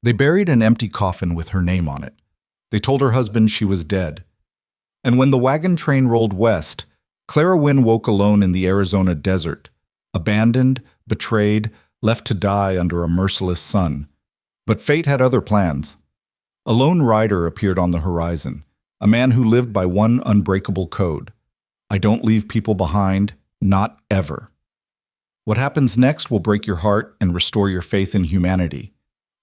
They buried an empty coffin with her name on it. They told her husband she was dead. And when the wagon train rolled west, Clara Wynne woke alone in the Arizona desert, abandoned, betrayed, left to die under a merciless sun. But fate had other plans. A lone rider appeared on the horizon, a man who lived by one unbreakable code. I don't leave people behind, not ever. What happens next will break your heart and restore your faith in humanity.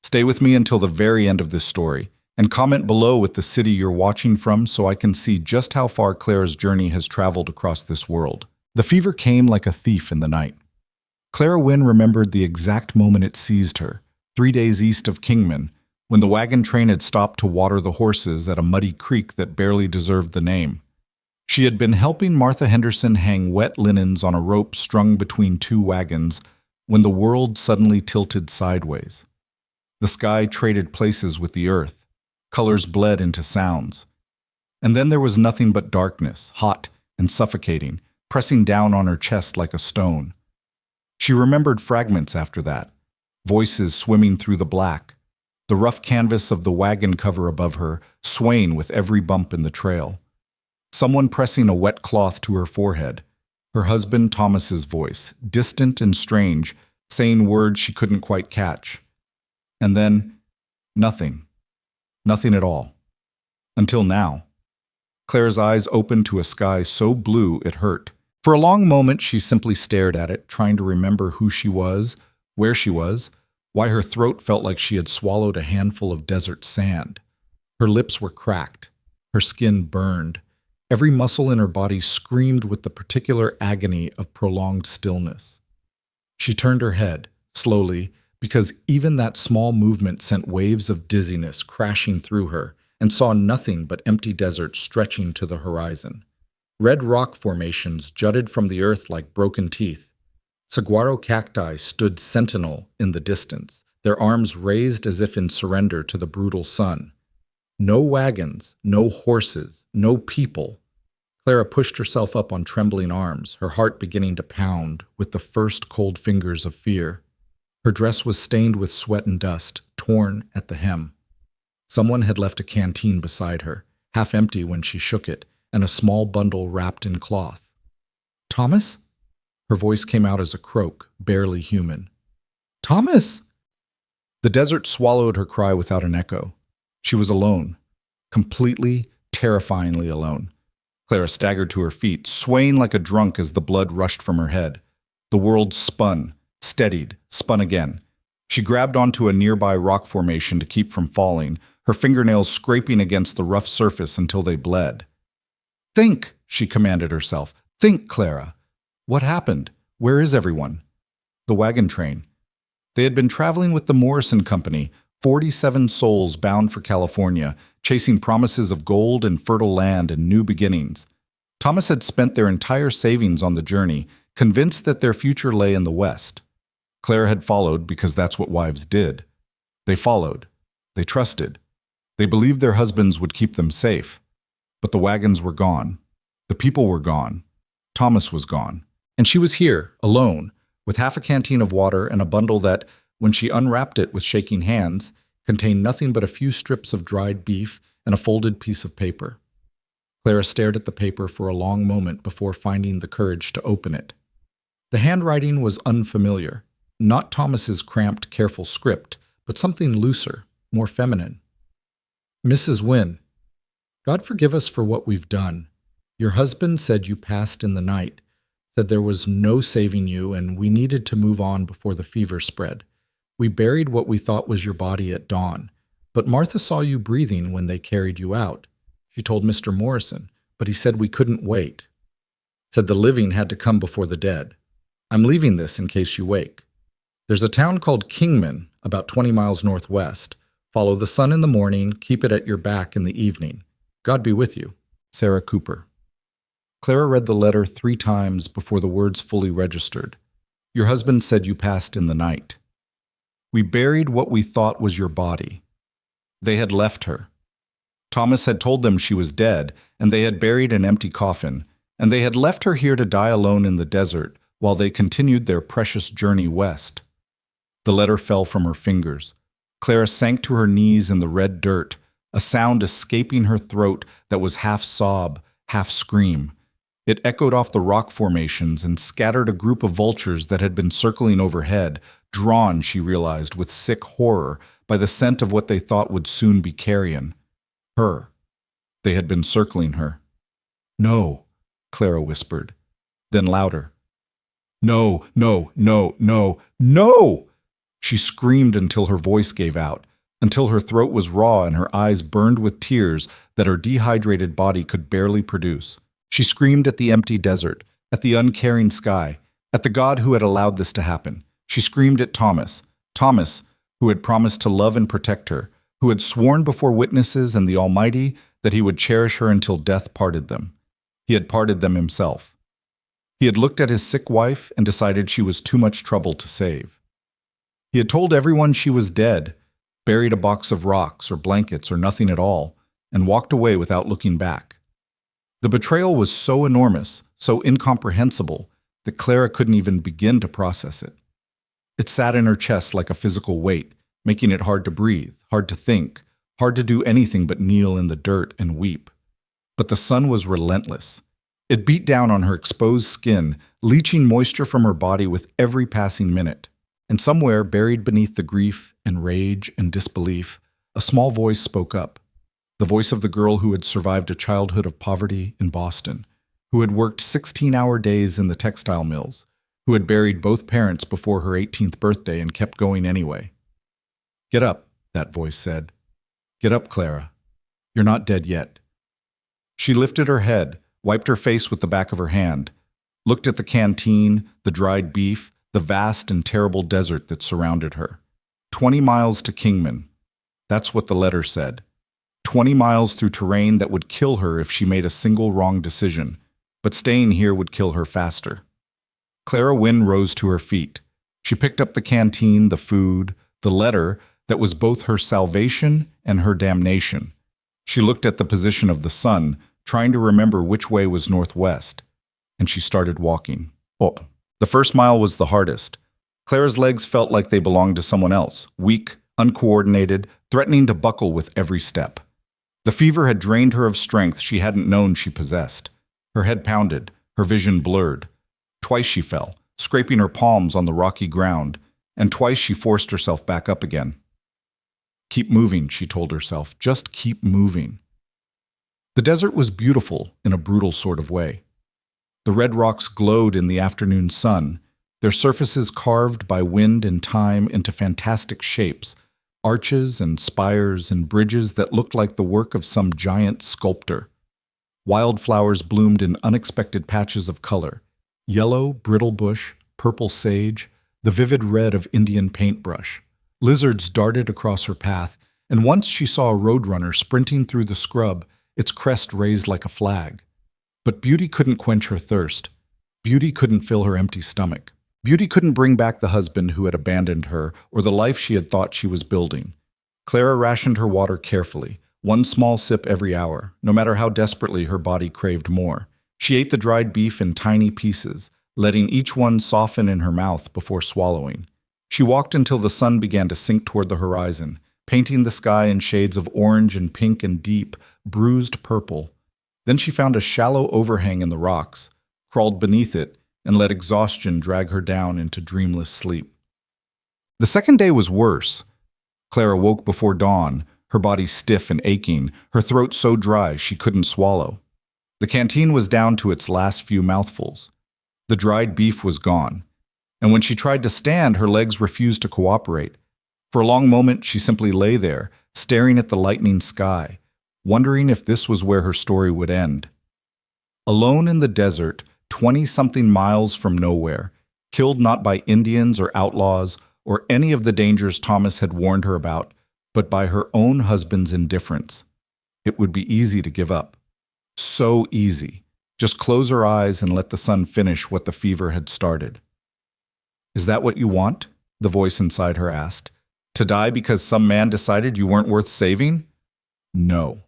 Stay with me until the very end of this story, and comment below with the city you're watching from so I can see just how far Clara's journey has traveled across this world. The fever came like a thief in the night. Clara Wynne remembered the exact moment it seized her, 3 days east of Kingman, when the wagon train had stopped to water the horses at a muddy creek that barely deserved the name. She had been helping Martha Henderson hang wet linens on a rope strung between two wagons when the world suddenly tilted sideways. The sky traded places with the earth. Colors bled into sounds. And then there was nothing but darkness, hot and suffocating, pressing down on her chest like a stone. She remembered fragments after that, voices swimming through the black, the rough canvas of the wagon cover above her swaying with every bump in the trail. Someone pressing a wet cloth to her forehead, her husband Thomas's voice, distant and strange, saying words she couldn't quite catch. And then, nothing. Nothing at all. Until now. Clara's eyes opened to a sky so blue it hurt. For a long moment she simply stared at it, trying to remember who she was, where she was, why her throat felt like she had swallowed a handful of desert sand. Her lips were cracked. Her skin burned. Every muscle in her body screamed with the particular agony of prolonged stillness. She turned her head, slowly, because even that small movement sent waves of dizziness crashing through her, and saw nothing but empty desert stretching to the horizon. Red rock formations jutted from the earth like broken teeth. Saguaro cacti stood sentinel in the distance, their arms raised as if in surrender to the brutal sun. No wagons, no horses, no people. Clara pushed herself up on trembling arms, her heart beginning to pound with the first cold fingers of fear. Her dress was stained with sweat and dust, torn at the hem. Someone had left a canteen beside her, half empty when she shook it, and a small bundle wrapped in cloth. "Thomas?" Her voice came out as a croak, barely human. "Thomas!" The desert swallowed her cry without an echo. She was alone, completely, terrifyingly alone. Clara staggered to her feet, swaying like a drunk as the blood rushed from her head. The world spun, steadied, spun again. She grabbed onto a nearby rock formation to keep from falling, her fingernails scraping against the rough surface until they bled. "Think," she commanded herself. "Think, Clara. What happened? Where is everyone?" The wagon train. They had been traveling with the Morrison Company, 47 souls bound for California, chasing promises of gold and fertile land and new beginnings. Thomas had spent their entire savings on the journey, convinced that their future lay in the West. Claire had followed because that's what wives did. They followed. They trusted. They believed their husbands would keep them safe. But the wagons were gone. The people were gone. Thomas was gone. And she was here, alone, with half a canteen of water and a bundle that, when she unwrapped it with shaking hands, contained nothing but a few strips of dried beef and a folded piece of paper. Clara stared at the paper for a long moment before finding the courage to open it. The handwriting was unfamiliar, not Thomas's cramped, careful script, but something looser, more feminine. "Mrs. Wynne, God forgive us for what we've done. Your husband said you passed in the night, said there was no saving you and we needed to move on before the fever spread. We buried what we thought was your body at dawn, but Martha saw you breathing when they carried you out. She told Mr. Morrison, but he said we couldn't wait. Said the living had to come before the dead. I'm leaving this in case you wake. There's a town called Kingman, about 20 miles northwest. Follow the sun in the morning, keep it at your back in the evening. God be with you. Sarah Cooper." Clara read the letter 3 times before the words fully registered. "Your husband said you passed in the night. We buried what we thought was your body. They had left her. Thomas had told them she was dead, and they had buried an empty coffin, and they had left her here to die alone in the desert while they continued their precious journey west." The letter fell from her fingers. Clara sank to her knees in the red dirt, a sound escaping her throat that was half sob, half scream. It echoed off the rock formations and scattered a group of vultures that had been circling overhead, drawn, she realized, with sick horror by the scent of what they thought would soon be carrion. Her. They had been circling her. "No," Clara whispered. Then louder. "No, no, no, no, no!" She screamed until her voice gave out, until her throat was raw and her eyes burned with tears that her dehydrated body could barely produce. She screamed at the empty desert, at the uncaring sky, at the God who had allowed this to happen. She screamed at Thomas, who had promised to love and protect her, who had sworn before witnesses and the Almighty that he would cherish her until death parted them. He had parted them himself. He had looked at his sick wife and decided she was too much trouble to save. He had told everyone she was dead, buried a box of rocks or blankets or nothing at all, and walked away without looking back. The betrayal was so enormous, so incomprehensible, that Clara couldn't even begin to process it. It sat in her chest like a physical weight, making it hard to breathe, hard to think, hard to do anything but kneel in the dirt and weep. But the sun was relentless. It beat down on her exposed skin, leaching moisture from her body with every passing minute. And somewhere, buried beneath the grief and rage and disbelief, a small voice spoke up. The voice of the girl who had survived a childhood of poverty in Boston, who had worked 16-hour days in the textile mills, who had buried both parents before her 18th birthday and kept going anyway. "Get up," that voice said. "Get up, Clara. You're not dead yet." She lifted her head, wiped her face with the back of her hand, looked at the canteen, the dried beef, the vast and terrible desert that surrounded her. 20 miles to Kingman. That's what the letter said. 20 miles through terrain that would kill her if she made a single wrong decision, but staying here would kill her faster. Clara Wynne rose to her feet. She picked up the canteen, the food, the letter that was both her salvation and her damnation. She looked at the position of the sun, trying to remember which way was northwest, and she started walking. Up. The first mile was the hardest. Clara's legs felt like they belonged to someone else, weak, uncoordinated, threatening to buckle with every step. The fever had drained her of strength she hadn't known she possessed. Her head pounded, her vision blurred. Twice she fell, scraping her palms on the rocky ground, and twice she forced herself back up again. "Keep moving," she told herself. "Just keep moving." The desert was beautiful in a brutal sort of way. The red rocks glowed in the afternoon sun, their surfaces carved by wind and time into fantastic shapes, arches and spires and bridges that looked like the work of some giant sculptor. Wildflowers bloomed in unexpected patches of color: yellow brittle bush, purple sage, the vivid red of Indian paintbrush. Lizards darted across her path, and once she saw a roadrunner sprinting through the scrub, its crest raised like a flag. But beauty couldn't quench her thirst. Beauty couldn't fill her empty stomach. Beauty couldn't bring back the husband who had abandoned her or the life she had thought she was building. Clara rationed her water carefully, one small sip every hour, no matter how desperately her body craved more. She ate the dried beef in tiny pieces, letting each one soften in her mouth before swallowing. She walked until the sun began to sink toward the horizon, painting the sky in shades of orange and pink and deep, bruised purple. Then she found a shallow overhang in the rocks, crawled beneath it, and let exhaustion drag her down into dreamless sleep. The second day was worse. Clara woke before dawn, her body stiff and aching, her throat so dry she couldn't swallow. The canteen was down to its last few mouthfuls. The dried beef was gone, and when she tried to stand, her legs refused to cooperate. For a long moment, she simply lay there, staring at the lightening sky, wondering if this was where her story would end. Alone in the desert, 20-something miles from nowhere, killed not by Indians or outlaws or any of the dangers Thomas had warned her about, but by her own husband's indifference. It would be easy to give up. So easy. Just close her eyes and let the sun finish what the fever had started. "Is that what you want?" the voice inside her asked. "To die because some man decided you weren't worth saving?" No.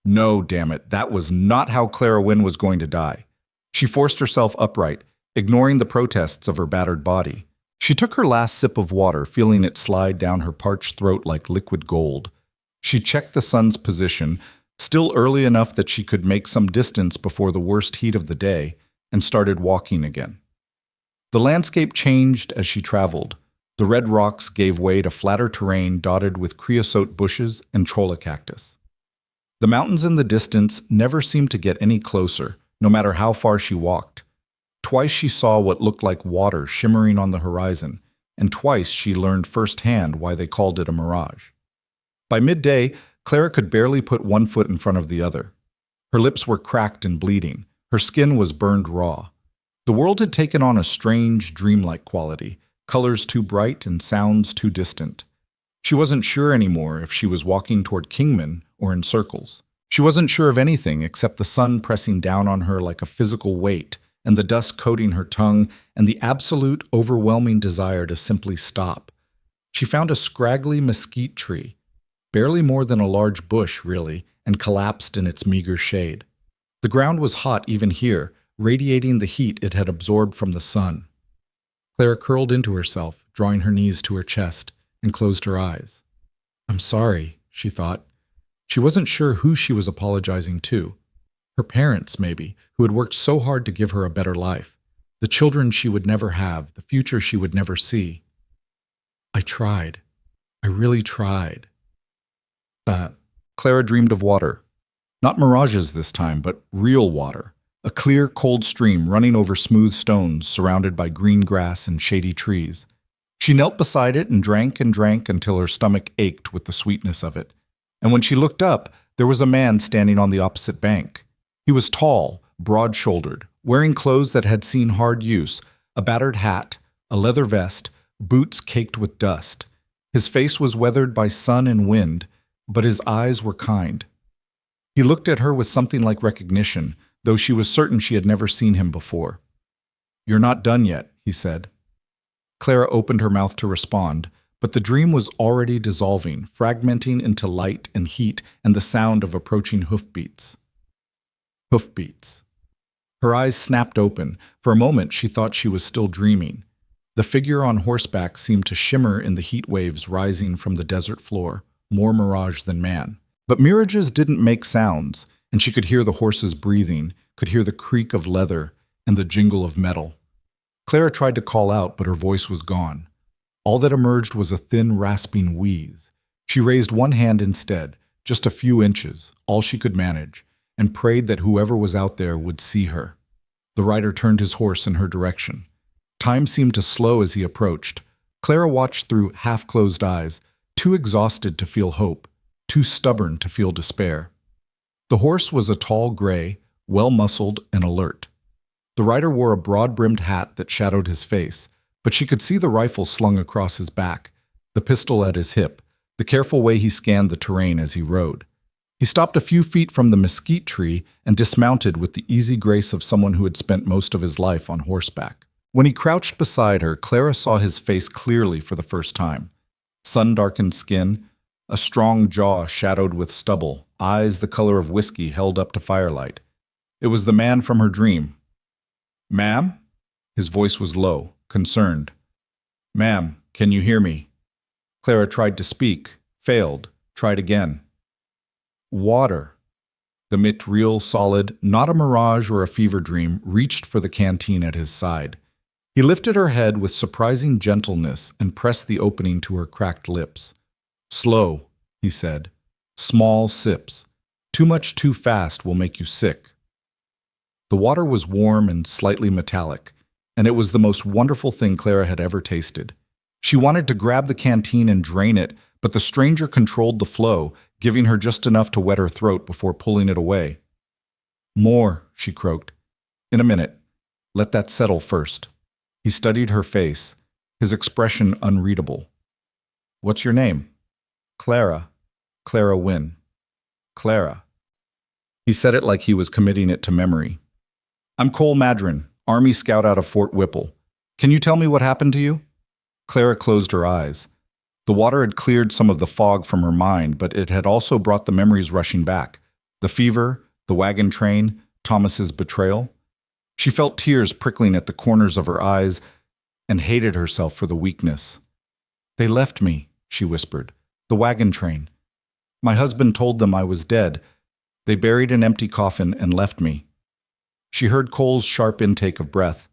No, damn it. That was not how Clara Wynne was going to die. She forced herself upright, ignoring the protests of her battered body. She She took her last sip of water, feeling it slide down her parched throat like liquid gold. She checked the sun's position, still early enough that she could make some distance before the worst heat of the day, and started walking again. The landscape changed as she traveled. The red rocks gave way to flatter terrain dotted with creosote bushes and cholla cactus. The mountains in the distance never seemed to get any closer, no matter how far she walked. Twice she saw what looked like water shimmering on the horizon, and twice she learned firsthand why they called it a mirage. By midday, Clara could barely put one foot in front of the other. Her lips were cracked and bleeding. Her skin was burned raw. The world had taken on a strange, dreamlike quality, colors too bright and sounds too distant. She wasn't sure anymore if she was walking toward Kingman or in circles. She wasn't sure of anything except the sun pressing down on her like a physical weight, and the dust coating her tongue, and the absolute, overwhelming desire to simply stop. She found a scraggly mesquite tree, barely more than a large bush, really, and collapsed in its meager shade. The ground was hot even here, radiating the heat it had absorbed from the sun. Clara curled into herself, drawing her knees to her chest, and closed her eyes. "I'm sorry," she thought. She wasn't sure who she was apologizing to. Her parents, maybe, who had worked so hard to give her a better life. The children she would never have, the future she would never see. "I tried. I really tried." Clara dreamed of water. Not mirages this time, but real water. A clear, cold stream running over smooth stones, surrounded by green grass and shady trees. She knelt beside it and drank until her stomach ached with the sweetness of it. And when she looked up, there was a man standing on the opposite bank. He was tall, broad-shouldered, wearing clothes that had seen hard use, a battered hat, a leather vest, boots caked with dust. His face was weathered by sun and wind, but his eyes were kind. He looked at her with something like recognition, though she was certain she had never seen him before. "You're not done yet," he said. Clara opened her mouth to respond, but the dream was already dissolving, fragmenting into light and heat and the sound of approaching hoofbeats. Hoofbeats. Her eyes snapped open. For a moment, she thought she was still dreaming. The figure on horseback seemed to shimmer in the heat waves rising from the desert floor, more mirage than man. But mirages didn't make sounds, and she could hear the horses breathing, could hear the creak of leather and the jingle of metal. Clara tried to call out, but her voice was gone. All that emerged was a thin, rasping wheeze. She raised one hand instead, just a few inches, all she could manage, and prayed that whoever was out there would see her. The rider turned his horse in her direction. Time seemed to slow as he approached. Clara watched through half-closed eyes, too exhausted to feel hope, too stubborn to feel despair. The horse was a tall gray, well-muscled and alert. The rider wore a broad-brimmed hat that shadowed his face, but she could see the rifle slung across his back, the pistol at his hip, the careful way he scanned the terrain as he rode. He stopped a few feet from the mesquite tree and dismounted with the easy grace of someone who had spent most of his life on horseback. When he crouched beside her, Clara saw his face clearly for the first time. Sun-darkened skin, a strong jaw shadowed with stubble, eyes the color of whiskey held up to firelight. It was the man from her dream. "Ma'am?" His voice was low, concerned. "Ma'am, can you hear me?" Clara tried to speak, failed, tried again. "Water." The mit, real, solid, not a mirage or a fever dream, reached for the canteen at his side. He lifted her head with surprising gentleness and pressed the opening to her cracked lips. "Slow," he said. "Small sips. Too much too fast will make you sick." The water was warm and slightly metallic, and it was the most wonderful thing Clara had ever tasted. She wanted to grab the canteen and drain it, but the stranger controlled the flow, giving her just enough to wet her throat before pulling it away. "More," she croaked. "In a minute. Let that settle first." He studied her face, his expression unreadable. "What's your name?" "Clara. Clara Wynne." "Clara." He said it like he was committing it to memory. "I'm Cole Madron, Army Scout out of Fort Whipple. Can you tell me what happened to you?" Clara closed her eyes. The water had cleared some of the fog from her mind, but it had also brought the memories rushing back. The fever, the wagon train, Thomas's betrayal. She felt tears prickling at the corners of her eyes, and hated herself for the weakness. "They left me," she whispered. "The wagon train. My husband told them I was dead. They buried an empty coffin and left me." She heard Cole's sharp intake of breath,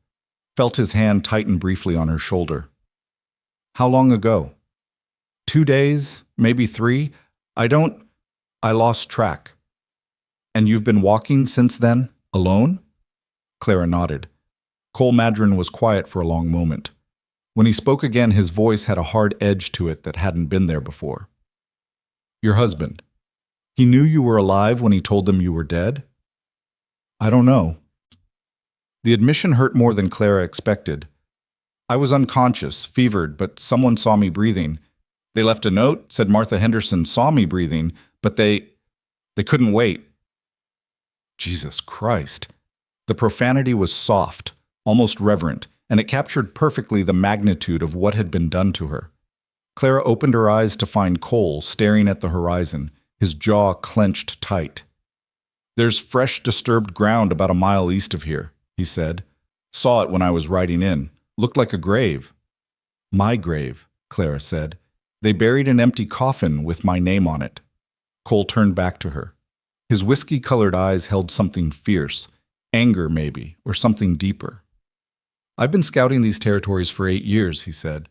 felt his hand tighten briefly on her shoulder. "How long ago?" 2 days, maybe 3. I lost track." "And you've been walking since then, alone?" Clara nodded. Cole Madron was quiet for a long moment. When he spoke again, his voice had a hard edge to it that hadn't been there before. "Your husband. He knew you were alive when he told them you were dead?" "I don't know." The admission hurt more than Clara expected. "I was unconscious, fevered, but someone saw me breathing. They left a note, said Martha Henderson saw me breathing, but they couldn't wait." Jesus Christ. The profanity was soft, almost reverent, and it captured perfectly the magnitude of what had been done to her. Clara opened her eyes to find Cole staring at the horizon, his jaw clenched tight. "There's fresh, disturbed ground about a mile east of here," he said. "Saw it when I was riding in. Looked like a grave." "My grave," Clara said. "They buried an empty coffin with my name on it." Cole turned back to her. His whiskey-colored eyes held something fierce, anger maybe, or something deeper. "I've been scouting these territories for 8 years," he said.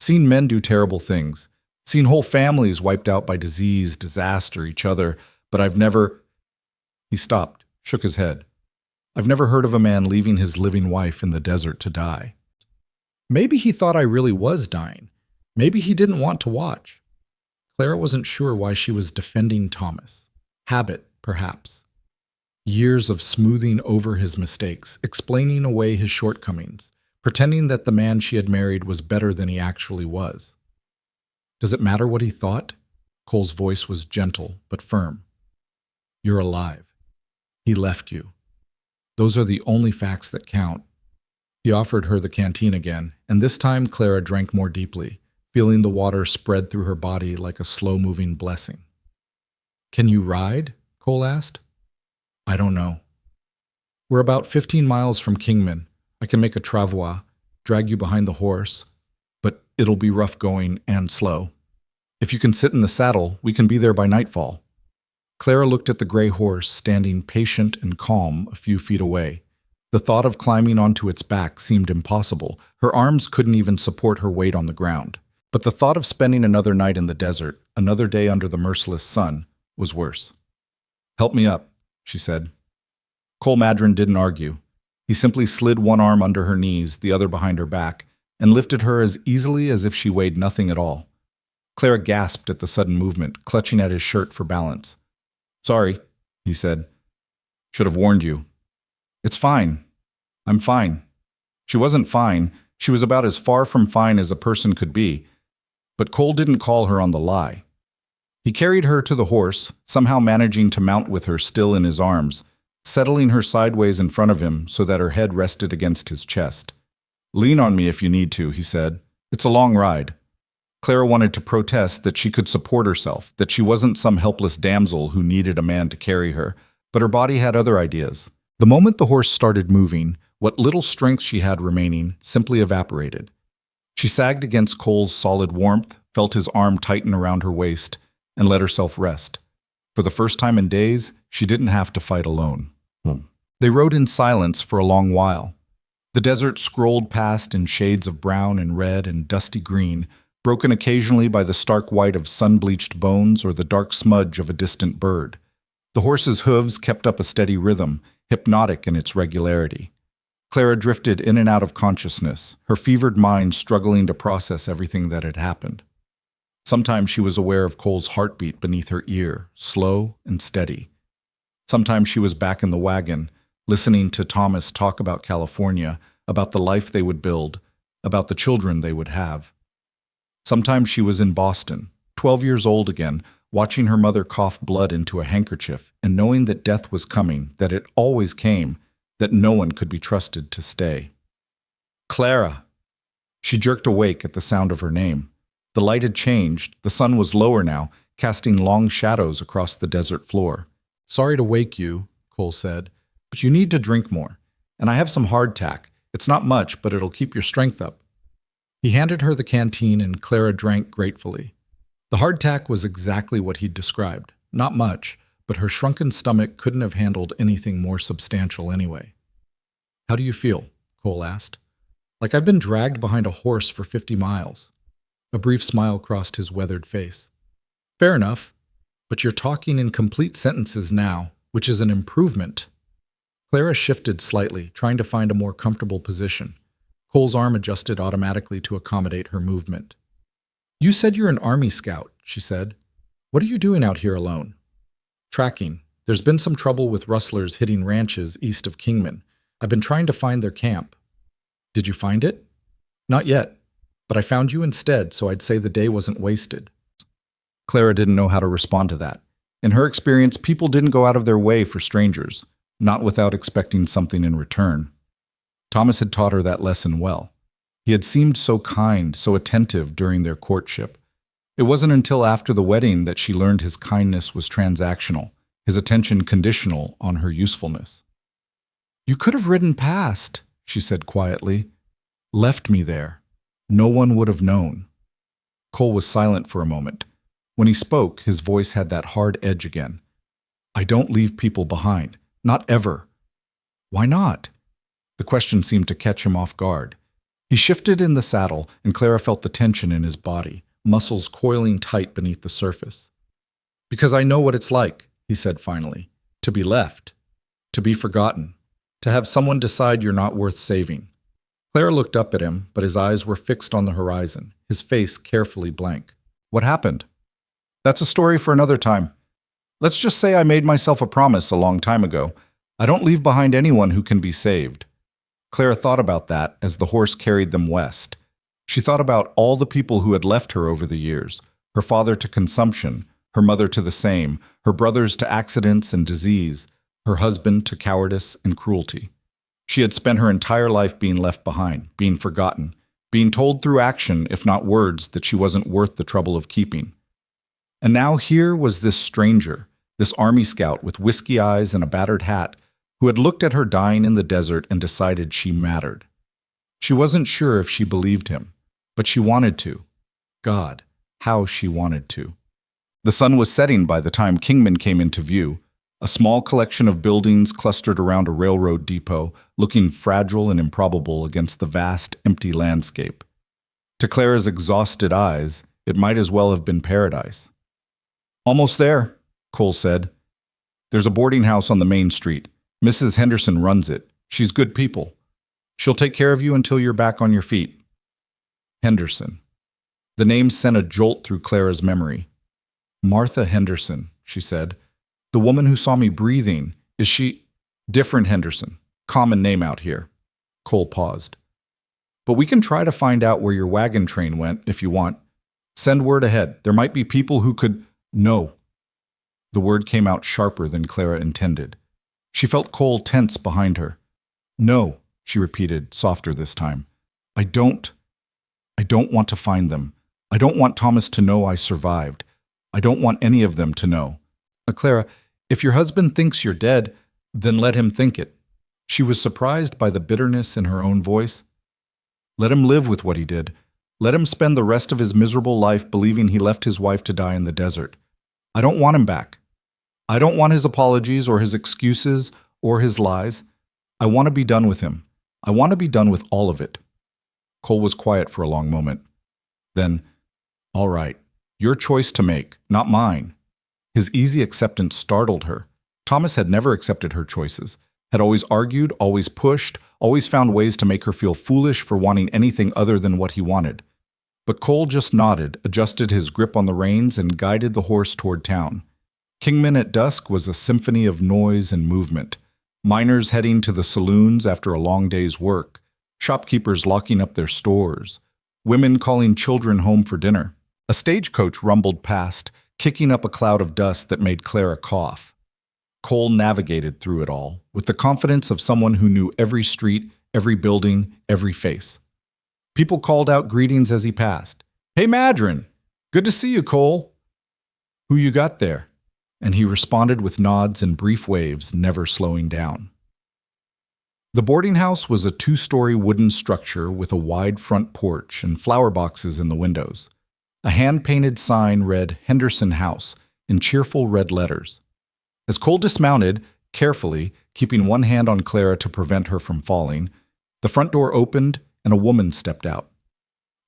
"Seen men do terrible things. Seen whole families wiped out by disease, disaster, each other, but I've never—" He stopped, shook his head. "I've never heard of a man leaving his living wife in the desert to die." Maybe he thought I really was dying. Maybe he didn't want to watch. Clara wasn't sure why she was defending Thomas. Habit, perhaps. Years of smoothing over his mistakes, explaining away his shortcomings, pretending that the man she had married was better than he actually was. "Does it matter what he thought?" Cole's voice was gentle but firm. "You're alive. He left you. Those are the only facts that count." He offered her the canteen again, and this time Clara drank more deeply, feeling the water spread through her body like a slow-moving blessing. "Can you ride?" Cole asked. "I don't know. We're about 15 miles from Kingman. I can make a travois, drag you behind the horse, but it'll be rough going and slow. If you can sit in the saddle, we can be there by nightfall." Clara looked at the gray horse standing patient and calm a few feet away. The thought of climbing onto its back seemed impossible. Her arms couldn't even support her weight on the ground. But the thought of spending another night in the desert, another day under the merciless sun, was worse. "Help me up," she said. Cole Madron didn't argue. He simply slid one arm under her knees, the other behind her back, and lifted her as easily as if she weighed nothing at all. Clara gasped at the sudden movement, clutching at his shirt for balance. "Sorry," he said. "Should have warned you." "It's fine. I'm fine." She wasn't fine. She was about as far from fine as a person could be. But Cole didn't call her on the lie. He carried her to the horse, somehow managing to mount with her still in his arms, settling her sideways in front of him so that her head rested against his chest. "Lean on me if you need to," he said. "It's a long ride." Clara wanted to protest that she could support herself, that she wasn't some helpless damsel who needed a man to carry her, but her body had other ideas. The moment the horse started moving, what little strength she had remaining simply evaporated. She sagged against Cole's solid warmth, felt his arm tighten around her waist, and let herself rest. For the first time in days, she didn't have to fight alone. They rode in silence for a long while. The desert scrolled past in shades of brown and red and dusty green, broken occasionally by the stark white of sun-bleached bones or the dark smudge of a distant bird. The horse's hooves kept up a steady rhythm, hypnotic in its regularity. Clara drifted in and out of consciousness, her fevered mind struggling to process everything that had happened. Sometimes she was aware of Cole's heartbeat beneath her ear, slow and steady. Sometimes she was back in the wagon, listening to Thomas talk about California, about the life they would build, about the children they would have. Sometimes she was in Boston, 12 years old again, watching her mother cough blood into a handkerchief and knowing that death was coming, that it always came, that no one could be trusted to stay. "Clara!" She jerked awake at the sound of her name. The light had changed, the sun was lower now, casting long shadows across the desert floor. "Sorry to wake you," Cole said, "but you need to drink more. And I have some hardtack. It's not much, but it'll keep your strength up." He handed her the canteen and Clara drank gratefully. The hardtack was exactly what he'd described. Not much, but her shrunken stomach couldn't have handled anything more substantial anyway. "How do you feel?" Cole asked. "Like I've been dragged behind a horse for 50 miles. A brief smile crossed his weathered face. "Fair enough, but you're talking in complete sentences now, which is an improvement." Clara shifted slightly, trying to find a more comfortable position. Cole's arm adjusted automatically to accommodate her movement. "You said you're an army scout," she said. "What are you doing out here alone?" "Tracking. There's been some trouble with rustlers hitting ranches east of Kingman. I've been trying to find their camp." "Did you find it?" "Not yet, but I found you instead, so I'd say the day wasn't wasted." Clara didn't know how to respond to that. In her experience, people didn't go out of their way for strangers, not without expecting something in return. Thomas had taught her that lesson well. He had seemed so kind, so attentive during their courtship. It wasn't until after the wedding that she learned his kindness was transactional, his attention conditional on her usefulness. "You could have ridden past," she said quietly. "Left me there. No one would have known." Cole was silent for a moment. When he spoke, his voice had that hard edge again. "I don't leave people behind. Not ever." "Why not?" The question seemed to catch him off guard. He shifted in the saddle, and Clara felt the tension in his body, muscles coiling tight beneath the surface. "Because I know what it's like," he said finally. "To be left. To be forgotten. To have someone decide you're not worth saving." Clara looked up at him, but his eyes were fixed on the horizon, his face carefully blank. "What happened?" "That's a story for another time. Let's just say I made myself a promise a long time ago. I don't leave behind anyone who can be saved." Clara thought about that as the horse carried them west. She thought about all the people who had left her over the years, her father to consumption, her mother to the same, her brothers to accidents and disease, her husband to cowardice and cruelty. She had spent her entire life being left behind, being forgotten, being told through action, if not words, that she wasn't worth the trouble of keeping. And now here was this stranger, this army scout with whiskey eyes and a battered hat, who had looked at her dying in the desert and decided she mattered. She wasn't sure if she believed him, but she wanted to. God, how she wanted to. The sun was setting by the time Kingman came into view, a small collection of buildings clustered around a railroad depot, looking fragile and improbable against the vast, empty landscape. To Clara's exhausted eyes, it might as well have been paradise. "Almost there," Cole said. "There's a boarding house on the main street. Mrs. Henderson runs it. She's good people. She'll take care of you until you're back on your feet." Henderson. The name sent a jolt through Clara's memory. "Martha Henderson," she said. "The woman who saw me breathing. Is she—" "Different Henderson. Common name out here." Cole paused. "But we can try to find out where your wagon train went if you want. Send word ahead. There might be people who could—" "No." The word came out sharper than Clara intended. She felt Cole tense behind her. "No," she repeated, softer this time. I don't want to find them. I don't want Thomas to know I survived. I don't want any of them to know." "Clara, if your husband thinks you're dead, then let him think it." She was surprised by the bitterness in her own voice. "Let him live with what he did. Let him spend the rest of his miserable life believing he left his wife to die in the desert. I don't want him back. I don't want his apologies or his excuses or his lies. I want to be done with him. I want to be done with all of it." Cole was quiet for a long moment. Then, "All right, your choice to make, not mine." His easy acceptance startled her. Thomas had never accepted her choices, had always argued, always pushed, always found ways to make her feel foolish for wanting anything other than what he wanted. But Cole just nodded, adjusted his grip on the reins, and guided the horse toward town. Kingman at dusk was a symphony of noise and movement. Miners heading to the saloons after a long day's work, shopkeepers locking up their stores, women calling children home for dinner. A stagecoach rumbled past, kicking up a cloud of dust that made Clara cough. Cole navigated through it all, with the confidence of someone who knew every street, every building, every face. People called out greetings as he passed. "Hey, Madron! Good to see you, Cole!" "Who you got there?" And he responded with nods and brief waves, never slowing down. The boarding house was a two-story wooden structure with a wide front porch and flower boxes in the windows. A hand-painted sign read Henderson House in cheerful red letters. As Cole dismounted, carefully, keeping one hand on Clara to prevent her from falling, the front door opened and a woman stepped out.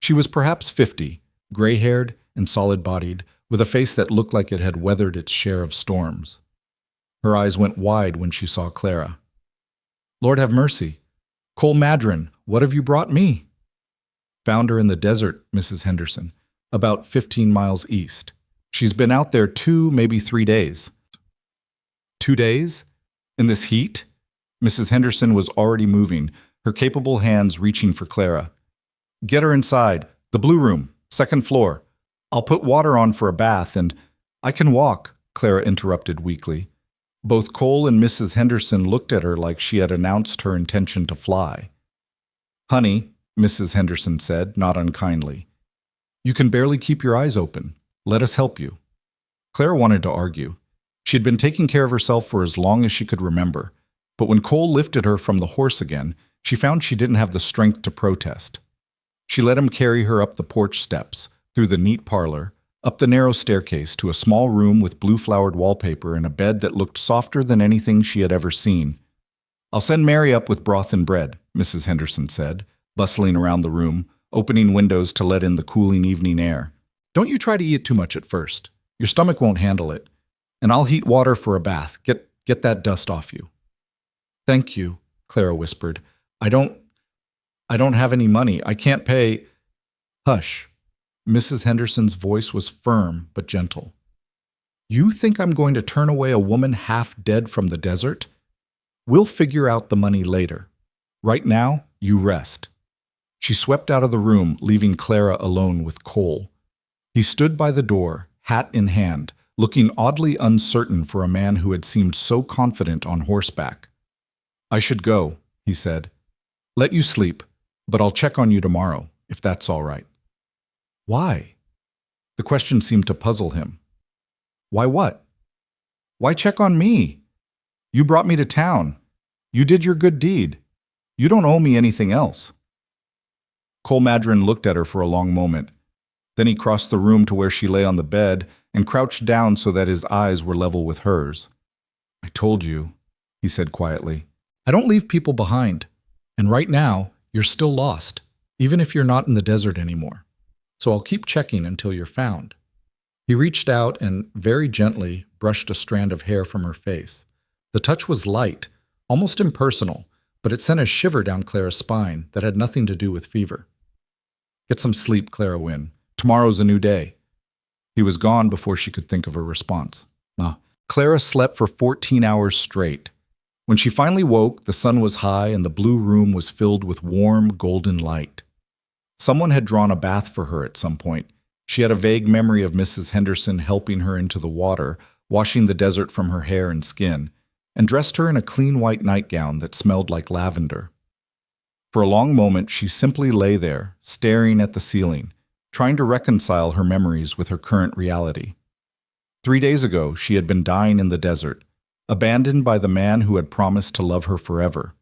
She was perhaps 50, gray-haired and solid-bodied, with a face that looked like it had weathered its share of storms. Her eyes went wide when she saw Clara. "Lord have mercy. Cole Madron, what have you brought me?" "Found her in the desert, Mrs. Henderson, about 15 miles east. She's been out there 2, maybe 3 days." 2 days? In this heat? Mrs. Henderson was already moving, her capable hands reaching for Clara. "Get her inside. The blue room, 2nd floor. I'll put water on for a bath and—" "I can walk," Clara interrupted weakly. Both Cole and Mrs. Henderson looked at her like she had announced her intention to fly. "Honey," Mrs. Henderson said, not unkindly, "you can barely keep your eyes open. Let us help you." Clara wanted to argue. She had been taking care of herself for as long as she could remember, but when Cole lifted her from the horse again, she found she didn't have the strength to protest. She let him carry her up the porch steps, through the neat parlor, up the narrow staircase to a small room with blue-flowered wallpaper and a bed that looked softer than anything she had ever seen. "I'll send Mary up with broth and bread," Mrs. Henderson said, bustling around the room, opening windows to let in the cooling evening air. "Don't you try to eat too much at first. Your stomach won't handle it. And I'll heat water for a bath. Get that dust off you." "Thank you," Clara whispered. I don't have any money. I can't pay." "Hush." Mrs. Henderson's voice was firm but gentle. "You think I'm going to turn away a woman half dead from the desert? We'll figure out the money later. Right now, you rest." She swept out of the room, leaving Clara alone with Cole. He stood by the door, hat in hand, looking oddly uncertain for a man who had seemed so confident on horseback. "I should go," he said. "Let you sleep, but I'll check on you tomorrow, if that's all right." "Why?" The question seemed to puzzle him. "Why what?" "Why check on me? You brought me to town. You did your good deed. You don't owe me anything else." Cole Madron looked at her for a long moment. Then he crossed the room to where she lay on the bed and crouched down so that his eyes were level with hers. "I told you," he said quietly. "I don't leave people behind. And right now, you're still lost, even if you're not in the desert anymore. So I'll keep checking until you're found." He reached out and, very gently, brushed a strand of hair from her face. The touch was light, almost impersonal, but it sent a shiver down Clara's spine that had nothing to do with fever. "Get some sleep, Clara Wynne. Tomorrow's a new day." He was gone before she could think of a response. Clara slept for 14 hours straight. When she finally woke, the sun was high and the blue room was filled with warm, golden light. Someone had drawn a bath for her at some point. She had a vague memory of Mrs. Henderson helping her into the water, washing the desert from her hair and skin, and dressed her in a clean white nightgown that smelled like lavender. For a long moment, she simply lay there, staring at the ceiling, trying to reconcile her memories with her current reality. 3 days ago, she had been dying in the desert, abandoned by the man who had promised to love her forever.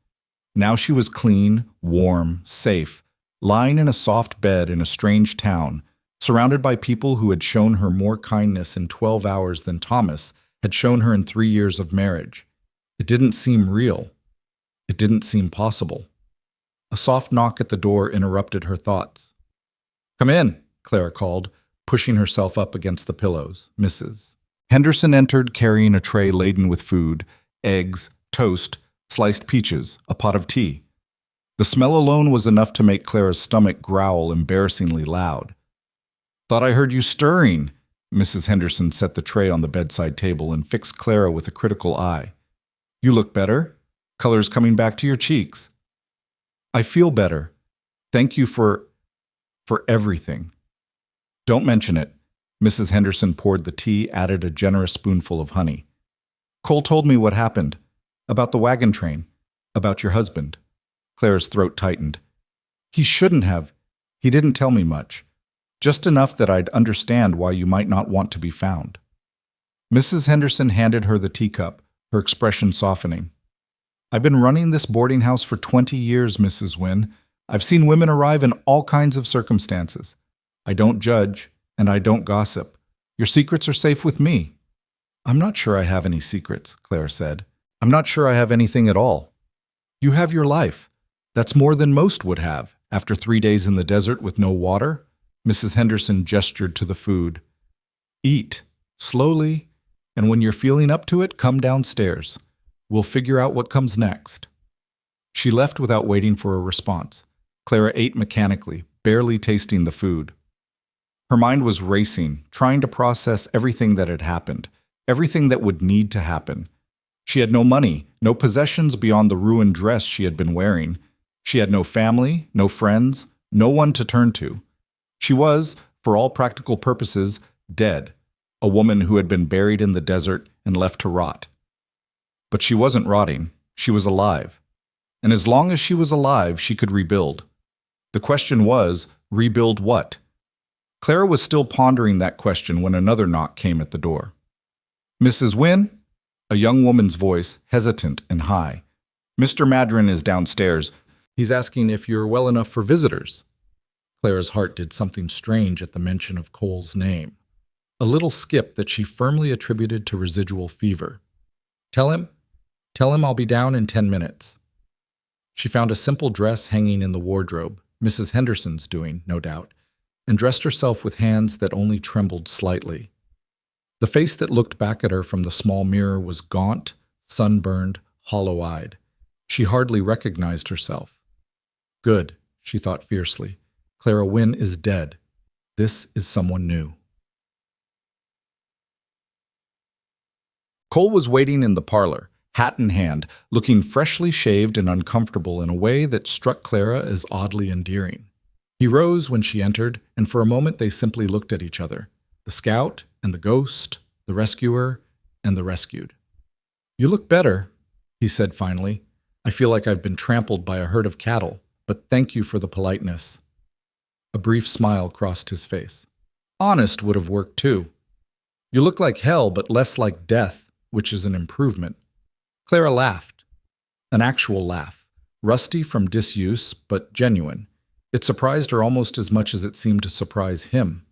Now she was clean, warm, safe, lying in a soft bed in a strange town, surrounded by people who had shown her more kindness in 12 hours than Thomas had shown her in 3 years of marriage. It didn't seem real. It didn't seem possible. A soft knock at the door interrupted her thoughts. "Come in," Clara called, pushing herself up against the pillows. "Mrs." Henderson entered carrying a tray laden with food, eggs, toast, sliced peaches, a pot of tea. The smell alone was enough to make Clara's stomach growl embarrassingly loud. "Thought I heard you stirring." Mrs. Henderson set the tray on the bedside table and fixed Clara with a critical eye. "You look better. Color's coming back to your cheeks." "I feel better. Thank you for everything." "Don't mention it." Mrs. Henderson poured the tea, added a generous spoonful of honey. "Cole told me what happened. About the wagon train. About your husband." Clara's throat tightened. "He shouldn't have. He didn't tell me much. Just enough that I'd understand why you might not want to be found." Mrs. Henderson handed her the teacup, her expression softening. I've been running this boarding house for 20 years, Mrs. Wynne. I've seen women arrive in all kinds of circumstances. I don't judge, and I don't gossip. Your secrets are safe with me." "I'm not sure I have any secrets," Claire said. "I'm not sure I have anything at all." "You have your life. That's more than most would have, after 3 days in the desert with no water." Mrs. Henderson gestured to the food. "Eat, slowly, and when you're feeling up to it, come downstairs. We'll figure out what comes next." She left without waiting for a response. Clara ate mechanically, barely tasting the food. Her mind was racing, trying to process everything that had happened, everything that would need to happen. She had no money, no possessions beyond the ruined dress she had been wearing. She had no family, no friends, no one to turn to. She was, for all practical purposes, dead, a woman who had been buried in the desert and left to rot. But she wasn't rotting, she was alive. And as long as she was alive, she could rebuild. The question was, rebuild what? Clara was still pondering that question when another knock came at the door. "Mrs. Wynne?" A young woman's voice, hesitant and high. "Mr. Madron is downstairs. He's asking if you're well enough for visitors." Clara's heart did something strange at the mention of Cole's name. A little skip that she firmly attributed to residual fever. Tell him I'll be down in 10 minutes. She found a simple dress hanging in the wardrobe, Mrs. Henderson's doing, no doubt, and dressed herself with hands that only trembled slightly. The face that looked back at her from the small mirror was gaunt, sunburned, hollow-eyed. She hardly recognized herself. Good, she thought fiercely. Clara Wynne is dead. This is someone new. Cole was waiting in the parlor, hat in hand, looking freshly shaved and uncomfortable in a way that struck Clara as oddly endearing. He rose when she entered, and for a moment they simply looked at each other, the scout and the ghost, the rescuer and the rescued. "You look better," he said finally. "I feel like I've been trampled by a herd of cattle, but thank you for the politeness." A brief smile crossed his face. "Honest would have worked too. You look like hell, but less like death, which is an improvement." Clara laughed. An actual laugh, rusty from disuse, but genuine. It surprised her almost as much as it seemed to surprise him.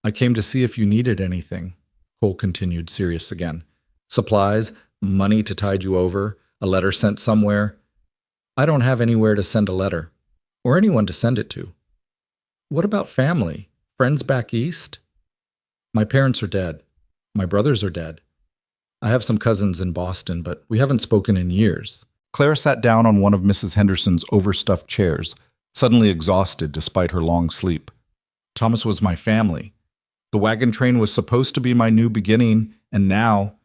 "I came to see if you needed anything," Cole continued, serious again. "Supplies, money to tide you over, a letter sent somewhere." "I don't have anywhere to send a letter, or anyone to send it to." "What about family? Friends back east?" "My parents are dead. My brothers are dead. I have some cousins in Boston, but we haven't spoken in years." Clara sat down on one of Mrs. Henderson's overstuffed chairs, suddenly exhausted despite her long sleep. "Thomas was my family. The wagon train was supposed to be my new beginning, and now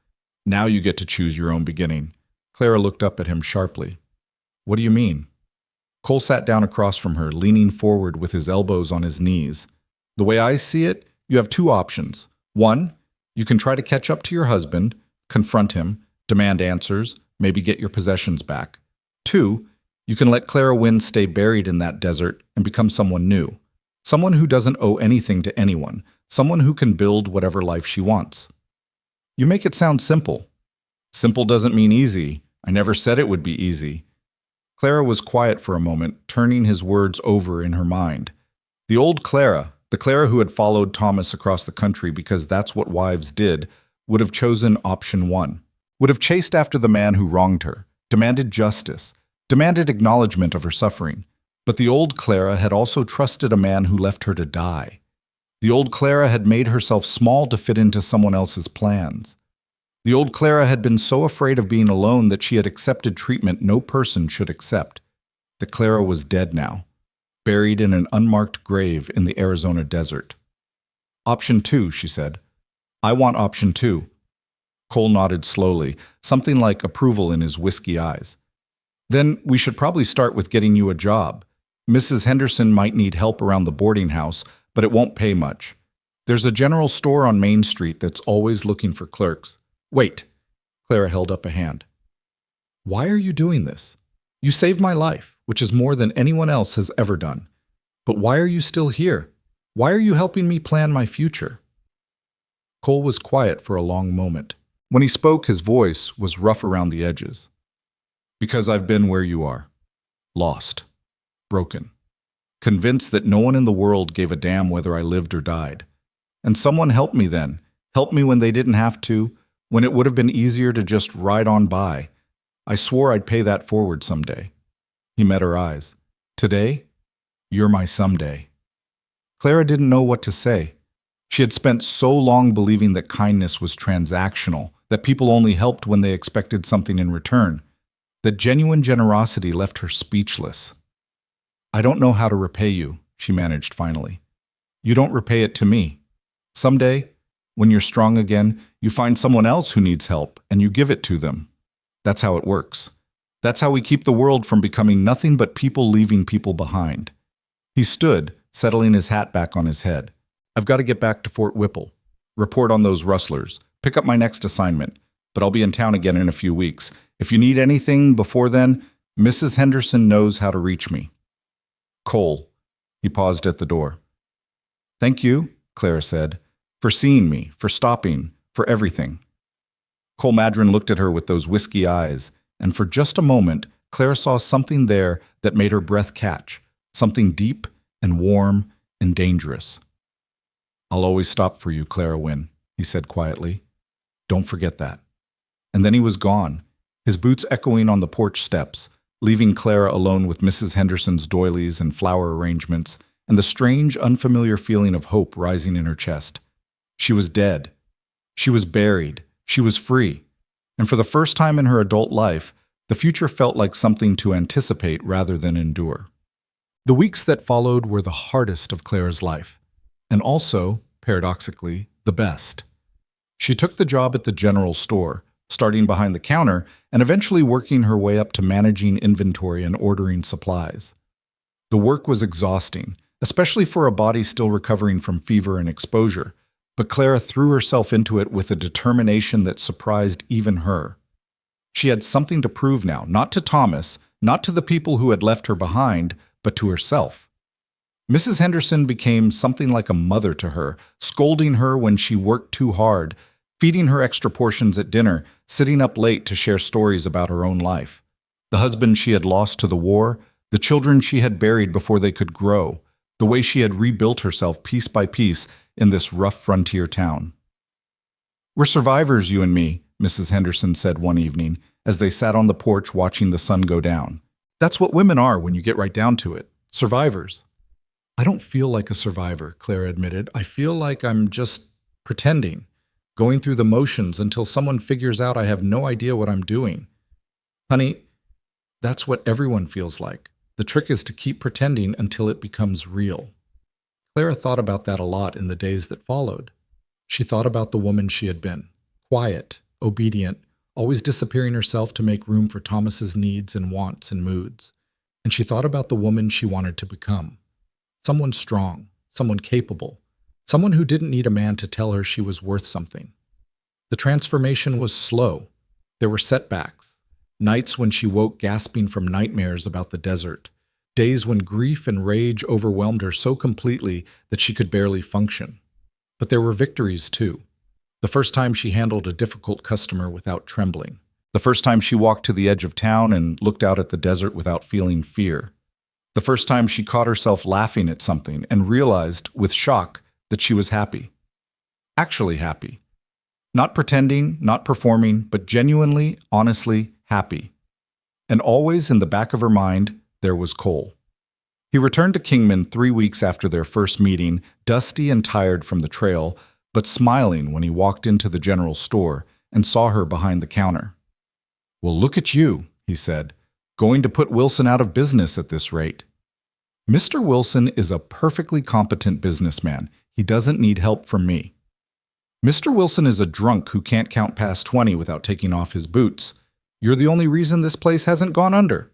you get to choose your own beginning." Clara looked up at him sharply. "What do you mean?" Cole sat down across from her, leaning forward with his elbows on his knees. "The way I see it, you have two options. One, you can try to catch up to your husband, confront him, demand answers, maybe get your possessions back. Two, you can let Clara Wynne stay buried in that desert and become someone new. Someone who doesn't owe anything to anyone. Someone who can build whatever life she wants." "You make it sound simple." "Simple doesn't mean easy. I never said it would be easy." Clara was quiet for a moment, turning his words over in her mind. The old Clara, the Clara who had followed Thomas across the country because that's what wives did, would have chosen option one, would have chased after the man who wronged her, demanded justice, demanded acknowledgement of her suffering. But the old Clara had also trusted a man who left her to die. The old Clara had made herself small to fit into someone else's plans. The old Clara had been so afraid of being alone that she had accepted treatment no person should accept. The Clara was dead now, buried in an unmarked grave in the Arizona desert. "Option two," she said. "I want option two." Cole nodded slowly, something like approval in his whiskey eyes. "Then we should probably start with getting you a job. Mrs. Henderson might need help around the boarding house, but it won't pay much. There's a general store on Main Street that's always looking for clerks." "Wait." Clara held up a hand. "Why are you doing this? You saved my life, which is more than anyone else has ever done. But why are you still here? Why are you helping me plan my future?" Cole was quiet for a long moment. When he spoke, his voice was rough around the edges. Because I've been where you are. Lost. Broken. Convinced that no one in the world gave a damn whether I lived or died. And someone helped me then. Helped me when they didn't have to, when it would have been easier to just ride on by. I swore I'd pay that forward someday. He met her eyes. Today, you're my someday. Clara didn't know what to say. She had spent so long believing that kindness was transactional, that people only helped when they expected something in return, that genuine generosity left her speechless. I don't know how to repay you, she managed finally. You don't repay it to me. Someday, when you're strong again, you find someone else who needs help and you give it to them. That's how it works. That's how we keep the world from becoming nothing but people leaving people behind. He stood, settling his hat back on his head. I've got to get back to Fort Whipple, report on those rustlers, pick up my next assignment, but I'll be in town again in a few weeks. If you need anything before then, Mrs. Henderson knows how to reach me. Cole. He paused at the door. Thank you, Clara said, for seeing me, for stopping, for everything. Cole Madron looked at her with those whiskey eyes, and for just a moment, Clara saw something there that made her breath catch, something deep and warm and dangerous. I'll always stop for you, Clara Wynne, he said quietly. Don't forget that. And then he was gone, his boots echoing on the porch steps, leaving Clara alone with Mrs. Henderson's doilies and flower arrangements, and the strange, unfamiliar feeling of hope rising in her chest. She was dead. She was buried. She was free. And for the first time in her adult life, the future felt like something to anticipate rather than endure. The weeks that followed were the hardest of Clara's life, and also, paradoxically, the best. She took the job at the general store, starting behind the counter and eventually working her way up to managing inventory and ordering supplies. The work was exhausting, especially for a body still recovering from fever and exposure, but Clara threw herself into it with a determination that surprised even her. She had something to prove now, not to Thomas, not to the people who had left her behind, but to herself. Mrs. Henderson became something like a mother to her, scolding her when she worked too hard, feeding her extra portions at dinner, sitting up late to share stories about her own life. The husband she had lost to the war, the children she had buried before they could grow, the way she had rebuilt herself piece by piece in this rough frontier town. We're survivors, you and me, Mrs. Henderson said one evening, as they sat on the porch watching the sun go down. That's what women are when you get right down to it. Survivors. I don't feel like a survivor, Clara admitted. I feel like I'm just pretending, going through the motions until someone figures out I have no idea what I'm doing. Honey, that's what everyone feels like. The trick is to keep pretending until it becomes real. Clara thought about that a lot in the days that followed. She thought about the woman she had been, quiet, obedient, always disappearing herself to make room for Thomas's needs and wants and moods. And she thought about the woman she wanted to become. Someone strong, someone capable, someone who didn't need a man to tell her she was worth something. The transformation was slow. There were setbacks, nights when she woke gasping from nightmares about the desert, days when grief and rage overwhelmed her so completely that she could barely function. But there were victories too. The first time she handled a difficult customer without trembling. The first time she walked to the edge of town and looked out at the desert without feeling fear. The first time she caught herself laughing at something and realized, with shock, that she was happy. Actually happy. Not pretending, not performing, but genuinely, honestly happy. And always in the back of her mind, there was Cole. He returned to Kingman 3 weeks after their first meeting, dusty and tired from the trail, but smiling when he walked into the general store and saw her behind the counter. Well, look at you, he said, going to put Wilson out of business at this rate. Mr. Wilson is a perfectly competent businessman. He doesn't need help from me. Mr. Wilson is a drunk who can't count past 20 without taking off his boots. You're the only reason this place hasn't gone under.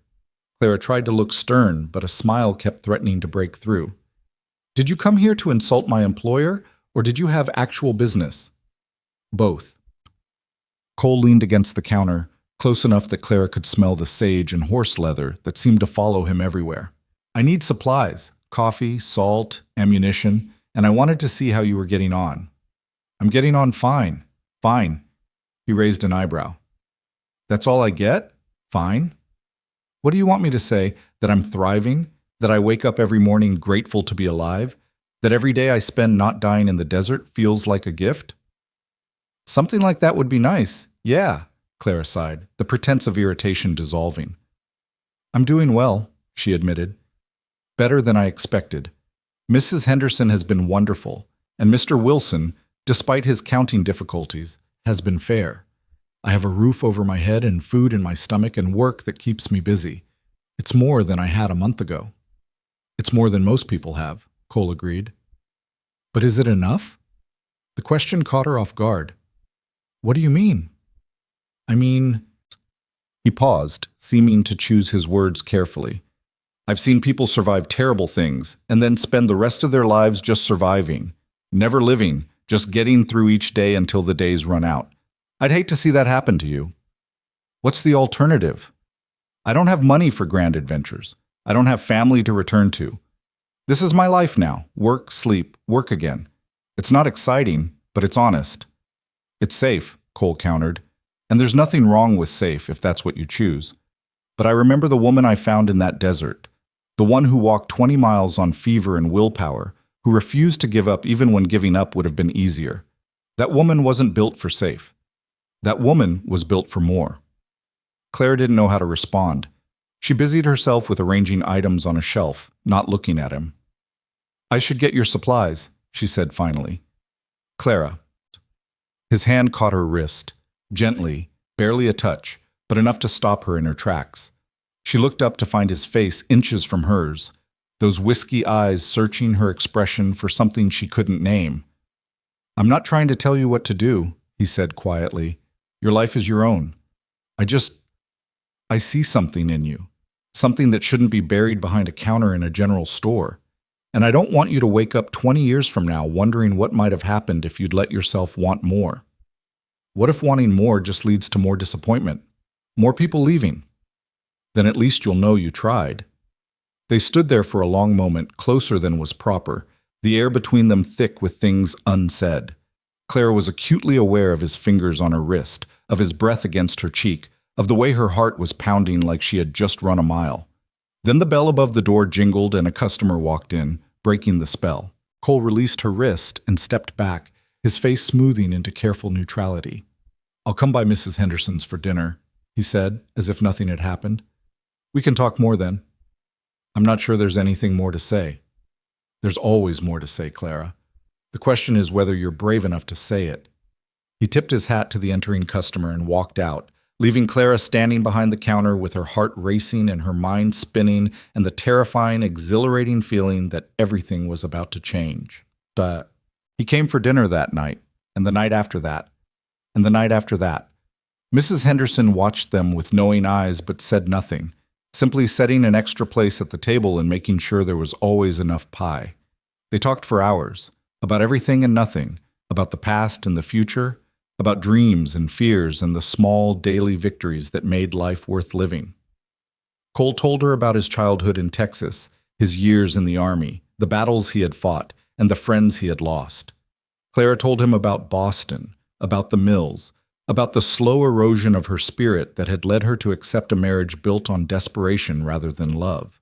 Clara tried to look stern, but a smile kept threatening to break through. Did you come here to insult my employer, or did you have actual business? Both. Cole leaned against the counter, close enough that Clara could smell the sage and horse leather that seemed to follow him everywhere. I need supplies, coffee, salt, ammunition, and I wanted to see how you were getting on. I'm getting on fine. Fine. He raised an eyebrow. That's all I get? Fine. What do you want me to say? That I'm thriving? That I wake up every morning grateful to be alive? That every day I spend not dying in the desert feels like a gift? Something like that would be nice. Yeah, Clara sighed, the pretense of irritation dissolving. I'm doing well, she admitted. Better than I expected. Mrs. Henderson has been wonderful, and Mr. Wilson, despite his counting difficulties, has been fair. I have a roof over my head and food in my stomach and work that keeps me busy. It's more than I had a month ago. It's more than most people have, Cole agreed. But is it enough? The question caught her off guard. What do you mean? I mean... He paused, seeming to choose his words carefully. I've seen people survive terrible things and then spend the rest of their lives just surviving, never living, just getting through each day until the days run out. I'd hate to see that happen to you. What's the alternative? I don't have money for grand adventures. I don't have family to return to. This is my life now. Work, sleep, work again. It's not exciting, but it's honest. It's safe, Cole countered. And there's nothing wrong with safe if that's what you choose. But I remember the woman I found in that desert, the one who walked 20 miles on fever and willpower, who refused to give up even when giving up would have been easier. That woman wasn't built for safe. That woman was built for more. Claire didn't know how to respond. She busied herself with arranging items on a shelf, not looking at him. I should get your supplies, she said finally. Clara. His hand caught her wrist, gently, barely a touch, but enough to stop her in her tracks. She looked up to find his face inches from hers, those whiskey eyes searching her expression for something she couldn't name. I'm not trying to tell you what to do, he said quietly. Your life is your own. I see something in you, something that shouldn't be buried behind a counter in a general store. And I don't want you to wake up 20 years from now wondering what might have happened if you'd let yourself want more. What if wanting more just leads to more disappointment? More people leaving? Then at least you'll know you tried. They stood there for a long moment, closer than was proper, the air between them thick with things unsaid. Clara was acutely aware of his fingers on her wrist, of his breath against her cheek, of the way her heart was pounding like she had just run a mile. Then the bell above the door jingled and a customer walked in, breaking the spell. Cole released her wrist and stepped back, his face smoothing into careful neutrality. I'll come by Mrs. Henderson's for dinner, he said, as if nothing had happened. We can talk more then. I'm not sure there's anything more to say. There's always more to say, Clara. The question is whether you're brave enough to say it. He tipped his hat to the entering customer and walked out, leaving Clara standing behind the counter with her heart racing and her mind spinning and the terrifying, exhilarating feeling that everything was about to change. But he came for dinner that night, and the night after that, and the night after that. Mrs. Henderson watched them with knowing eyes but said nothing, simply setting an extra place at the table and making sure there was always enough pie. They talked for hours, about everything and nothing, about the past and the future, about dreams and fears and the small daily victories that made life worth living. Cole told her about his childhood in Texas, his years in the army, the battles he had fought, and the friends he had lost. Clara told him about Boston, about the mills, about the slow erosion of her spirit that had led her to accept a marriage built on desperation rather than love.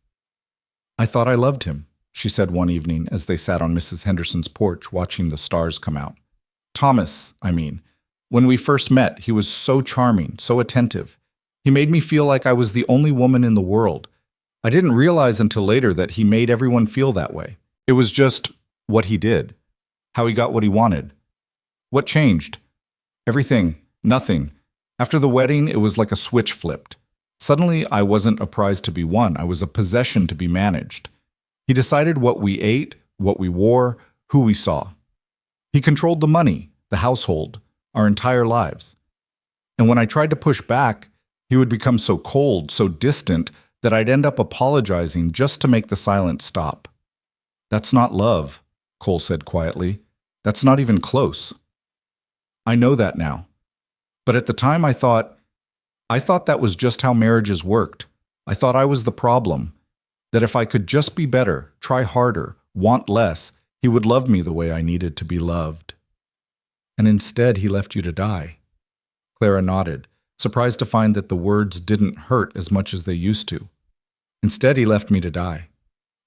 I thought I loved him, she said one evening as they sat on Mrs. Henderson's porch watching the stars come out. Thomas, I mean. When we first met, he was so charming, so attentive. He made me feel like I was the only woman in the world. I didn't realize until later that he made everyone feel that way. It was just what he did, how he got what he wanted. What changed? Everything, nothing. After the wedding, it was like a switch flipped. Suddenly, I wasn't a prize to be won. I was a possession to be managed. He decided what we ate, what we wore, who we saw. He controlled the money, the household, our entire lives. And when I tried to push back, he would become so cold, so distant, that I'd end up apologizing just to make the silence stop. That's not love, Cole said quietly. That's not even close. I know that now. But at the time I thought that was just how marriages worked. I thought I was the problem. That if I could just be better, try harder, want less, he would love me the way I needed to be loved. And instead he left you to die. Clara nodded, surprised to find that the words didn't hurt as much as they used to. Instead, he left me to die.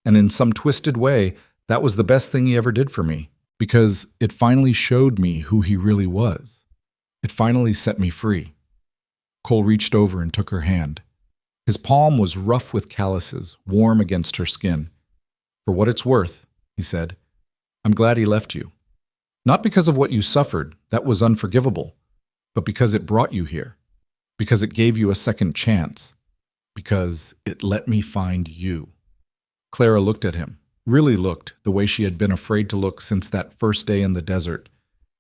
And in some twisted way, that was the best thing he ever did for me, because it finally showed me who he really was. It finally set me free. Cole reached over and took her hand. His palm was rough with calluses, warm against her skin. "For what it's worth," he said, "I'm glad he left you. Not because of what you suffered, that was unforgivable, but because it brought you here, because it gave you a second chance, because it let me find you." Clara looked at him, really looked the way she had been afraid to look since that first day in the desert.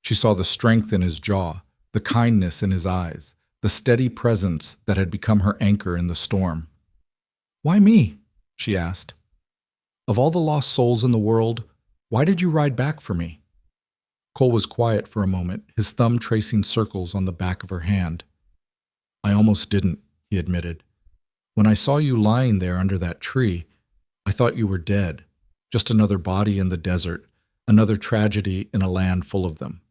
She saw the strength in his jaw, the kindness in his eyes, the steady presence that had become her anchor in the storm. "Why me?" she asked. "Of all the lost souls in the world, why did you ride back for me?" Cole was quiet for a moment, his thumb tracing circles on the back of her hand. "I almost didn't," he admitted. "When I saw you lying there under that tree, I thought you were dead, just another body in the desert, another tragedy in a land full of them.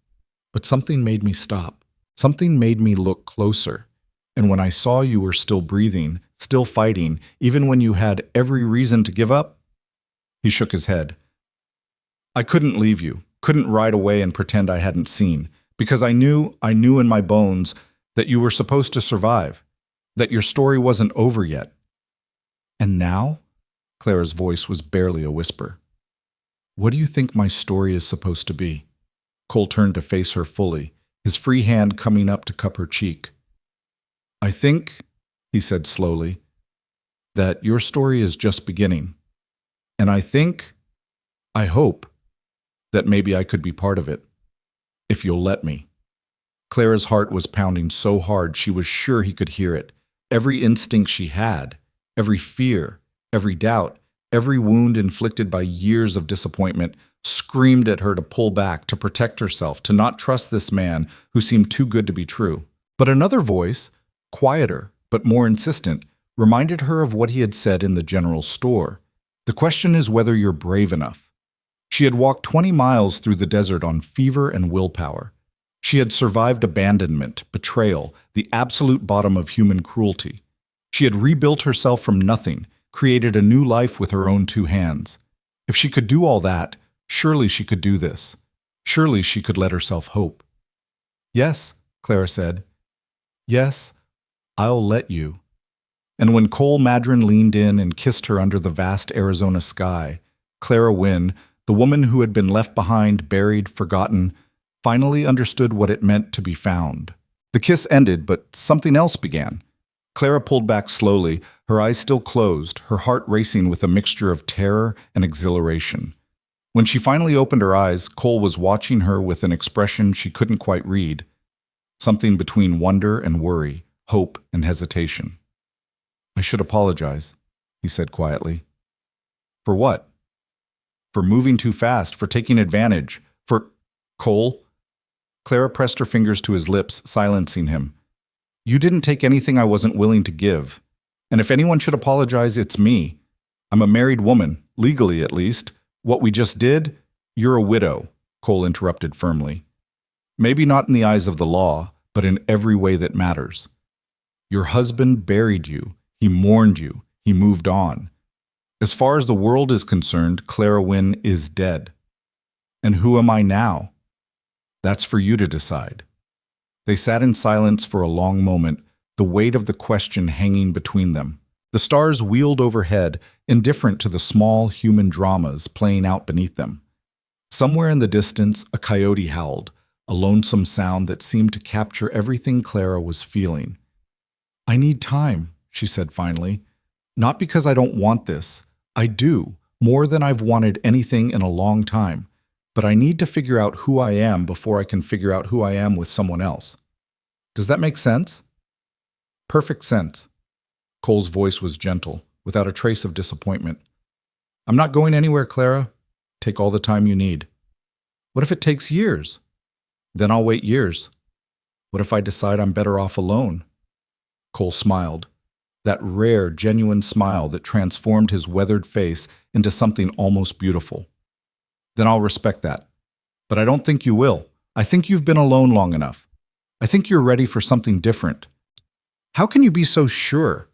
But something made me stop. Something made me look closer, and when I saw you were still breathing, still fighting, even when you had every reason to give up," he shook his head. "I couldn't leave you, couldn't ride away and pretend I hadn't seen, because I knew in my bones that you were supposed to survive, that your story wasn't over yet." "And now?" Clara's voice was barely a whisper. "What do you think my story is supposed to be?" Cole turned to face her fully, his free hand coming up to cup her cheek. "I think," he said slowly, "that your story is just beginning. And I hope, that maybe I could be part of it, if you'll let me." Clara's heart was pounding so hard she was sure he could hear it. Every instinct she had, every fear, every doubt, every wound inflicted by years of disappointment, screamed at her to pull back, to protect herself, to not trust this man who seemed too good to be true. But another voice, quieter but more insistent, reminded her of what he had said in the general store. "The question is whether you're brave enough." She had walked 20 miles through the desert on fever and willpower. She had survived abandonment, betrayal, the absolute bottom of human cruelty. She had rebuilt herself from nothing, created a new life with her own two hands. If she could do all that, surely she could do this. Surely she could let herself hope. "Yes," Clara said. "Yes, I'll let you." And when Cole Madron leaned in and kissed her under the vast Arizona sky, Clara Wynne, the woman who had been left behind, buried, forgotten, finally understood what it meant to be found. The kiss ended, but something else began. Clara pulled back slowly, her eyes still closed, her heart racing with a mixture of terror and exhilaration. When she finally opened her eyes, Cole was watching her with an expression she couldn't quite read, something between wonder and worry, hope and hesitation. "I should apologize," he said quietly. "For what?" "For moving too fast, for taking advantage, for—" "Cole?" Clara pressed her fingers to his lips, silencing him. "You didn't take anything I wasn't willing to give. And if anyone should apologize, it's me. I'm a married woman, legally at least. What we just did, you're a widow," Cole interrupted firmly. "Maybe not in the eyes of the law, but in every way that matters. Your husband buried you, he mourned you, he moved on. As far as the world is concerned, Clara Wynne is dead. And who am I now? That's for you to decide." They sat in silence for a long moment, the weight of the question hanging between them. The stars wheeled overhead, indifferent to the small human dramas playing out beneath them. Somewhere in the distance, a coyote howled, a lonesome sound that seemed to capture everything Clara was feeling. "I need time," she said finally. "Not because I don't want this. I do, more than I've wanted anything in a long time. But I need to figure out who I am before I can figure out who I am with someone else." Does that make sense? Perfect sense. Cole's voice was gentle, without a trace of disappointment. "I'm not going anywhere, Clara. Take all the time you need." "What if it takes years?" "Then I'll wait years." "What if I decide I'm better off alone?" Cole smiled, that rare, genuine smile that transformed his weathered face into something almost beautiful. "Then I'll respect that. But I don't think you will. I think you've been alone long enough. I think you're ready for something different. How can you be so sure?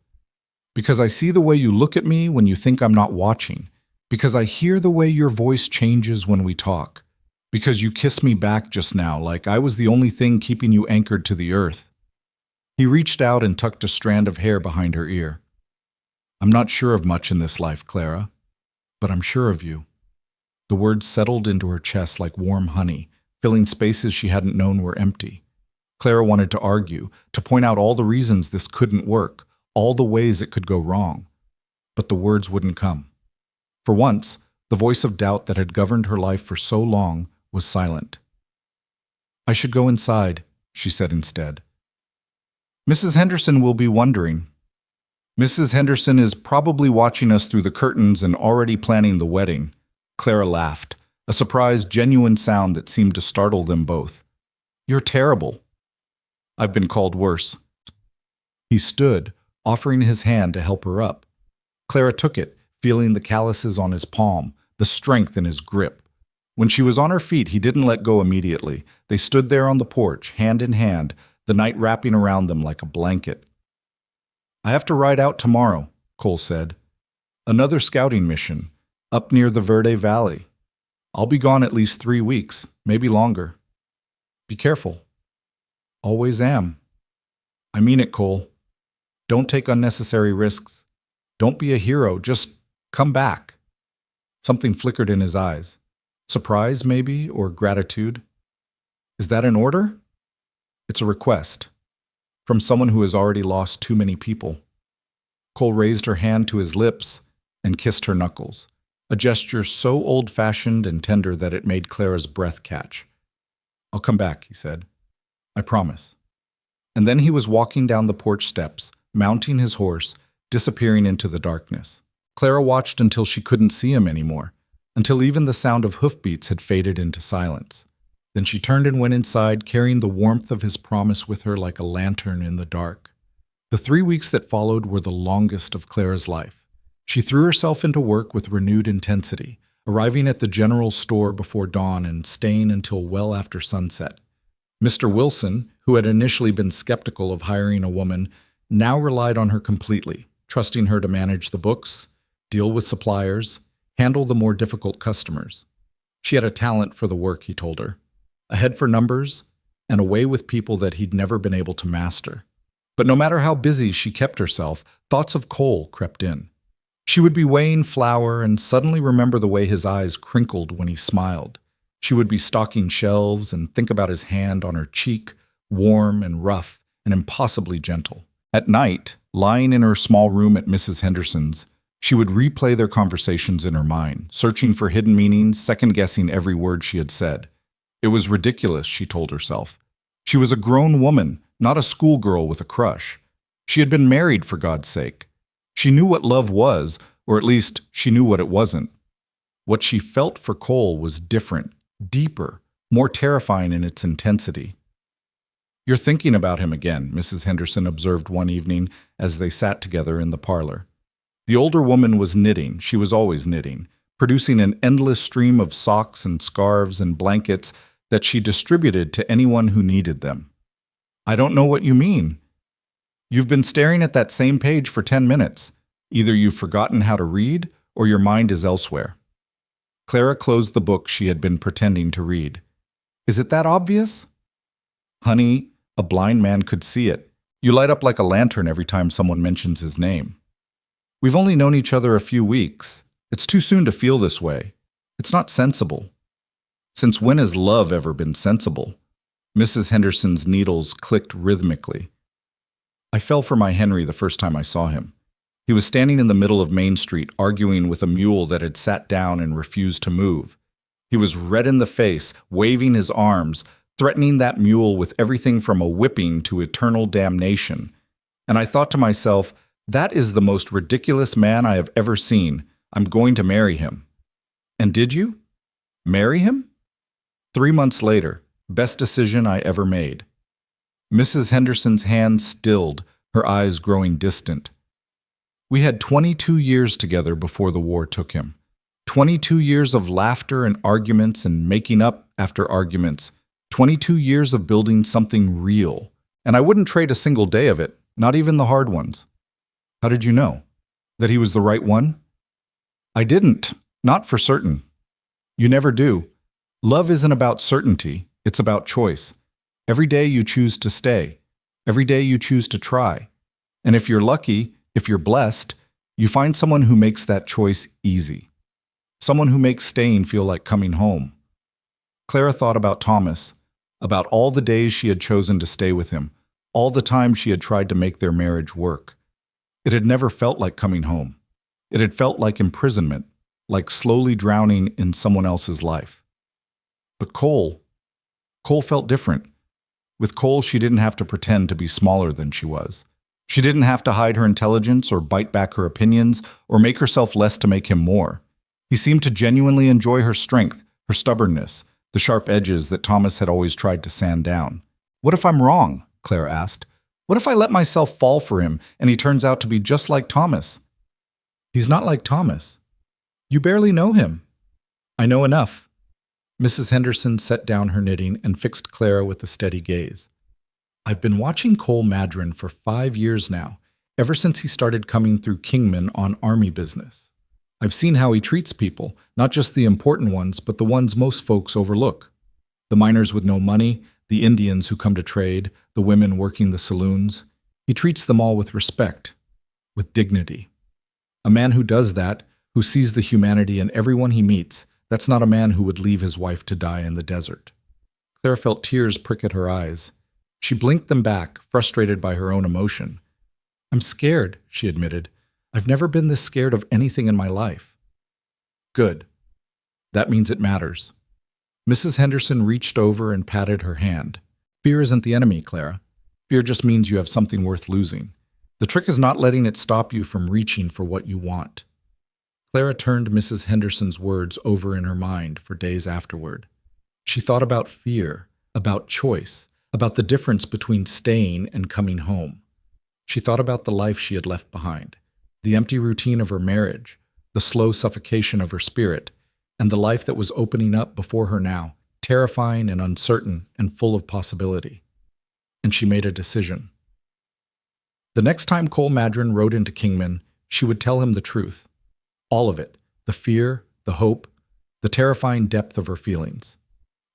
Because I see the way you look at me when you think I'm not watching. Because I hear the way your voice changes when we talk. Because you kissed me back just now like I was the only thing keeping you anchored to the earth. He reached out and tucked a strand of hair behind her ear. I'm not sure of much in this life, Clara, but I'm sure of you. The words settled into her chest like warm honey, filling spaces she hadn't known were empty. Clara wanted to argue, to point out all the reasons this couldn't work, all the ways it could go wrong. But the words wouldn't come. For once, the voice of doubt that had governed her life for so long was silent. I should go inside, she said instead. Mrs. Henderson will be wondering. Mrs. Henderson is probably watching us through the curtains and already planning the wedding. Clara laughed, a surprised, genuine sound that seemed to startle them both. You're terrible. I've been called worse. He stood, offering his hand to help her up. Clara took it, feeling the calluses on his palm, the strength in his grip. When she was on her feet, he didn't let go immediately. They stood there on the porch, hand in hand, the night wrapping around them like a blanket. I have to ride out tomorrow, Cole said. Another scouting mission, up near the Verde Valley. I'll be gone at least 3 weeks, maybe longer. Be careful. Always am. I mean it, Cole. Don't take unnecessary risks. Don't be a hero, just come back. Something flickered in his eyes. Surprise, maybe, or gratitude. Is that an order? It's a request. From someone who has already lost too many people. Cole raised her hand to his lips and kissed her knuckles, a gesture so old-fashioned and tender that it made Clara's breath catch. I'll come back, he said. I promise. And then he was walking down the porch steps, mounting his horse, disappearing into the darkness. Clara watched until she couldn't see him anymore, until even the sound of hoofbeats had faded into silence. Then she turned and went inside, carrying the warmth of his promise with her like a lantern in the dark. The 3 weeks that followed were the longest of Clara's life. She threw herself into work with renewed intensity, arriving at the general store before dawn and staying until well after sunset. Mr. Wilson, who had initially been skeptical of hiring a woman, now relied on her completely, trusting her to manage the books, deal with suppliers, handle the more difficult customers. She had a talent for the work, he told her. A head for numbers, and a way with people that he'd never been able to master. But no matter how busy she kept herself, thoughts of Cole crept in. She would be weighing flour and suddenly remember the way his eyes crinkled when he smiled. She would be stocking shelves and think about his hand on her cheek, warm and rough and impossibly gentle. At night, lying in her small room at Mrs. Henderson's, she would replay their conversations in her mind, searching for hidden meanings, second-guessing every word she had said. It was ridiculous, she told herself. She was a grown woman, not a schoolgirl with a crush. She had been married, for God's sake. She knew what love was, or at least she knew what it wasn't. What she felt for Cole was different, deeper, more terrifying in its intensity. You're thinking about him again, Mrs. Henderson observed one evening as they sat together in the parlor. The older woman was knitting, she was always knitting, producing an endless stream of socks and scarves and blankets that she distributed to anyone who needed them. I don't know what you mean. You've been staring at that same page for 10 minutes. Either you've forgotten how to read, or your mind is elsewhere. Clara closed the book she had been pretending to read. Is it that obvious? Honey, a blind man could see it. You light up like a lantern every time someone mentions his name. We've only known each other a few weeks. It's too soon to feel this way. It's not sensible. Since when has love ever been sensible? Mrs. Henderson's needles clicked rhythmically. I fell for my Henry the first time I saw him. He was standing in the middle of Main Street, arguing with a mule that had sat down and refused to move. He was red in the face, waving his arms, threatening that mule with everything from a whipping to eternal damnation. And I thought to myself, that is the most ridiculous man I have ever seen. I'm going to marry him. And did you? Marry him? 3 months later, best decision I ever made. Mrs. Henderson's hand stilled, her eyes growing distant. We had 22 years together before the war took him. 22 years of laughter and arguments and making up after arguments. 22 years of building something real. And I wouldn't trade a single day of it, Not even the hard ones. How did you know? That he was the right one? I didn't. Not for certain. You never do. Love isn't about certainty. It's about choice. Every day you choose to stay. Every day you choose to try. And if you're lucky, if you're blessed, you find someone who makes that choice easy. Someone who makes staying feel like coming home. Clara thought about Thomas, about all the days she had chosen to stay with him, all the time she had tried to make their marriage work. It had never felt like coming home. It had felt like imprisonment, like slowly drowning in someone else's life. But Cole felt different. With Cole, she didn't have to pretend to be smaller than she was. She didn't have to hide her intelligence or bite back her opinions or make herself less to make him more. He seemed to genuinely enjoy her strength, her stubbornness, the sharp edges that Thomas had always tried to sand down. What if I'm wrong? Clara asked. What if I let myself fall for him and he turns out to be just like Thomas? He's not like Thomas. You barely know him. I know enough. Mrs. Henderson set down her knitting and fixed Clara with a steady gaze. I've been watching Cole Madron for 5 years now, ever since he started coming through Kingman on army business. I've seen how he treats people, not just the important ones, but the ones most folks overlook. The miners with no money, the Indians who come to trade, the women working the saloons. He treats them all with respect, with dignity. A man who does that, who sees the humanity in everyone he meets, that's not a man who would leave his wife to die in the desert. Clara felt tears prick at her eyes. She blinked them back, frustrated by her own emotion. I'm scared, she admitted. I've never been this scared of anything in my life. Good. That means it matters. Mrs. Henderson reached over and patted her hand. Fear isn't the enemy, Clara. Fear just means you have something worth losing. The trick is not letting it stop you from reaching for what you want. Clara turned Mrs. Henderson's words over in her mind for days afterward. She thought about fear, about choice, about the difference between staying and coming home. She thought about the life she had left behind, the empty routine of her marriage, the slow suffocation of her spirit, and the life that was opening up before her now, terrifying and uncertain and full of possibility. And she made a decision. The next time Cole Madron rode into Kingman, she would tell him the truth. All of it, the fear, the hope, the terrifying depth of her feelings.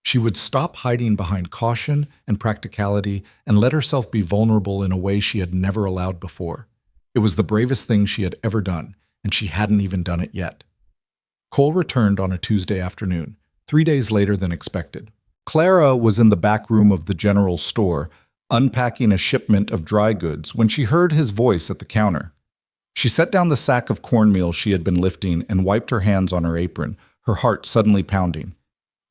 She would stop hiding behind caution and practicality and let herself be vulnerable in a way she had never allowed before. It was the bravest thing she had ever done, and she hadn't even done it yet. Cole returned on a Tuesday afternoon, 3 days later than expected. Clara was in the back room of the general store, unpacking a shipment of dry goods, when she heard his voice at the counter. She set down the sack of cornmeal she had been lifting and wiped her hands on her apron, her heart suddenly pounding.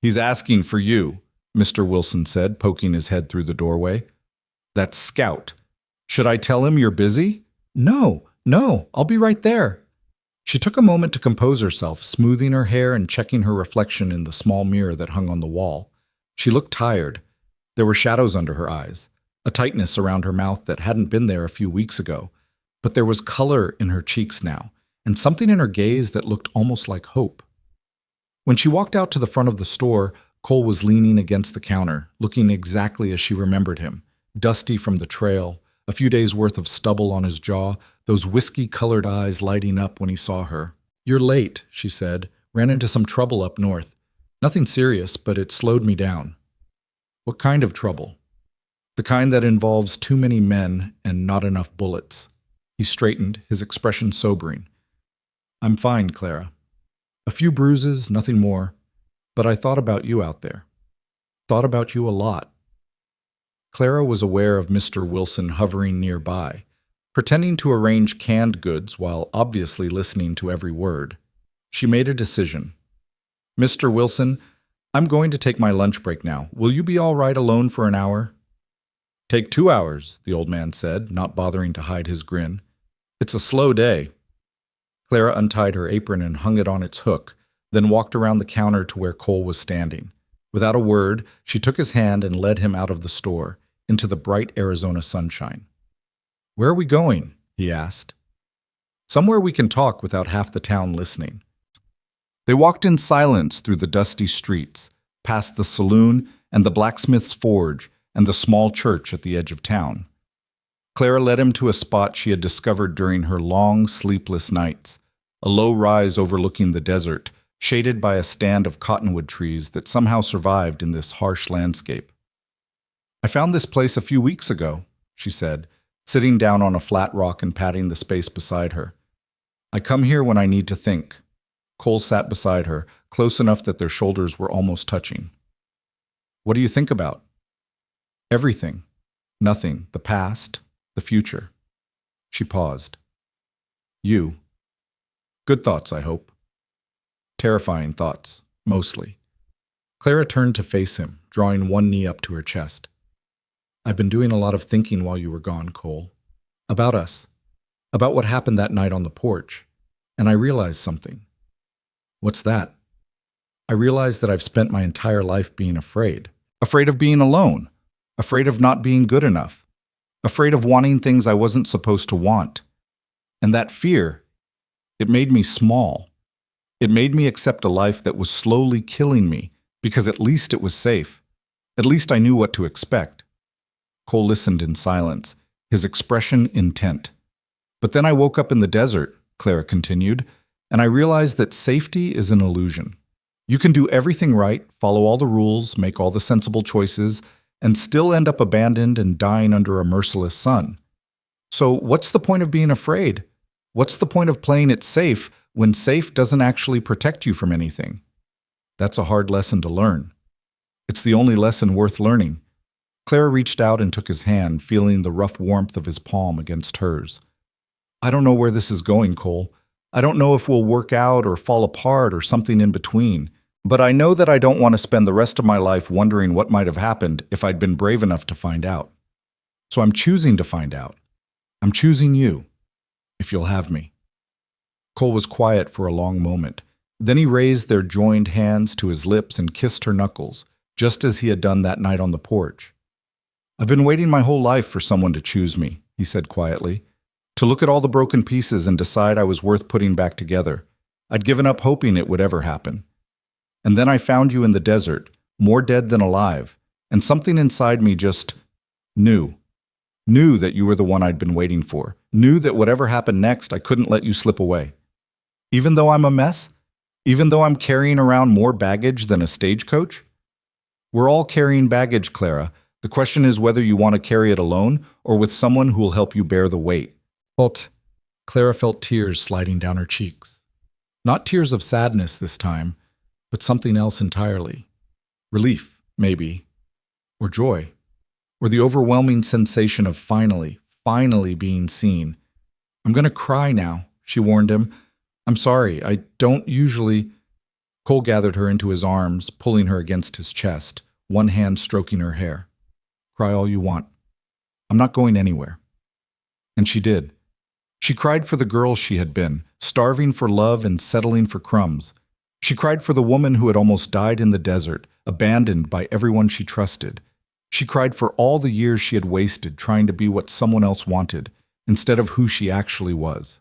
He's asking for you, Mr. Wilson said, poking his head through the doorway. That's Scout. Should I tell him you're busy? No, I'll be right there. She took a moment to compose herself, smoothing her hair and checking her reflection in the small mirror that hung on the wall. She looked tired. There were shadows under her eyes, a tightness around her mouth that hadn't been there a few weeks ago. But there was color in her cheeks now, and something in her gaze that looked almost like hope. When she walked out to the front of the store, Cole was leaning against the counter, looking exactly as she remembered him, dusty from the trail, a few days' worth of stubble on his jaw, those whiskey-colored eyes lighting up when he saw her. You're late, she said. Ran into some trouble up north. Nothing serious, but it slowed me down. What kind of trouble? The kind that involves too many men and not enough bullets. He straightened, his expression sobering. I'm fine, Clara. A few bruises, nothing more. But I thought about you out there. Thought about you a lot. Clara was aware of Mr. Wilson hovering nearby, pretending to arrange canned goods while obviously listening to every word. She made a decision. Mr. Wilson, I'm going to take my lunch break now. Will you be all right alone for an hour? Take 2 hours, the old man said, not bothering to hide his grin. It's a slow day. Clara untied her apron and hung it on its hook, then walked around the counter to where Cole was standing. Without a word, she took his hand and led him out of the store, into the bright Arizona sunshine. Where are we going? He asked. Somewhere we can talk without half the town listening. They walked in silence through the dusty streets, past the saloon and the blacksmith's forge and the small church at the edge of town. Clara led him to a spot she had discovered during her long, sleepless nights, a low rise overlooking the desert, shaded by a stand of cottonwood trees that somehow survived in this harsh landscape. "I found this place a few weeks ago," she said, sitting down on a flat rock and patting the space beside her. "I come here when I need to think." Cole sat beside her, close enough that their shoulders were almost touching. "What do you think about?" "Everything. Nothing. The past, the future." She paused. "You. Good thoughts, I hope." "Terrifying thoughts, mostly." Clara turned to face him, drawing one knee up to her chest. "I've been doing a lot of thinking while you were gone, Cole. About us. About what happened that night on the porch. And I realized something." "What's that?" "I realized that I've spent my entire life being afraid. Afraid of being alone. Afraid of not being good enough. Afraid of wanting things I wasn't supposed to want. And that fear, it made me small. It made me accept a life that was slowly killing me, because at least it was safe. At least I knew what to expect." Cole listened in silence, his expression intent. "But then I woke up in the desert," Clara continued, "and I realized that safety is an illusion. You can do everything right, follow all the rules, make all the sensible choices, and still end up abandoned and dying under a merciless sun. So what's the point of being afraid? What's the point of playing it safe when safe doesn't actually protect you from anything?" That's a hard lesson to learn. It's the only lesson worth learning. Clara reached out and took his hand, feeling the rough warmth of his palm against hers. "I don't know where this is going, Cole. I don't know if we'll work out or fall apart or something in between. But I know that I don't want to spend the rest of my life wondering what might have happened if I'd been brave enough to find out. So I'm choosing to find out. I'm choosing you, if you'll have me." Cole was quiet for a long moment. Then he raised their joined hands to his lips and kissed her knuckles, just as he had done that night on the porch. "I've been waiting my whole life for someone to choose me," he said quietly, "to look at all the broken pieces and decide I was worth putting back together. I'd given up hoping it would ever happen. And then I found you in the desert, more dead than alive, and something inside me just knew. Knew that you were the one I'd been waiting for. Knew that whatever happened next, I couldn't let you slip away. Even though I'm a mess? Even though I'm carrying around more baggage than a stagecoach? We're all carrying baggage, Clara. The question is whether you want to carry it alone or with someone who will help you bear the weight." But Clara felt tears sliding down her cheeks. Not tears of sadness this time, but something else entirely. Relief, maybe. Or joy. Or the overwhelming sensation of finally being seen. "I'm going to cry now," she warned him. "I'm sorry, I don't usually—" Cole gathered her into his arms, pulling her against his chest, one hand stroking her hair. "Cry all you want. I'm not going anywhere." And she did. She cried for the girl she had been, starving for love and settling for crumbs. She cried for the woman who had almost died in the desert, abandoned by everyone she trusted. She cried for all the years she had wasted trying to be what someone else wanted, instead of who she actually was.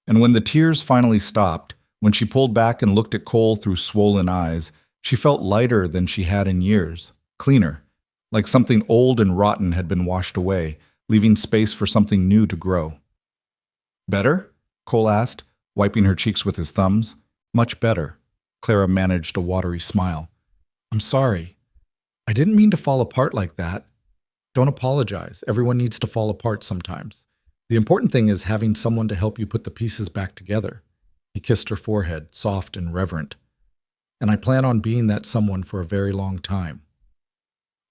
And when the tears finally stopped, when she pulled back and looked at Cole through swollen eyes, she felt lighter than she had in years, cleaner, like something old and rotten had been washed away, leaving space for something new to grow. "Better?" Cole asked, wiping her cheeks with his thumbs. "Much better." Clara managed a watery smile. "I'm sorry. I didn't mean to fall apart like that. Don't apologize. Everyone needs to fall apart sometimes. The important thing is having someone to help you put the pieces back together." He kissed her forehead, soft and reverent. "And I plan on being that someone for a very long time."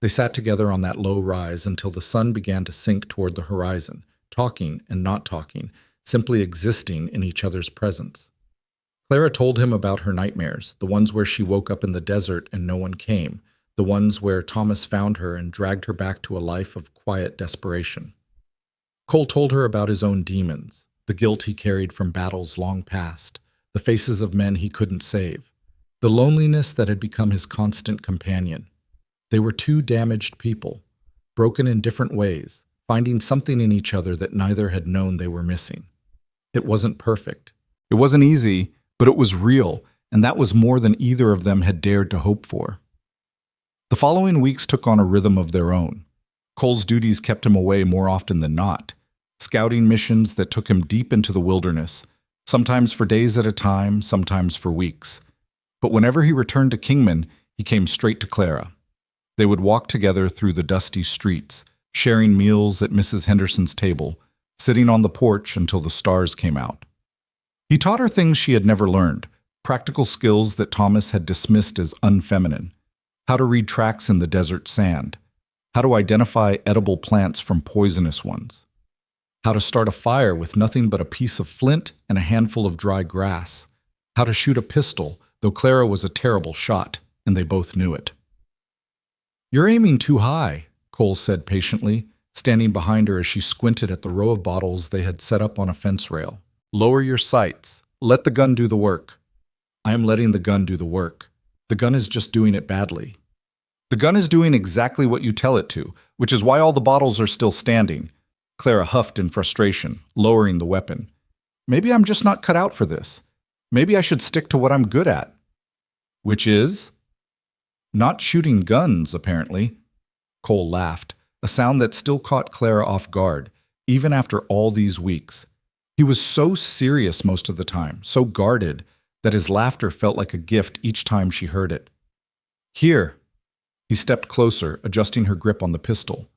They sat together on that low rise until the sun began to sink toward the horizon, talking and not talking, simply existing in each other's presence. Clara told him about her nightmares, the ones where she woke up in the desert and no one came, the ones where Thomas found her and dragged her back to a life of quiet desperation. Cole told her about his own demons, the guilt he carried from battles long past, the faces of men he couldn't save, the loneliness that had become his constant companion. They were two damaged people, broken in different ways, finding something in each other that neither had known they were missing. It wasn't perfect. It wasn't easy, but it was real, and that was more than either of them had dared to hope for. The following weeks took on a rhythm of their own. Cole's duties kept him away more often than not. Scouting missions that took him deep into the wilderness, sometimes for days at a time, sometimes for weeks. But whenever he returned to Kingman, he came straight to Clara. They would walk together through the dusty streets, sharing meals at Mrs. Henderson's table, sitting on the porch until the stars came out. He taught her things she had never learned, practical skills that Thomas had dismissed as unfeminine. How to read tracks in the desert sand, how to identify edible plants from poisonous ones, how to start a fire with nothing but a piece of flint and a handful of dry grass, how to shoot a pistol, though Clara was a terrible shot, and they both knew it. "You're aiming too high," Cole said patiently, standing behind her as she squinted at the row of bottles they had set up on a fence rail. "Lower your sights. Let the gun do the work." "I am letting the gun do the work. The gun is just doing it badly." "The gun is doing exactly what you tell it to, which is why all the bottles are still standing." Clara huffed in frustration, lowering the weapon. "Maybe I'm just not cut out for this. Maybe I should stick to what I'm good at." "Which is?" "Not shooting guns, apparently." Cole laughed, a sound that still caught Clara off guard, even after all these weeks. He was so serious most of the time, so guarded, that his laughter felt like a gift each time she heard it. "Here." He stepped closer, adjusting her grip on the pistol.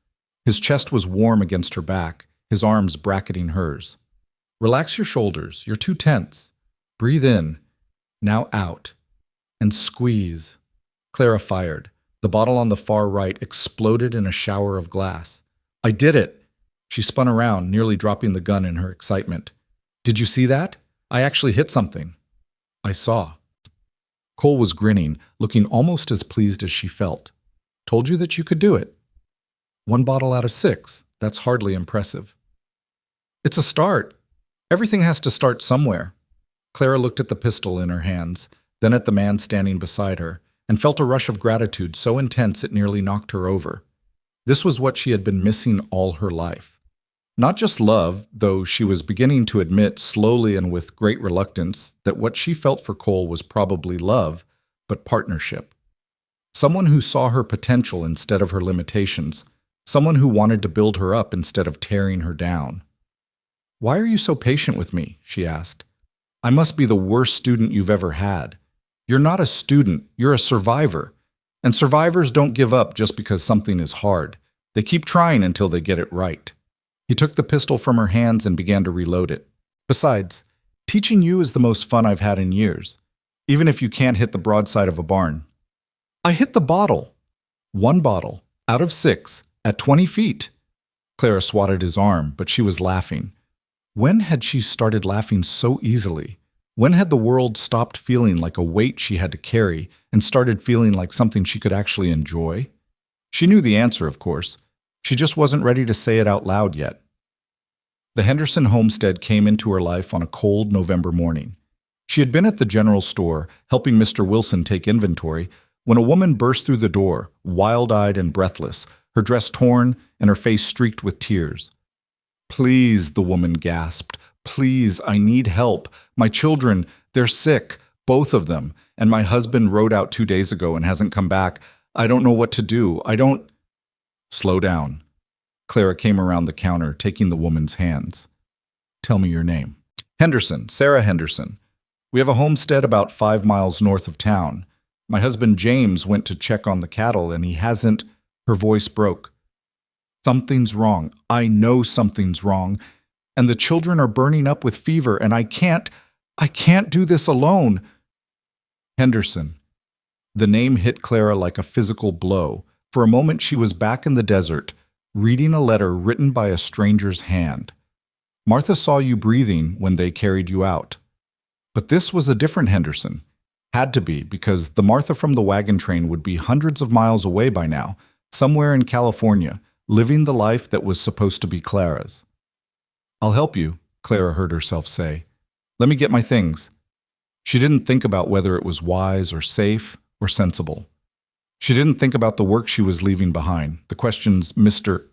His chest was warm against her back, his arms bracketing hers. "Relax your shoulders. You're too tense. Breathe in. Now out. And squeeze." Clara fired. The bottle on the far right exploded in a shower of glass. "I did it!" She spun around, nearly dropping the gun in her excitement. "Did you see that? I actually hit something." "I saw." Cole was grinning, looking almost as pleased as she felt. "Told you that you could do it." 1 bottle out of 6. That's hardly impressive." "It's a start. Everything has to start somewhere." Clara looked at the pistol in her hands, then at the man standing beside her, and felt a rush of gratitude so intense it nearly knocked her over. This was what she had been missing all her life. Not just love, though she was beginning to admit slowly and with great reluctance that what she felt for Cole was probably love, but partnership. Someone who saw her potential instead of her limitations, someone who wanted to build her up instead of tearing her down. "Why are you so patient with me?" she asked. "I must be the worst student you've ever had." "You're not a student, you're a survivor. And survivors don't give up just because something is hard. They keep trying until they get it right." He took the pistol from her hands and began to reload it. "Besides, teaching you is the most fun I've had in years, even if you can't hit the broadside of a barn." "I hit the bottle." 1 bottle, out of 6, at 20 feet. Clara swatted his arm, but she was laughing. When had she started laughing so easily? When had the world stopped feeling like a weight she had to carry and started feeling like something she could actually enjoy? She knew the answer, of course. She just wasn't ready to say it out loud yet. The Henderson homestead came into her life on a cold November morning. She had been at the general store, helping Mr. Wilson take inventory, when a woman burst through the door, wild-eyed and breathless, her dress torn and her face streaked with tears. "Please," the woman gasped. "Please, I need help. My children, they're sick, both of them, and my husband rode out 2 days ago and hasn't come back. I don't know what to do. I don't—" "Slow down." Clara came around the counter, taking the woman's hands. "Tell me your name." "Henderson, Sarah Henderson. We have a homestead about 5 miles north of town. My husband James went to check on the cattle and he hasn't—" Her voice broke. "Something's wrong. I know something's wrong. And the children are burning up with fever and I can't do this alone." Henderson. The name hit Clara like a physical blow. For a moment she was back in the desert, reading a letter written by a stranger's hand. "Martha saw you breathing when they carried you out." But this was a different Henderson. Had to be, because the Martha from the wagon train would be hundreds of miles away by now, somewhere in California, living the life that was supposed to be Clara's. "I'll help you," Clara heard herself say. "Let me get my things." She didn't think about whether it was wise or safe or sensible. She didn't think about the work she was leaving behind, the questions Mr.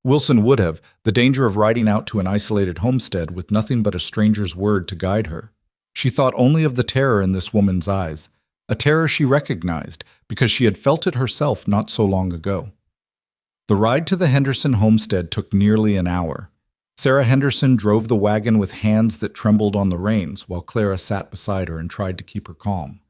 Wilson would have, the danger of riding out to an isolated homestead with nothing but a stranger's word to guide her. She thought only of the terror in this woman's eyes, a terror she recognized because she had felt it herself not so long ago. The ride to the Henderson homestead took nearly an hour. Sarah Henderson drove the wagon with hands that trembled on the reins while Clara sat beside her and tried to keep her calm.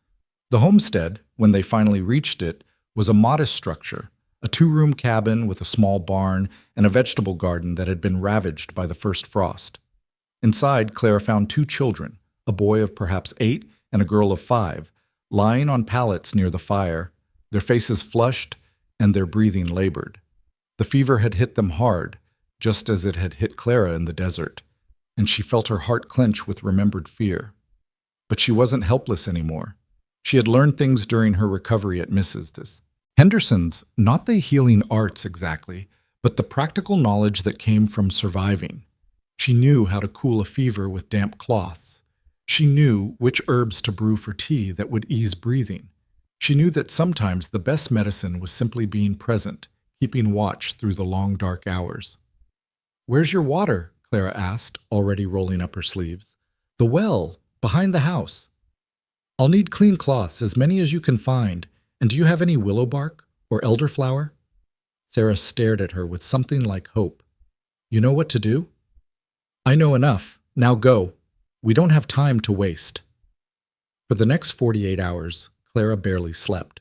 The homestead, when they finally reached it, was a modest structure, a two-room cabin with a small barn and a vegetable garden that had been ravaged by the first frost. Inside, Clara found two children, a boy of perhaps 8 and a girl of 5, lying on pallets near the fire, their faces flushed and their breathing labored. The fever had hit them hard, just as it had hit Clara in the desert, and she felt her heart clench with remembered fear. But she wasn't helpless anymore. She had learned things during her recovery at Mrs. Henderson's, not the healing arts exactly, but the practical knowledge that came from surviving. She knew how to cool a fever with damp cloths. She knew which herbs to brew for tea that would ease breathing. She knew that sometimes the best medicine was simply being present, keeping watch through the long dark hours. "Where's your water?" Clara asked, already rolling up her sleeves. "The well, behind the house." "I'll need clean cloths, as many as you can find. And do you have any willow bark or elderflower?" Sarah stared at her with something like hope. "You know what to do?" "I know enough. Now go. We don't have time to waste." For the next 48 hours, Clara barely slept.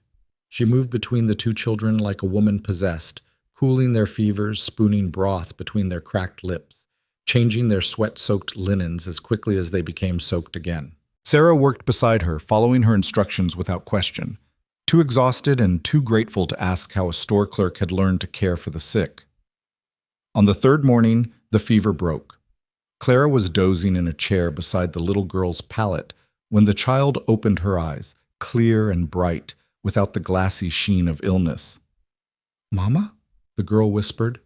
She moved between the two children like a woman possessed, cooling their fevers, spooning broth between their cracked lips, changing their sweat-soaked linens as quickly as they became soaked again. Sarah worked beside her, following her instructions without question, too exhausted and too grateful to ask how a store clerk had learned to care for the sick. On the third morning, the fever broke. Clara was dozing in a chair beside the little girl's pallet when the child opened her eyes, clear and bright, without the glassy sheen of illness. "Mama?" the girl whispered.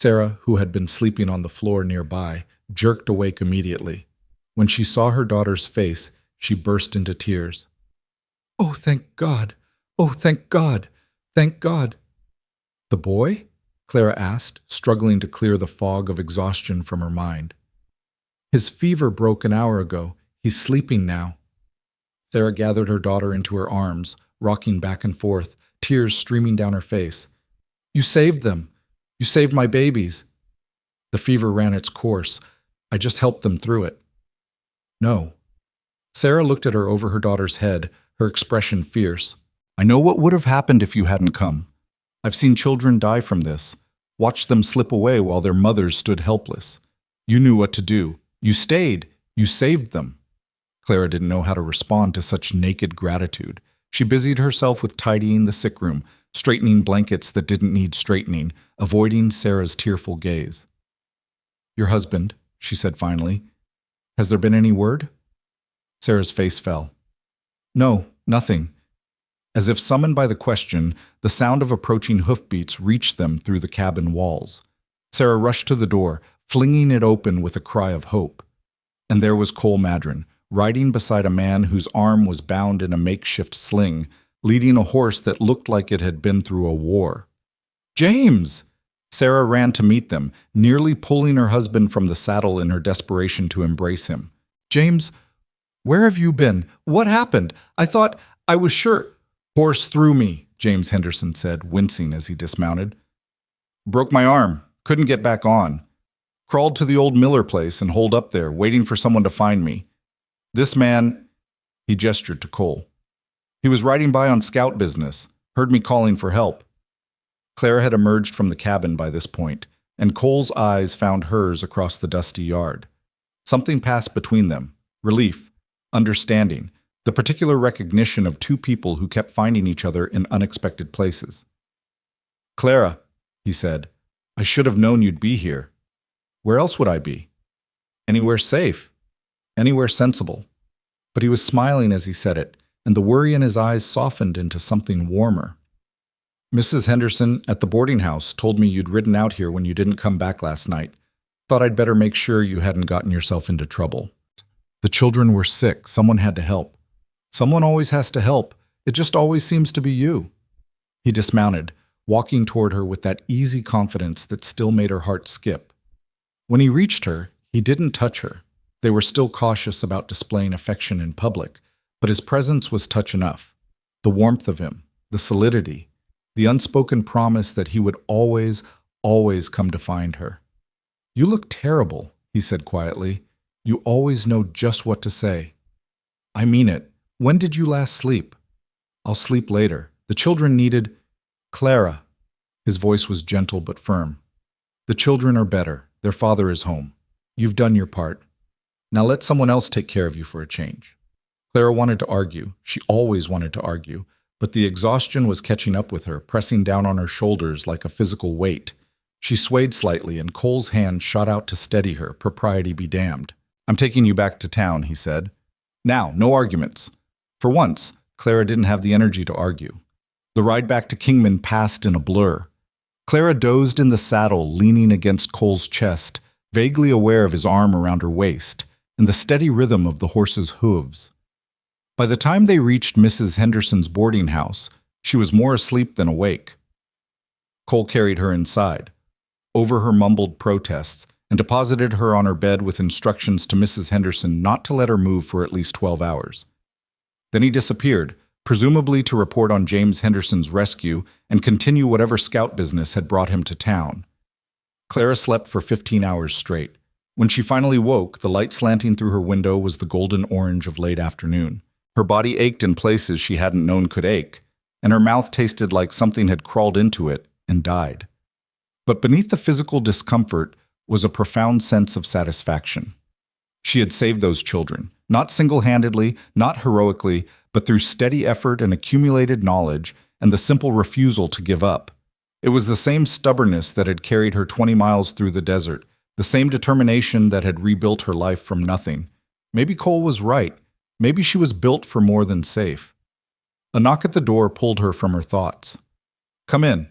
Sarah, who had been sleeping on the floor nearby, jerked awake immediately. When she saw her daughter's face, she burst into tears. "Oh, thank God! Oh, thank God! Thank God!" "The boy?" Clara asked, struggling to clear the fog of exhaustion from her mind. "His fever broke an hour ago. He's sleeping now." Sarah gathered her daughter into her arms, rocking back and forth, tears streaming down her face. "You saved them. You saved my babies." "The fever ran its course. I just helped them through it." "No." Sarah looked at her over her daughter's head, her expression fierce. "I know what would have happened if you hadn't come. I've seen children die from this, watched them slip away while their mothers stood helpless. You knew what to do. You stayed. You saved them." Clara didn't know how to respond to such naked gratitude. She busied herself with tidying the sick room, straightening blankets that didn't need straightening, avoiding Sarah's tearful gaze. "Your husband," she said finally. "Has there been any word?" Sarah's face fell. "No, nothing." As if summoned by the question, the sound of approaching hoofbeats reached them through the cabin walls. Sarah rushed to the door, flinging it open with a cry of hope. And there was Cole Madron, riding beside a man whose arm was bound in a makeshift sling, leading a horse that looked like it had been through a war. "James!" Sarah ran to meet them, nearly pulling her husband from the saddle in her desperation to embrace him. "James, where have you been? What happened? I was sure—" "Horse threw me," James Henderson said, wincing as he dismounted. "Broke my arm. Couldn't get back on. Crawled to the old Miller place and holed up there, waiting for someone to find me. This man—" he gestured to Cole. "He was riding by on scout business, heard me calling for help." Clara had emerged from the cabin by this point, and Cole's eyes found hers across the dusty yard. Something passed between them, relief, understanding, the particular recognition of two people who kept finding each other in unexpected places. "Clara," he said, "I should have known you'd be here. Where else would I be? Anywhere safe, anywhere sensible." But he was smiling as he said it, and the worry in his eyes softened into something warmer. "Mrs. Henderson at the boarding house told me you'd ridden out here when you didn't come back last night. Thought I'd better make sure you hadn't gotten yourself into trouble. The children were sick. Someone had to help. Someone always has to help. It just always seems to be you." He dismounted, walking toward her with that easy confidence that still made her heart skip. When he reached her, he didn't touch her. They were still cautious about displaying affection in public, but his presence was touch enough. The warmth of him, the solidity, the unspoken promise that he would always, always come to find her. "You look terrible," he said quietly. "You always know just what to say." "I mean it. When did you last sleep?" "I'll sleep later. The children needed—" "Clara." His voice was gentle but firm. "The children are better. Their father is home. You've done your part. Now let someone else take care of you for a change." Clara wanted to argue. She always wanted to argue, but the exhaustion was catching up with her, pressing down on her shoulders like a physical weight. She swayed slightly, and Cole's hand shot out to steady her, propriety be damned. "I'm taking you back to town," he said. "Now, no arguments." For once, Clara didn't have the energy to argue. The ride back to Kingman passed in a blur. Clara dozed in the saddle, leaning against Cole's chest, vaguely aware of his arm around her waist, and the steady rhythm of the horse's hooves. By the time they reached Mrs. Henderson's boarding house, she was more asleep than awake. Cole carried her inside, over her mumbled protests, and deposited her on her bed with instructions to Mrs. Henderson not to let her move for at least 12 hours. Then he disappeared, presumably to report on James Henderson's rescue and continue whatever scout business had brought him to town. Clara slept for 15 hours straight. When she finally woke, the light slanting through her window was the golden orange of late afternoon. Her body ached in places she hadn't known could ache, and her mouth tasted like something had crawled into it and died. But beneath the physical discomfort was a profound sense of satisfaction. She had saved those children, not single-handedly, not heroically, but through steady effort and accumulated knowledge and the simple refusal to give up. It was the same stubbornness that had carried her 20 miles through the desert, the same determination that had rebuilt her life from nothing. Maybe Cole was right. Maybe she was built for more than safe. A knock at the door pulled her from her thoughts. "Come in."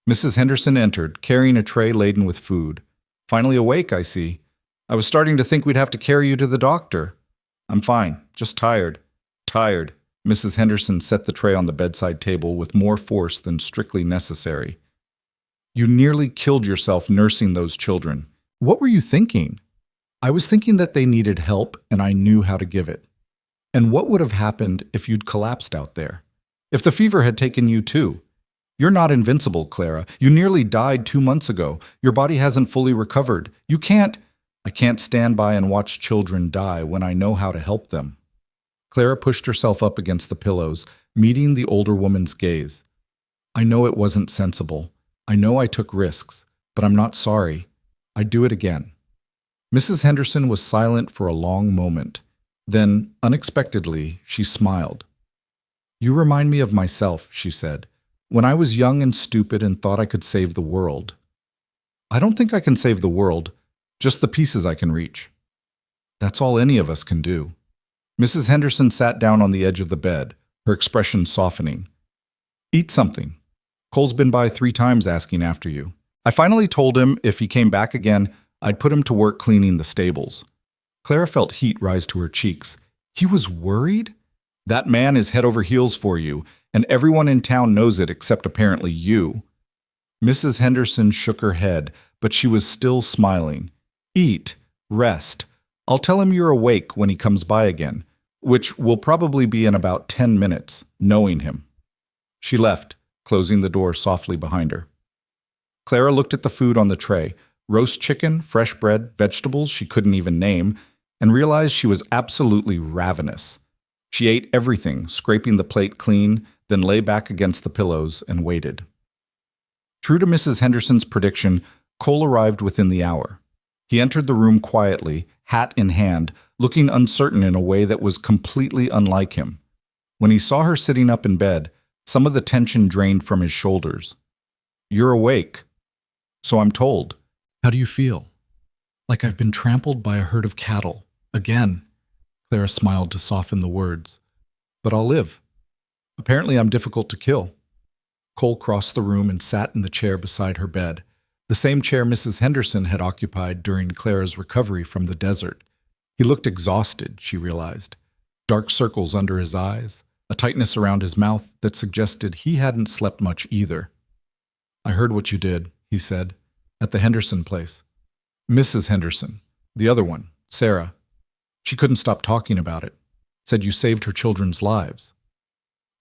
Mrs. Henderson entered, carrying a tray laden with food. "Finally awake, I see. I was starting to think we'd have to carry you to the doctor." "I'm fine, just tired." "Tired." Mrs. Henderson set the tray on the bedside table with more force than strictly necessary. "You nearly killed yourself nursing those children. What were you thinking?" "I was thinking that they needed help, and I knew how to give it." "And what would have happened if you'd collapsed out there? If the fever had taken you too? You're not invincible, Clara. You nearly died 2 months ago. Your body hasn't fully recovered. You can't—" "I can't stand by and watch children die when I know how to help them." Clara pushed herself up against the pillows, meeting the older woman's gaze. "I know it wasn't sensible. I know I took risks, but I'm not sorry. I'd do it again." Mrs. Henderson was silent for a long moment. Then, unexpectedly, she smiled. "You remind me of myself," she said, "when I was young and stupid and thought I could save the world. I don't think I can save the world, just the pieces I can reach. That's all any of us can do." Mrs. Henderson sat down on the edge of the bed, her expression softening. "Eat something. Cole's been by 3 times asking after you. I finally told him if he came back again, I'd put him to work cleaning the stables." Clara felt heat rise to her cheeks. He was worried? "That man is head over heels for you, and everyone in town knows it except apparently you." Mrs. Henderson shook her head, but she was still smiling. "Eat. Rest. I'll tell him you're awake when he comes by again, which will probably be in about 10 minutes, knowing him." She left, closing the door softly behind her. Clara looked at the food on the tray, roast chicken, fresh bread, vegetables she couldn't even name, and realized she was absolutely ravenous. She ate everything, scraping the plate clean, then lay back against the pillows and waited. True to Mrs. Henderson's prediction, Cole arrived within the hour. He entered the room quietly, hat in hand, looking uncertain in a way that was completely unlike him. When he saw her sitting up in bed, some of the tension drained from his shoulders. "You're awake." "So I'm told." "How do you feel?" "Like I've been trampled by a herd of cattle. Again." Clara smiled to soften the words. "But I'll live. Apparently I'm difficult to kill." Cole crossed the room and sat in the chair beside her bed, the same chair Mrs. Henderson had occupied during Clara's recovery from the desert. He looked exhausted, she realized. Dark circles under his eyes, a tightness around his mouth that suggested he hadn't slept much either. "I heard what you did," he said, "at the Henderson place." "Mrs. Henderson. The other one, Sarah. She couldn't stop talking about it." Said you saved her children's lives.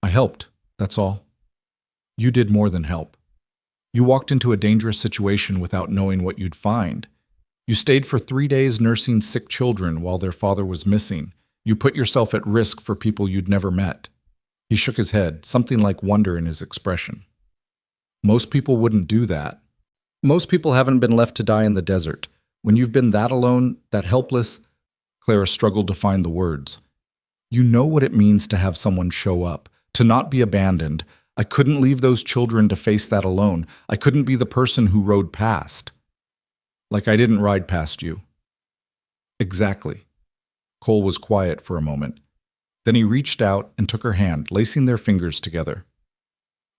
I helped, that's all. You did more than help. You walked into a dangerous situation without knowing what you'd find. You stayed for 3 days nursing sick children while their father was missing. You put yourself at risk for people you'd never met. He shook his head, something like wonder in his expression. Most people wouldn't do that. Most people haven't been left to die in the desert. When you've been that alone, that helpless, Clara struggled to find the words. You know what it means to have someone show up, to not be abandoned. I couldn't leave those children to face that alone. I couldn't be the person who rode past. Like I didn't ride past you. Exactly. Cole was quiet for a moment. Then he reached out and took her hand, lacing their fingers together.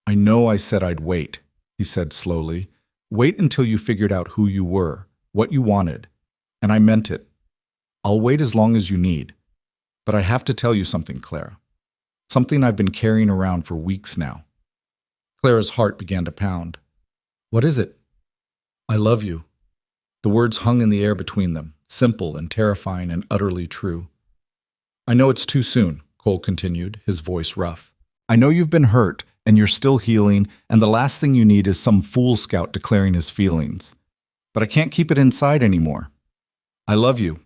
I know I said I'd wait, he said slowly. Wait until you figured out who you were, what you wanted. And I meant it. I'll wait as long as you need. But I have to tell you something, Clara. Something I've been carrying around for weeks now. Clara's heart began to pound. What is it? I love you. The words hung in the air between them, simple and terrifying and utterly true. I know it's too soon, Cole continued, his voice rough. I know you've been hurt, and you're still healing, and the last thing you need is some fool scout declaring his feelings. But I can't keep it inside anymore. I love you.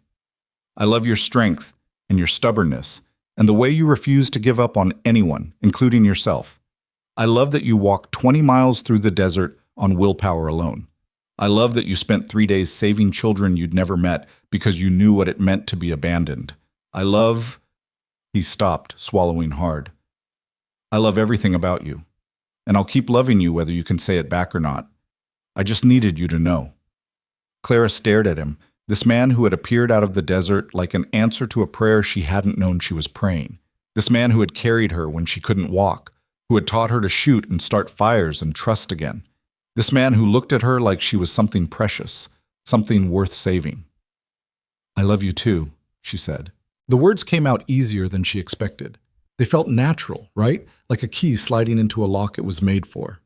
I love your strength and your stubbornness, and the way you refuse to give up on anyone, including yourself. I love that you walked 20 miles through the desert on willpower alone. I love that you spent 3 days saving children you'd never met because you knew what it meant to be abandoned. I love... He stopped, swallowing hard. I love everything about you, and I'll keep loving you whether you can say it back or not. I just needed you to know. Clara stared at him, this man who had appeared out of the desert like an answer to a prayer she hadn't known she was praying. This man who had carried her when she couldn't walk, who had taught her to shoot and start fires and trust again. This man who looked at her like she was something precious, something worth saving. I love you too, she said. The words came out easier than she expected. They felt natural, right? Like a key sliding into a lock it was made for.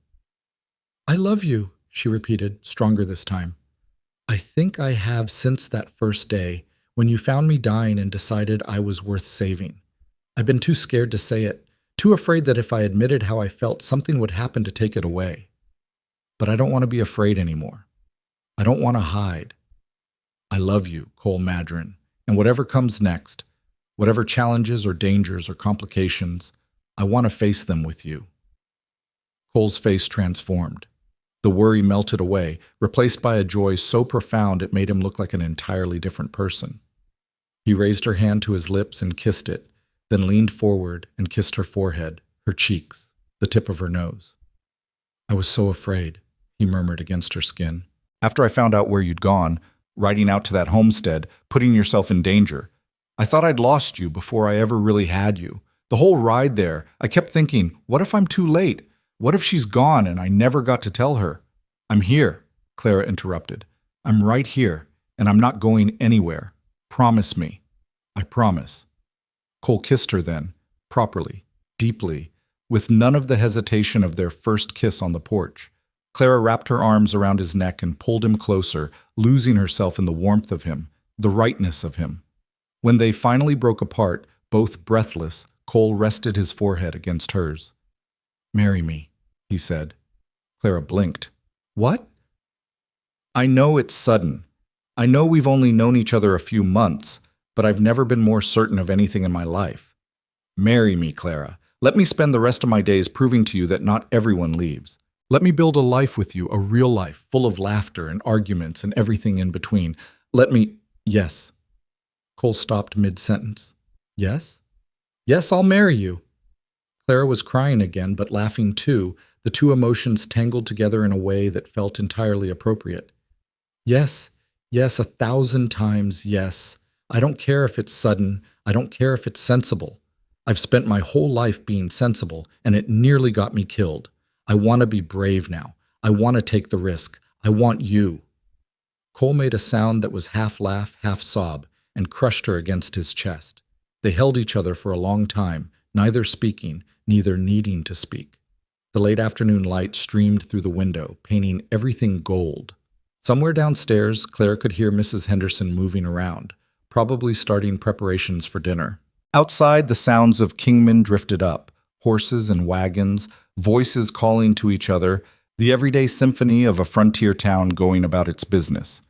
I love you, she repeated, stronger this time. I think I have since that first day, when you found me dying and decided I was worth saving. I've been too scared to say it, too afraid that if I admitted how I felt, something would happen to take it away. But I don't want to be afraid anymore. I don't want to hide. I love you, Cole Madron, and whatever comes next, whatever challenges or dangers or complications, I want to face them with you. Cole's face transformed. The worry melted away, replaced by a joy so profound it made him look like an entirely different person. He raised her hand to his lips and kissed it, then leaned forward and kissed her forehead, her cheeks, the tip of her nose. I was so afraid, he murmured against her skin. After I found out where you'd gone, riding out to that homestead, putting yourself in danger, I thought I'd lost you before I ever really had you. The whole ride there, I kept thinking, what if I'm too late? What if she's gone and I never got to tell her? I'm here, Clara interrupted. I'm right here, and I'm not going anywhere. Promise me. I promise. Cole kissed her then, properly, deeply, with none of the hesitation of their first kiss on the porch. Clara wrapped her arms around his neck and pulled him closer, losing herself in the warmth of him, the rightness of him. When they finally broke apart, both breathless, Cole rested his forehead against hers. Marry me, he said. Clara blinked. What? I know it's sudden. I know we've only known each other a few months, but I've never been more certain of anything in my life. Marry me, Clara. Let me spend the rest of my days proving to you that not everyone leaves. Let me build a life with you, a real life, full of laughter and arguments and everything in between. Let me... Yes. Cole stopped mid-sentence. Yes? Yes, I'll marry you. Clara was crying again, but laughing too, the two emotions tangled together in a way that felt entirely appropriate. Yes, yes, 1,000 times yes. I don't care if it's sudden. I don't care if it's sensible. I've spent my whole life being sensible, and it nearly got me killed. I want to be brave now. I want to take the risk. I want you. Cole made a sound that was half laugh, half sob, and crushed her against his chest. They held each other for a long time, neither speaking, neither needing to speak. The late afternoon light streamed through the window, painting everything gold. Somewhere downstairs, Clara could hear Mrs. Henderson moving around, probably starting preparations for dinner. Outside, the sounds of Kingman drifted up, horses and wagons, voices calling to each other, the everyday symphony of a frontier town going about its business.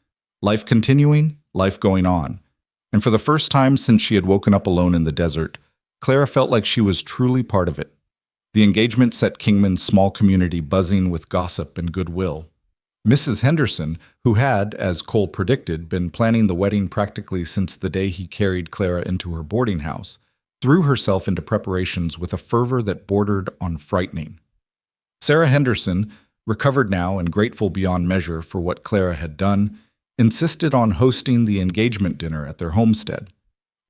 Life continuing, life going on. And for the first time since she had woken up alone in the desert, Clara felt like she was truly part of it. The engagement set Kingman's small community buzzing with gossip and goodwill. Mrs. Henderson, who had, as Cole predicted, been planning the wedding practically since the day he carried Clara into her boarding house, threw herself into preparations with a fervor that bordered on frightening. Sarah Henderson, recovered now and grateful beyond measure for what Clara had done, insisted on hosting the engagement dinner at their homestead.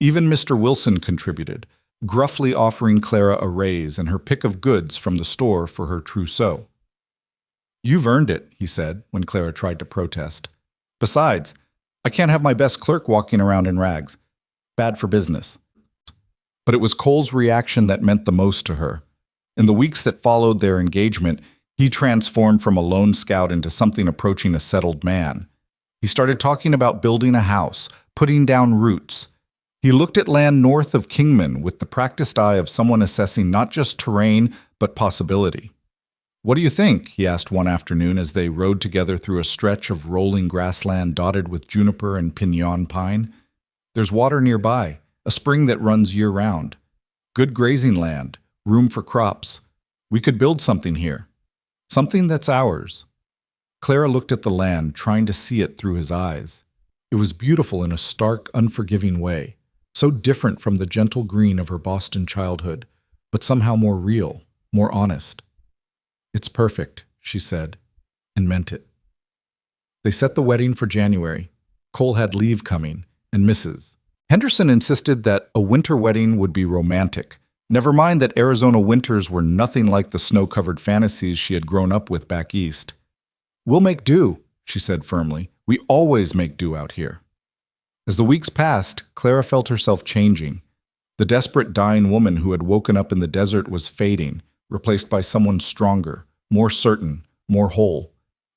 Even Mr. Wilson contributed, gruffly offering Clara a raise and her pick of goods from the store for her trousseau. "You've earned it," he said when Clara tried to protest. "Besides, I can't have my best clerk walking around in rags. Bad for business." But it was Cole's reaction that meant the most to her. In the weeks that followed their engagement, he transformed from a lone scout into something approaching a settled man. He started talking about building a house, putting down roots. He looked at land north of Kingman with the practiced eye of someone assessing not just terrain, but possibility. "What do you think?" he asked one afternoon as they rode together through a stretch of rolling grassland dotted with juniper and piñon pine. "There's water nearby, a spring that runs year-round. Good grazing land, room for crops. We could build something here. Something that's ours." Clara looked at the land, trying to see it through his eyes. It was beautiful in a stark, unforgiving way, so different from the gentle green of her Boston childhood, but somehow more real, more honest. "It's perfect," she said, and meant it. They set the wedding for January. Cole had leave coming, and Mrs. Henderson insisted that a winter wedding would be romantic. Never mind that Arizona winters were nothing like the snow-covered fantasies she had grown up with back east. "We'll make do," she said firmly. "We always make do out here." As the weeks passed, Clara felt herself changing. The desperate dying woman who had woken up in the desert was fading, replaced by someone stronger, more certain, more whole.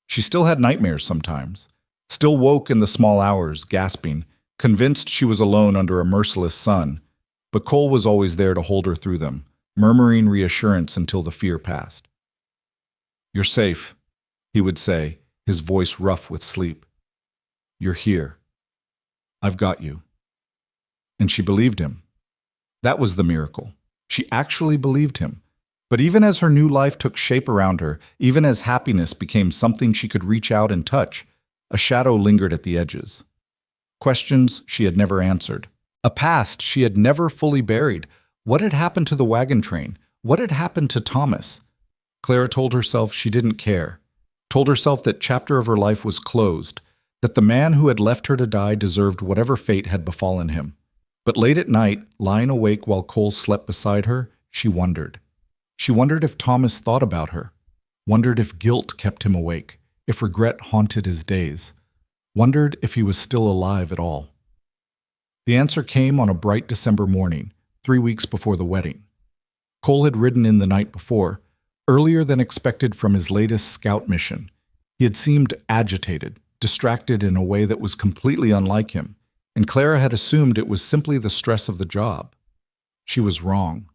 She still had nightmares sometimes, still woke in the small hours, gasping, convinced she was alone under a merciless sun, but Cole was always there to hold her through them, murmuring reassurance until the fear passed. "You're safe," he would say, his voice rough with sleep. "You're here. I've got you." And she believed him. That was the miracle. She actually believed him. But even as her new life took shape around her, even as happiness became something she could reach out and touch, a shadow lingered at the edges. Questions she had never answered. A past she had never fully buried. What had happened to the wagon train? What had happened to Thomas? Clara told herself she didn't care. Told herself that chapter of her life was closed, that the man who had left her to die deserved whatever fate had befallen him. But late at night, lying awake while Cole slept beside her, she wondered. She wondered if Thomas thought about her, wondered if guilt kept him awake, if regret haunted his days, wondered if he was still alive at all. The answer came on a bright December morning, 3 weeks before the wedding. Cole had ridden in the night before, earlier than expected from his latest scout mission. He had seemed agitated, distracted in a way that was completely unlike him, and Clara had assumed it was simply the stress of the job. She was wrong.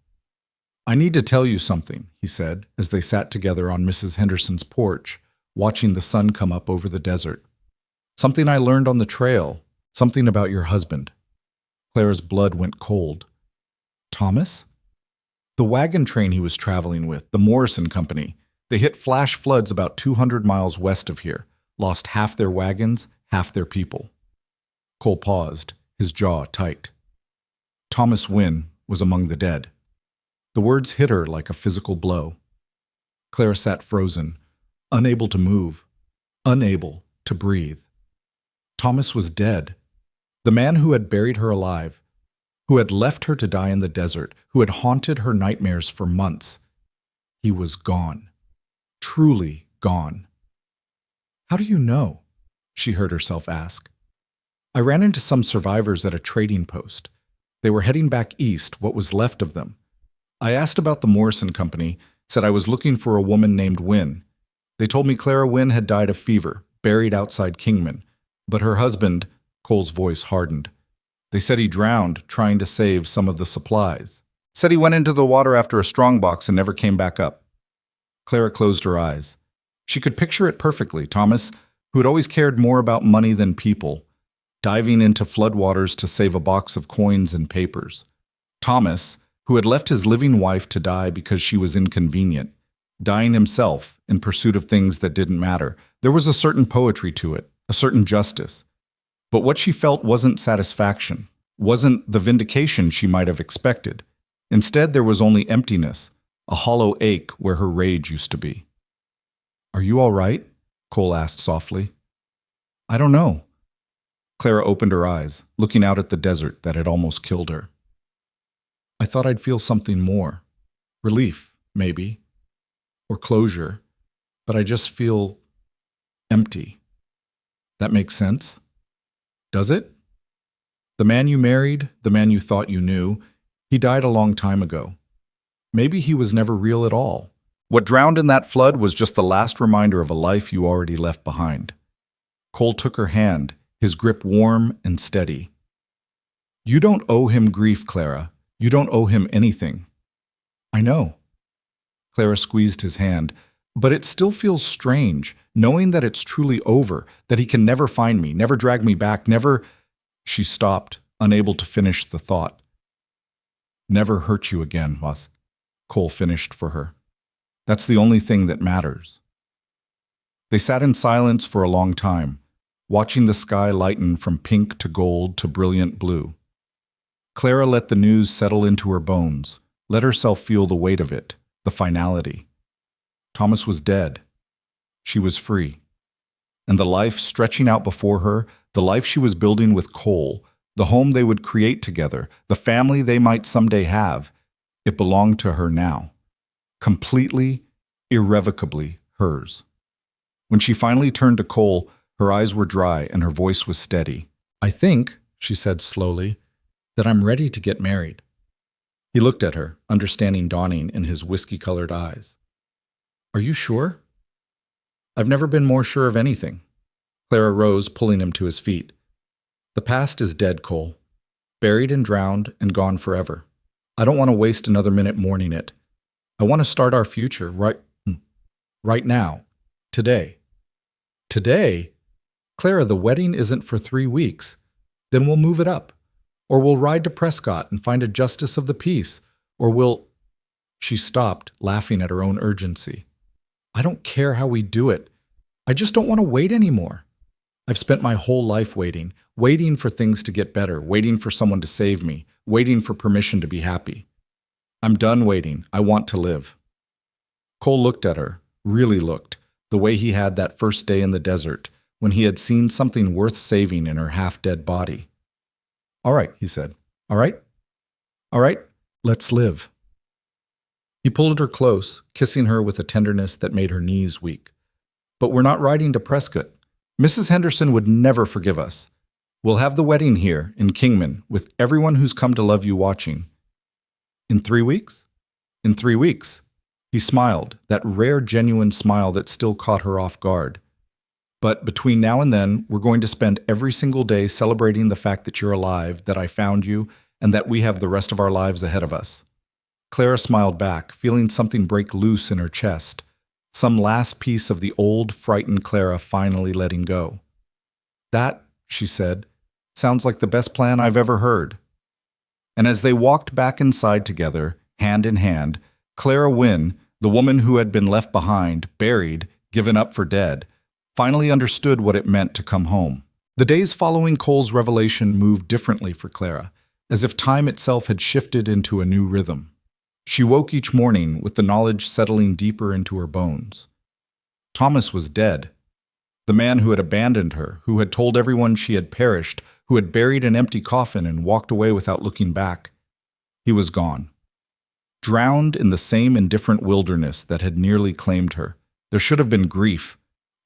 "I need to tell you something," he said, as they sat together on Mrs. Henderson's porch, watching the sun come up over the desert. "Something I learned on the trail, something about your husband." Clara's blood went cold. "Thomas?" "The wagon train he was traveling with, the Morrison Company. They hit flash floods about 200 miles west of here, lost half their wagons, half their people." Cole paused, his jaw tight. Thomas Wynne was among the dead. The words hit her like a physical blow. Clara sat frozen, unable to move, unable to breathe. Thomas was dead. The man who had buried her alive, who had left her to die in the desert, who had haunted her nightmares for months. He was gone. Truly gone. "How do you know?" she heard herself ask. "I ran into some survivors at a trading post. They were heading back east, what was left of them. I asked about the Morrison Company, said I was looking for a woman named Wynne. They told me Clara Wynne had died of fever, buried outside Kingman. But her husband," Cole's voice hardened, They said he drowned trying to save some of the supplies. Said he went into the water after a strongbox and never came back up. Clara closed her eyes. She could picture it perfectly. Thomas, who had always cared more about money than people, diving into floodwaters to save a box of coins and papers. Thomas, who had left his living wife to die because she was inconvenient, dying himself in pursuit of things that didn't matter. There was a certain poetry to it, a certain justice. But what she felt wasn't satisfaction, wasn't the vindication she might have expected. Instead, there was only emptiness, a hollow ache where her rage used to be. "Are you all right?" Cole asked softly. "I don't know." Clara opened her eyes, looking out at the desert that had almost killed her. "I thought I'd feel something more. Relief, maybe. Or closure. But I just feel empty. That makes sense? Does it? The man you married, the man you thought you knew, he died a long time ago. Maybe he was never real at all. What drowned in that flood was just the last reminder of a life you already left behind." Cole took her hand, his grip warm and steady. "You don't owe him grief, Clara. You don't owe him anything." "I know." Clara squeezed his hand. "But it still feels strange, knowing that it's truly over, that he can never find me, never drag me back, never—" She stopped, unable to finish the thought. "Never hurt you again, was," Cole finished for her. "That's the only thing that matters." They sat in silence for a long time, watching the sky lighten from pink to gold to brilliant blue. Clara let the news settle into her bones, let herself feel the weight of it, the finality. Thomas was dead. She was free. And the life stretching out before her, the life she was building with Cole, the home they would create together, the family they might someday have, it belonged to her now. Completely, irrevocably hers. When she finally turned to Cole, her eyes were dry and her voice was steady. "I think," she said slowly, "that I'm ready to get married." He looked at her, understanding dawning in his whiskey-colored eyes. "Are you sure?" "I've never been more sure of anything." Clara rose, pulling him to his feet. "The past is dead, Cole. Buried and drowned and gone forever. I don't want to waste another minute mourning it. I want to start our future right now. Today." "Today? Clara, the wedding isn't for 3 weeks. Then we'll move it up. Or we'll ride to Prescott and find a justice of the peace. Or we'll—" She stopped, laughing at her own urgency. "I don't care how we do it. I just don't want to wait anymore. I've spent my whole life waiting for things to get better, waiting for someone to save me, waiting for permission to be happy. I'm done waiting. I want to live." Cole looked at her, really looked, the way he had that first day in the desert, when he had seen something worth saving in her half-dead body. "All right," he said. "All right? All right, let's live." He pulled her close, kissing her with a tenderness that made her knees weak. "But we're not riding to Prescott. Mrs. Henderson would never forgive us. We'll have the wedding here, in Kingman, with everyone who's come to love you watching." "In 3 weeks?" "In 3 weeks." He smiled, that rare, genuine smile that still caught her off guard. "But between now and then, we're going to spend every single day celebrating the fact that you're alive, that I found you, and that we have the rest of our lives ahead of us." Clara smiled back, feeling something break loose in her chest, some last piece of the old, frightened Clara finally letting go. "That," she said, "sounds like the best plan I've ever heard." And as they walked back inside together, hand in hand, Clara Wynne, the woman who had been left behind, buried, given up for dead, finally understood what it meant to come home. The days following Cole's revelation moved differently for Clara, as if time itself had shifted into a new rhythm. She woke each morning with the knowledge settling deeper into her bones. Thomas was dead. The man who had abandoned her, who had told everyone she had perished, who had buried an empty coffin and walked away without looking back. He was gone. Drowned in the same indifferent wilderness that had nearly claimed her. There should have been grief.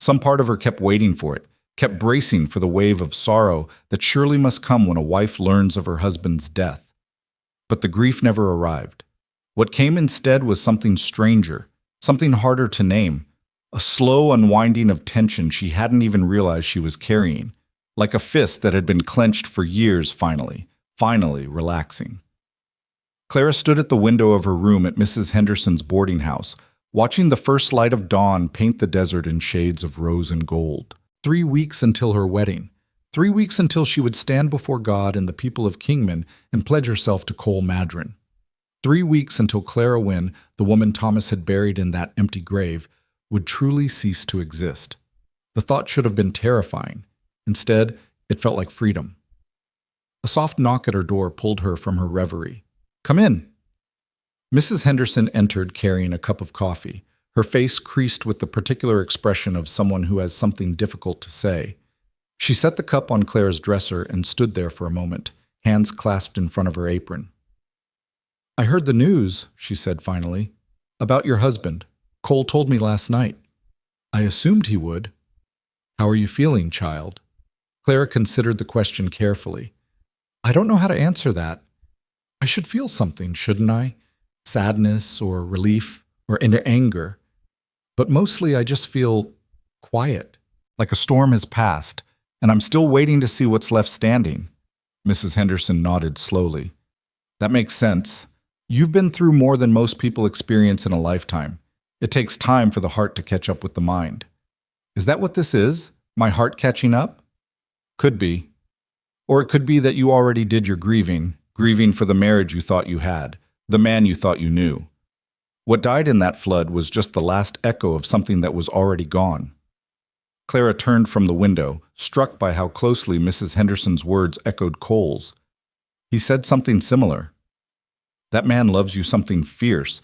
Some part of her kept waiting for it, kept bracing for the wave of sorrow that surely must come when a wife learns of her husband's death. But the grief never arrived. What came instead was something stranger, something harder to name, a slow unwinding of tension she hadn't even realized she was carrying, like a fist that had been clenched for years finally, finally relaxing. Clara stood at the window of her room at Mrs. Henderson's boarding house, watching the first light of dawn paint the desert in shades of rose and gold. 3 weeks until her wedding. 3 weeks until she would stand before God and the people of Kingman and pledge herself to Cole Madron. 3 weeks until Clara Wynne, the woman Thomas had buried in that empty grave, would truly cease to exist. The thought should have been terrifying. Instead, it felt like freedom. A soft knock at her door pulled her from her reverie. "Come in." Mrs. Henderson entered carrying a cup of coffee, her face creased with the particular expression of someone who has something difficult to say. She set the cup on Clara's dresser and stood there for a moment, hands clasped in front of her apron. "I heard the news," she said finally, "about your husband. Cole told me last night. I assumed he would. How are you feeling, child?" Clara considered the question carefully. "I don't know how to answer that. I should feel something, shouldn't I? Sadness or relief or anger. But mostly I just feel quiet, like a storm has passed, and I'm still waiting to see what's left standing." Mrs. Henderson nodded slowly. "That makes sense. You've been through more than most people experience in a lifetime. It takes time for the heart to catch up with the mind." "Is that what this is? My heart catching up?" "Could be. Or it could be that you already did your grieving for the marriage you thought you had, the man you thought you knew. What died in that flood was just the last echo of something that was already gone." Clara turned from the window, struck by how closely Mrs. Henderson's words echoed Cole's. "He said something similar. That man loves you something fierce.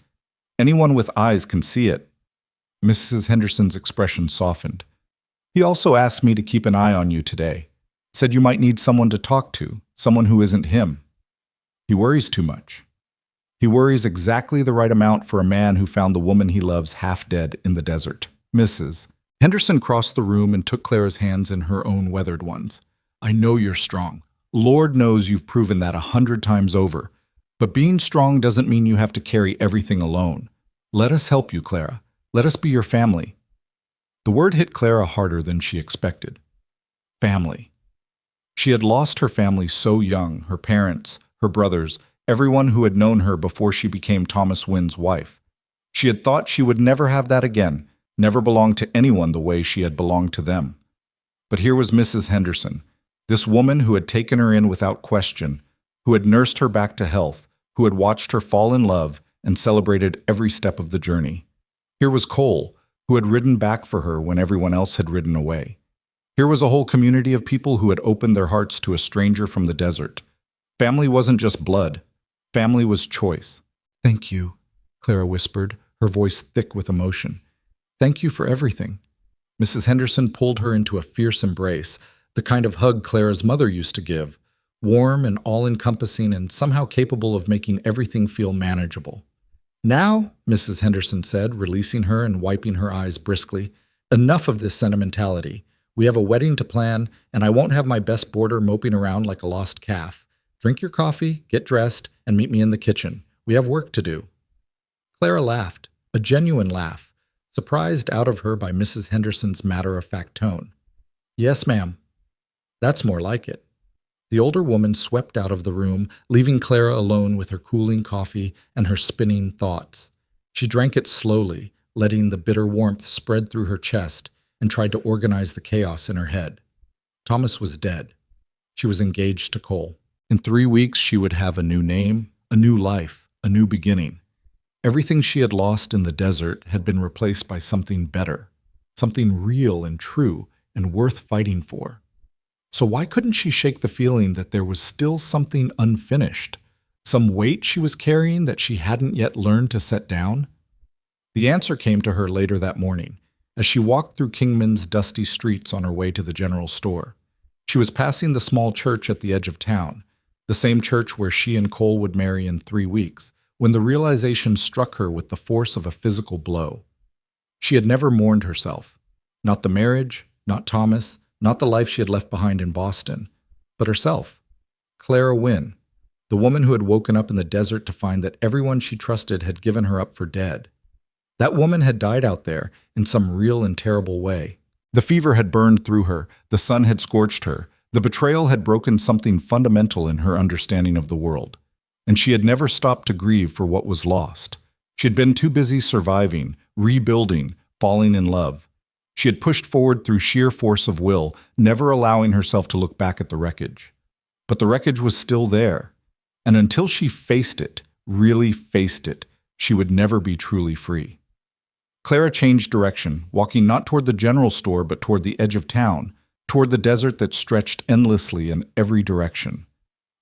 Anyone with eyes can see it." Mrs. Henderson's expression softened. "He also asked me to keep an eye on you today. Said you might need someone to talk to, someone who isn't him. He worries too much. He worries exactly the right amount for a man who found the woman he loves half dead in the desert." Mrs. Henderson crossed the room and took Clara's hands in her own weathered ones. "I know you're strong. Lord knows you've proven that 100 times over. But being strong doesn't mean you have to carry everything alone. Let us help you, Clara. Let us be your family." The word hit Clara harder than she expected. Family. She had lost her family so young, her parents, her brothers, everyone who had known her before she became Thomas Wynne's wife. She had thought she would never have that again, never belong to anyone the way she had belonged to them. But here was Mrs. Henderson, this woman who had taken her in without question, who had nursed her back to health, who had watched her fall in love and celebrated every step of the journey. Here was Cole, who had ridden back for her when everyone else had ridden away. Here was a whole community of people who had opened their hearts to a stranger from the desert. Family wasn't just blood. Family was choice. "Thank you," Clara whispered, her voice thick with emotion. "Thank you for everything." Mrs. Henderson pulled her into a fierce embrace, the kind of hug Clara's mother used to give, warm and all-encompassing and somehow capable of making everything feel manageable. "Now," Mrs. Henderson said, releasing her and wiping her eyes briskly, "enough of this sentimentality. We have a wedding to plan, and I won't have my best boarder moping around like a lost calf. Drink your coffee, get dressed, and meet me in the kitchen. We have work to do." Clara laughed, a genuine laugh, surprised out of her by Mrs. Henderson's matter-of-fact tone. "Yes, ma'am. That's more like it." The older woman swept out of the room, leaving Clara alone with her cooling coffee and her spinning thoughts. She drank it slowly, letting the bitter warmth spread through her chest, and tried to organize the chaos in her head. Thomas was dead. She was engaged to Cole. In 3 weeks, she would have a new name, a new life, a new beginning. Everything she had lost in the desert had been replaced by something better, something real and true and worth fighting for. So why couldn't she shake the feeling that there was still something unfinished, some weight she was carrying that she hadn't yet learned to set down? The answer came to her later that morning, as she walked through Kingman's dusty streets on her way to the general store. She was passing the small church at the edge of town, the same church where she and Cole would marry in 3 weeks, when the realization struck her with the force of a physical blow. She had never mourned herself. Not the marriage, not Thomas, not the life she had left behind in Boston, but herself. Clara Wynne, the woman who had woken up in the desert to find that everyone she trusted had given her up for dead. That woman had died out there in some real and terrible way. The fever had burned through her, the sun had scorched her, The betrayal had broken something fundamental in her understanding of the world, and she had never stopped to grieve for what was lost. She had been too busy surviving, rebuilding, falling in love. She had pushed forward through sheer force of will, never allowing herself to look back at the wreckage. But the wreckage was still there, and until she faced it, really faced it, she would never be truly free. Clara changed direction, walking not toward the general store but toward the edge of town, toward the desert that stretched endlessly in every direction.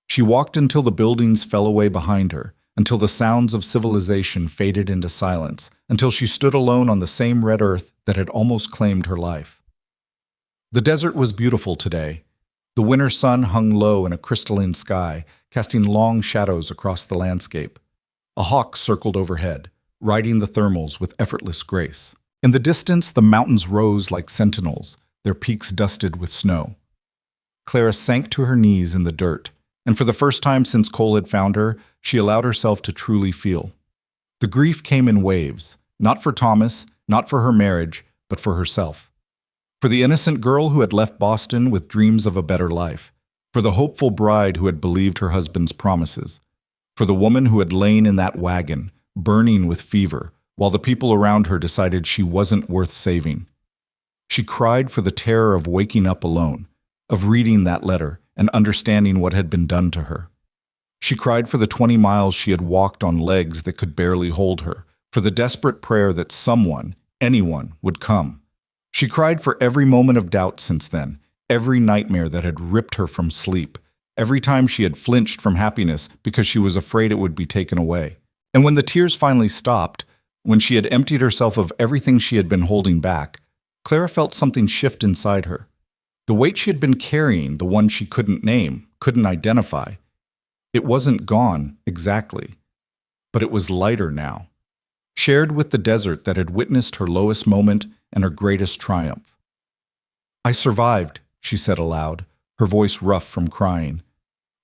She walked until the buildings fell away behind her, until the sounds of civilization faded into silence, until she stood alone on the same red earth that had almost claimed her life. The desert was beautiful today. The winter sun hung low in a crystalline sky, casting long shadows across the landscape. A hawk circled overhead, riding the thermals with effortless grace. In the distance, the mountains rose like sentinels, their peaks dusted with snow. Clara sank to her knees in the dirt, and for the first time since Cole had found her, she allowed herself to truly feel. The grief came in waves, not for Thomas, not for her marriage, but for herself. For the innocent girl who had left Boston with dreams of a better life. For the hopeful bride who had believed her husband's promises. For the woman who had lain in that wagon, burning with fever, while the people around her decided she wasn't worth saving. She cried for the terror of waking up alone, of reading that letter and understanding what had been done to her. She cried for the 20 miles she had walked on legs that could barely hold her, for the desperate prayer that someone, anyone, would come. She cried for every moment of doubt since then, every nightmare that had ripped her from sleep, every time she had flinched from happiness because she was afraid it would be taken away. And when the tears finally stopped, when she had emptied herself of everything she had been holding back, Clara felt something shift inside her. The weight she had been carrying, the one she couldn't name, couldn't identify, it wasn't gone exactly, but it was lighter now, shared with the desert that had witnessed her lowest moment and her greatest triumph. "I survived," she said aloud, her voice rough from crying.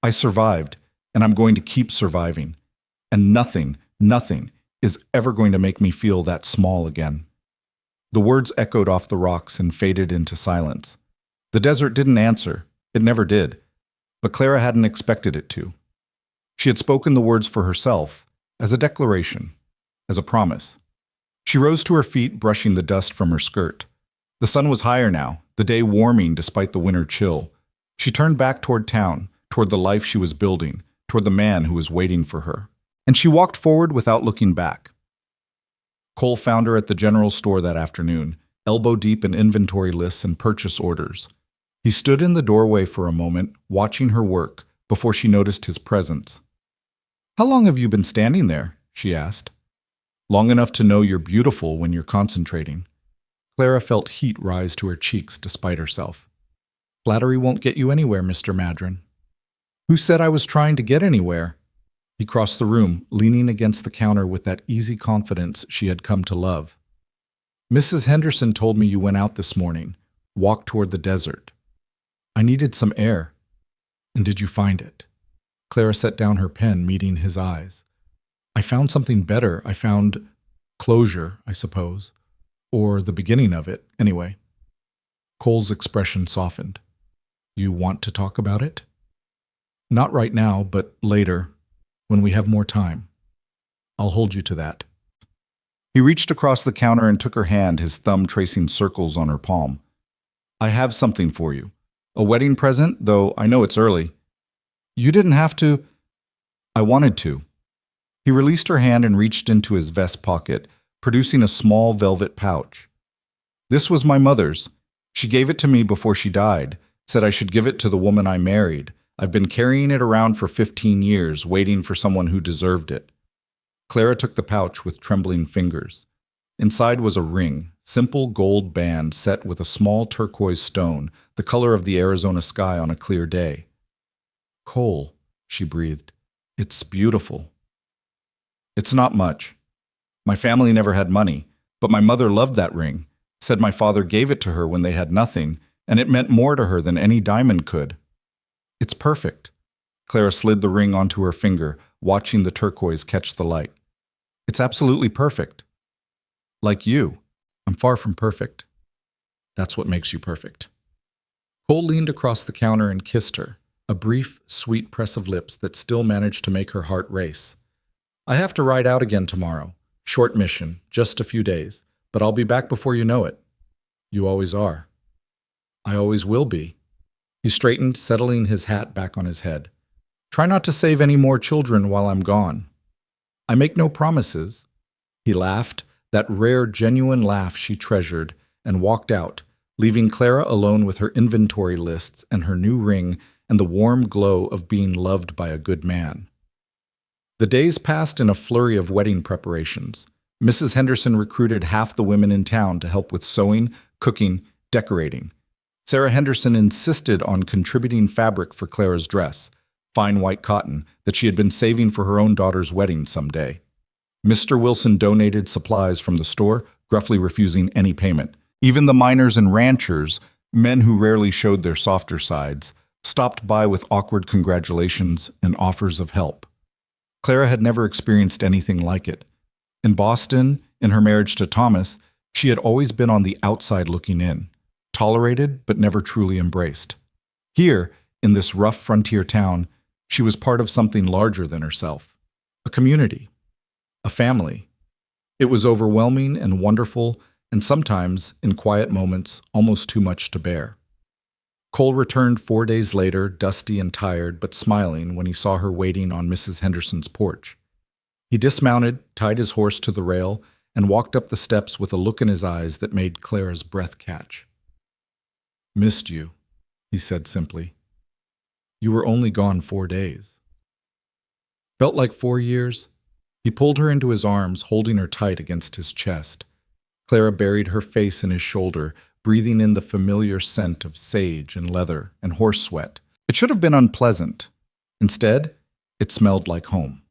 "I survived, and I'm going to keep surviving. And nothing is ever going to make me feel that small again." The words echoed off the rocks and faded into silence. The desert didn't answer. It never did. But Clara hadn't expected it to. She had spoken the words for herself, as a declaration, as a promise. She rose to her feet, brushing the dust from her skirt. The sun was higher now, the day warming despite the winter chill. She turned back toward town, toward the life she was building, toward the man who was waiting for her. And she walked forward without looking back. Cole found her at the general store that afternoon, elbow-deep in inventory lists and purchase orders. He stood in the doorway for a moment, watching her work, before she noticed his presence. "How long have you been standing there?" she asked. "Long enough to know you're beautiful when you're concentrating." Clara felt heat rise to her cheeks despite herself. "Flattery won't get you anywhere, Mr. Madron." "Who said I was trying to get anywhere?" He crossed the room, leaning against the counter with that easy confidence she had come to love. "Mrs. Henderson told me you went out this morning, walked toward the desert. I needed some air." "And did you find it?" Clara set down her pen, meeting his eyes. "I found something better. I found closure, I suppose. Or the beginning of it, anyway." Cole's expression softened. "You want to talk about it?" "Not right now, but later, when we have more time. I'll hold you to that." He reached across the counter and took her hand, his thumb tracing circles on her palm. "I have something for you. A wedding present, though I know it's early." "You didn't have to." "I wanted to." He released her hand and reached into his vest pocket, producing a small velvet pouch. "This was my mother's. She gave it to me before she died, said I should give it to the woman I married. I've been carrying it around for 15 years, waiting for someone who deserved it." Clara took the pouch with trembling fingers. Inside was a ring, simple gold band set with a small turquoise stone, the color of the Arizona sky on a clear day. "Cole," she breathed, "it's beautiful." "It's not much. My family never had money, but my mother loved that ring, said my father gave it to her when they had nothing, and it meant more to her than any diamond could." "It's perfect." Clara slid the ring onto her finger, watching the turquoise catch the light. "It's absolutely perfect." "Like you. I'm far from perfect." "That's what makes you perfect." Cole leaned across the counter and kissed her, a brief, sweet press of lips that still managed to make her heart race. I have to ride out again tomorrow. Short mission, just a few days, but I'll be back before you know it. You always are. I always will be. He straightened, settling his hat back on his head. Try not to save any more children while I'm gone. I make no promises. He laughed, that rare, genuine laugh she treasured, and walked out, leaving Clara alone with her inventory lists and her new ring and the warm glow of being loved by a good man. The days passed in a flurry of wedding preparations. Mrs. Henderson recruited half the women in town to help with sewing, cooking, decorating. Sarah Henderson insisted on contributing fabric for Clara's dress, fine white cotton that she had been saving for her own daughter's wedding someday. Mr. Wilson donated supplies from the store, gruffly refusing any payment. Even the miners and ranchers, men who rarely showed their softer sides, stopped by with awkward congratulations and offers of help. Clara had never experienced anything like it. In Boston, in her marriage to Thomas, she had always been on the outside looking in, tolerated but never truly embraced. Here, in this rough frontier town, she was part of something larger than herself, a community, a family. It was overwhelming and wonderful, and sometimes, in quiet moments, almost too much to bear. Cole returned 4 days later, dusty and tired, but smiling when he saw her waiting on Mrs. Henderson's porch. He dismounted, tied his horse to the rail, and walked up the steps with a look in his eyes that made Clara's breath catch. "Missed you," he said simply. "You were only gone 4 days." Felt like 4 years? He pulled her into his arms, holding her tight against his chest. Clara buried her face in his shoulder, breathing in the familiar scent of sage and leather and horse sweat. It should have been unpleasant. Instead, it smelled like home.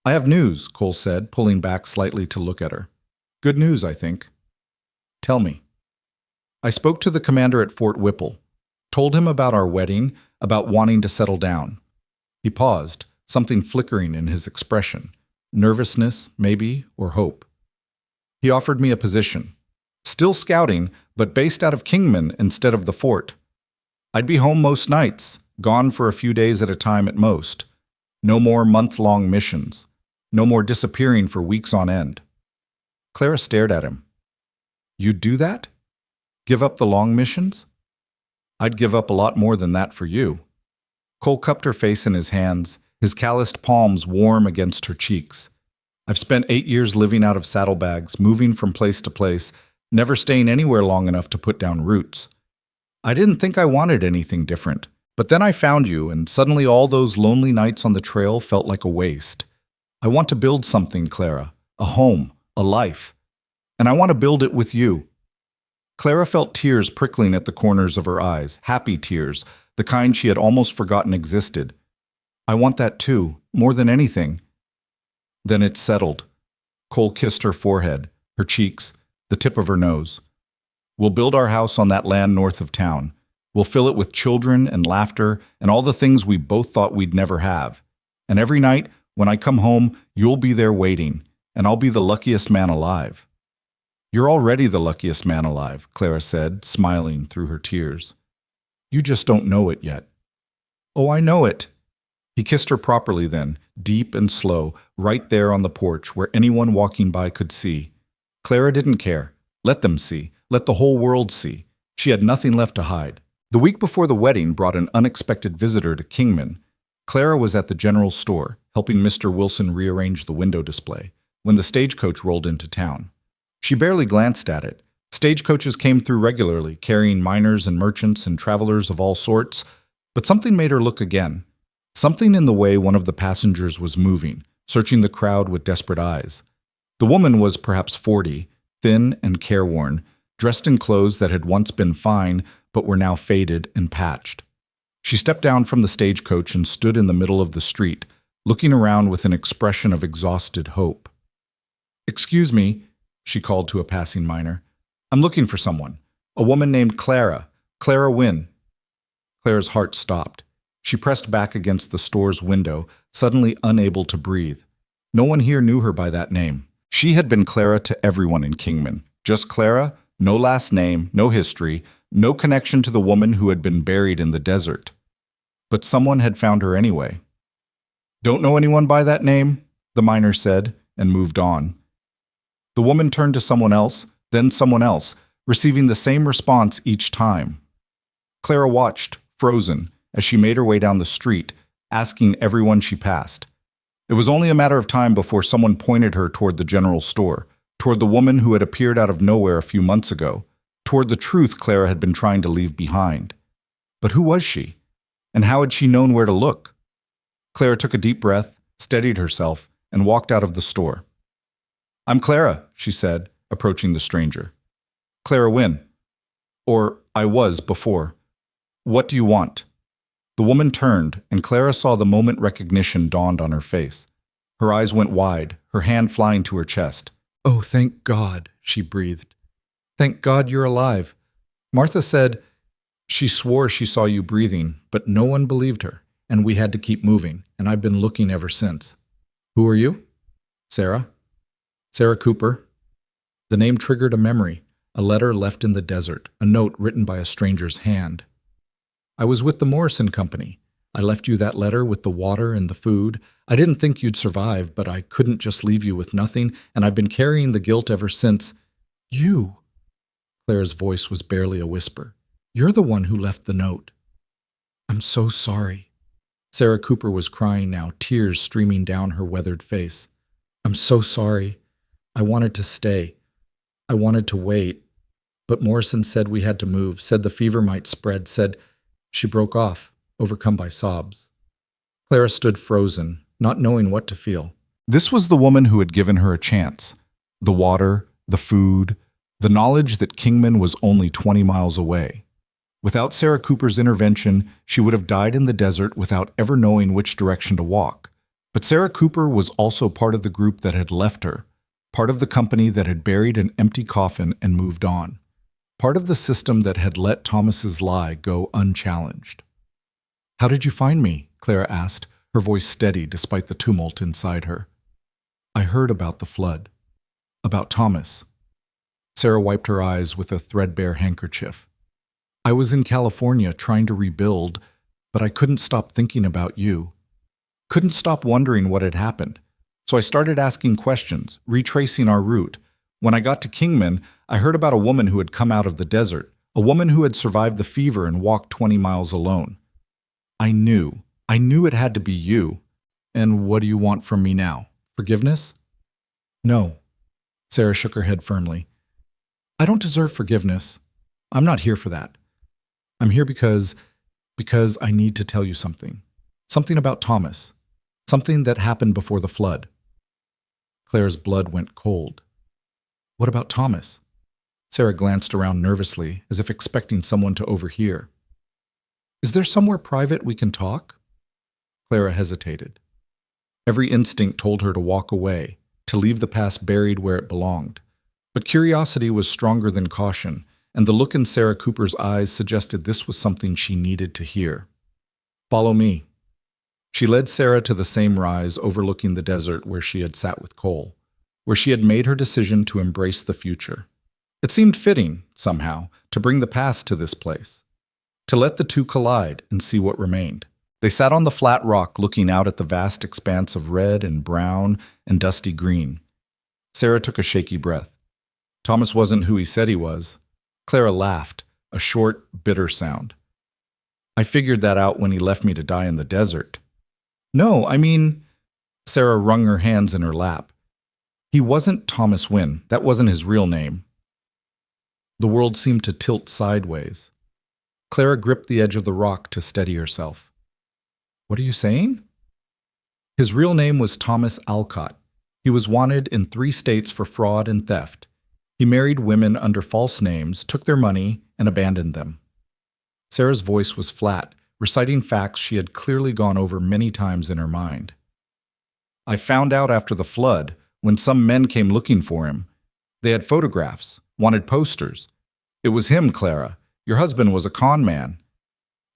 "I have news," Cole said, pulling back slightly to look at her. "Good news, I think." "Tell me." "I spoke to the commander at Fort Whipple, told him about our wedding, about wanting to settle down." He paused, something flickering in his expression. Nervousness, maybe, or hope. "He offered me a position. Still scouting, but based out of Kingman instead of the fort. I'd be home most nights, gone for a few days at a time at most. No more month-long missions. No more disappearing for weeks on end." Clara stared at him. "You'd do that? Give up the long missions?" "I'd give up a lot more than that for you." Cole cupped her face in his hands, his calloused palms warm against her cheeks. "I've spent 8 years living out of saddlebags, moving from place to place, never staying anywhere long enough to put down roots. I didn't think I wanted anything different, but then I found you, and suddenly all those lonely nights on the trail felt like a waste. I want to build something, Clara, a home, a life, and I want to build it with you." Clara felt tears prickling at the corners of her eyes, happy tears, the kind she had almost forgotten existed. "I want that too, more than anything." "Then it's settled." Cole kissed her forehead, her cheeks, the tip of her nose. "We'll build our house on that land north of town. We'll fill it with children and laughter and all the things we both thought we'd never have. And every night, when I come home, you'll be there waiting, and I'll be the luckiest man alive." "You're already the luckiest man alive," Clara said, smiling through her tears. "You just don't know it yet." "Oh, I know it." He kissed her properly then, deep and slow, right there on the porch where anyone walking by could see. Clara didn't care. Let them see. Let the whole world see. She had nothing left to hide. The week before the wedding brought an unexpected visitor to Kingman. Clara was at the general store, helping Mr. Wilson rearrange the window display, when the stagecoach rolled into town. She barely glanced at it. Stagecoaches came through regularly, carrying miners and merchants and travelers of all sorts, but something made her look again. Something in the way one of the passengers was moving, searching the crowd with desperate eyes. The woman was perhaps 40, thin and careworn, dressed in clothes that had once been fine but were now faded and patched. She stepped down from the stagecoach and stood in the middle of the street, looking around with an expression of exhausted hope. "Excuse me," she called to a passing miner. "I'm looking for someone. A woman named Clara Wynne." Clara's heart stopped. She pressed back against the store's window, suddenly unable to breathe. No one here knew her by that name. She had been Clara to everyone in Kingman. Just Clara, no last name, no history, No connection to the woman who had been buried in the desert. But someone had found her anyway. "Don't know anyone by that name?" the miner said, and moved on. The woman turned to someone else, then someone else, receiving the same response each time. Clara watched, frozen, as she made her way down the street, asking everyone she passed. It was only a matter of time before someone pointed her toward the general store, toward the woman who had appeared out of nowhere a few months ago, toward the truth Clara had been trying to leave behind. But who was she? And how had she known where to look? Clara took a deep breath, steadied herself, and walked out of the store. "I'm Clara," she said, approaching the stranger. "Clara Wynne. Or I was before. What do you want?" The woman turned, and Clara saw the moment recognition dawned on her face. Her eyes went wide, her hand flying to her chest. "Oh, thank God," she breathed. "Thank God you're alive. Martha said she swore she saw you breathing, but no one believed her, and we had to keep moving, and I've been looking ever since." "Who are you?" "Sarah. Sarah Cooper." The name triggered a memory, a letter left in the desert, a note written by a stranger's hand. "I was with the Morrison Company. I left you that letter with the water and the food. I didn't think you'd survive, but I couldn't just leave you with nothing, and I've been carrying the guilt ever since." "You?" Clara's voice was barely a whisper. "You're the one who left the note." "I'm so sorry." Sarah Cooper was crying now, tears streaming down her weathered face. "I'm so sorry. I wanted to stay. I wanted to wait. But Morrison said we had to move, said the fever might spread, said..." She broke off, overcome by sobs. Clara stood frozen, not knowing what to feel. This was the woman who had given her a chance. The water, the food, the knowledge that Kingman was only 20 miles away. Without Sarah Cooper's intervention, she would have died in the desert without ever knowing which direction to walk. But Sarah Cooper was also part of the group that had left her, part of the company that had buried an empty coffin and moved on, part of the system that had let Thomas's lie go unchallenged. "How did you find me?" Clara asked, her voice steady despite the tumult inside her. "I heard about the flood. About Thomas." Sarah wiped her eyes with a threadbare handkerchief. "I was in California trying to rebuild, but I couldn't stop thinking about you. Couldn't stop wondering what had happened. So I started asking questions, retracing our route. When I got to Kingman, I heard about a woman who had come out of the desert, a woman who had survived the fever and walked 20 miles alone. I knew it had to be you. And what do you want from me now? Forgiveness?" "No." Sarah shook her head firmly. "I don't deserve forgiveness. I'm not here for that. I'm here because I need to tell you something. Something about Thomas. Something that happened before the flood." Clara's blood went cold. "What about Thomas?" Sarah glanced around nervously, as if expecting someone to overhear. "Is there somewhere private we can talk?" Clara hesitated. Every instinct told her to walk away, to leave the past buried where it belonged. But curiosity was stronger than caution, and the look in Sarah Cooper's eyes suggested this was something she needed to hear. "Follow me." She led Sarah to the same rise overlooking the desert where she had sat with Cole, where she had made her decision to embrace the future. It seemed fitting, somehow, to bring the past to this place, to let the two collide and see what remained. They sat on the flat rock looking out at the vast expanse of red and brown and dusty green. Sarah took a shaky breath. Thomas wasn't who he said he was. Clara laughed, a short, bitter sound. "I figured that out when he left me to die in the desert." "No, I mean..." Sarah wrung her hands in her lap. "He wasn't Thomas Wynne. That wasn't his real name." The world seemed to tilt sideways. Clara gripped the edge of the rock to steady herself. "What are you saying?" "His real name was Thomas Alcott. He was wanted in 3 states for fraud and theft. He married women under false names, took their money, and abandoned them." Sarah's voice was flat, reciting facts she had clearly gone over many times in her mind. "I found out after the flood, when some men came looking for him. They had photographs, wanted posters. It was him, Clara. Your husband was a con man."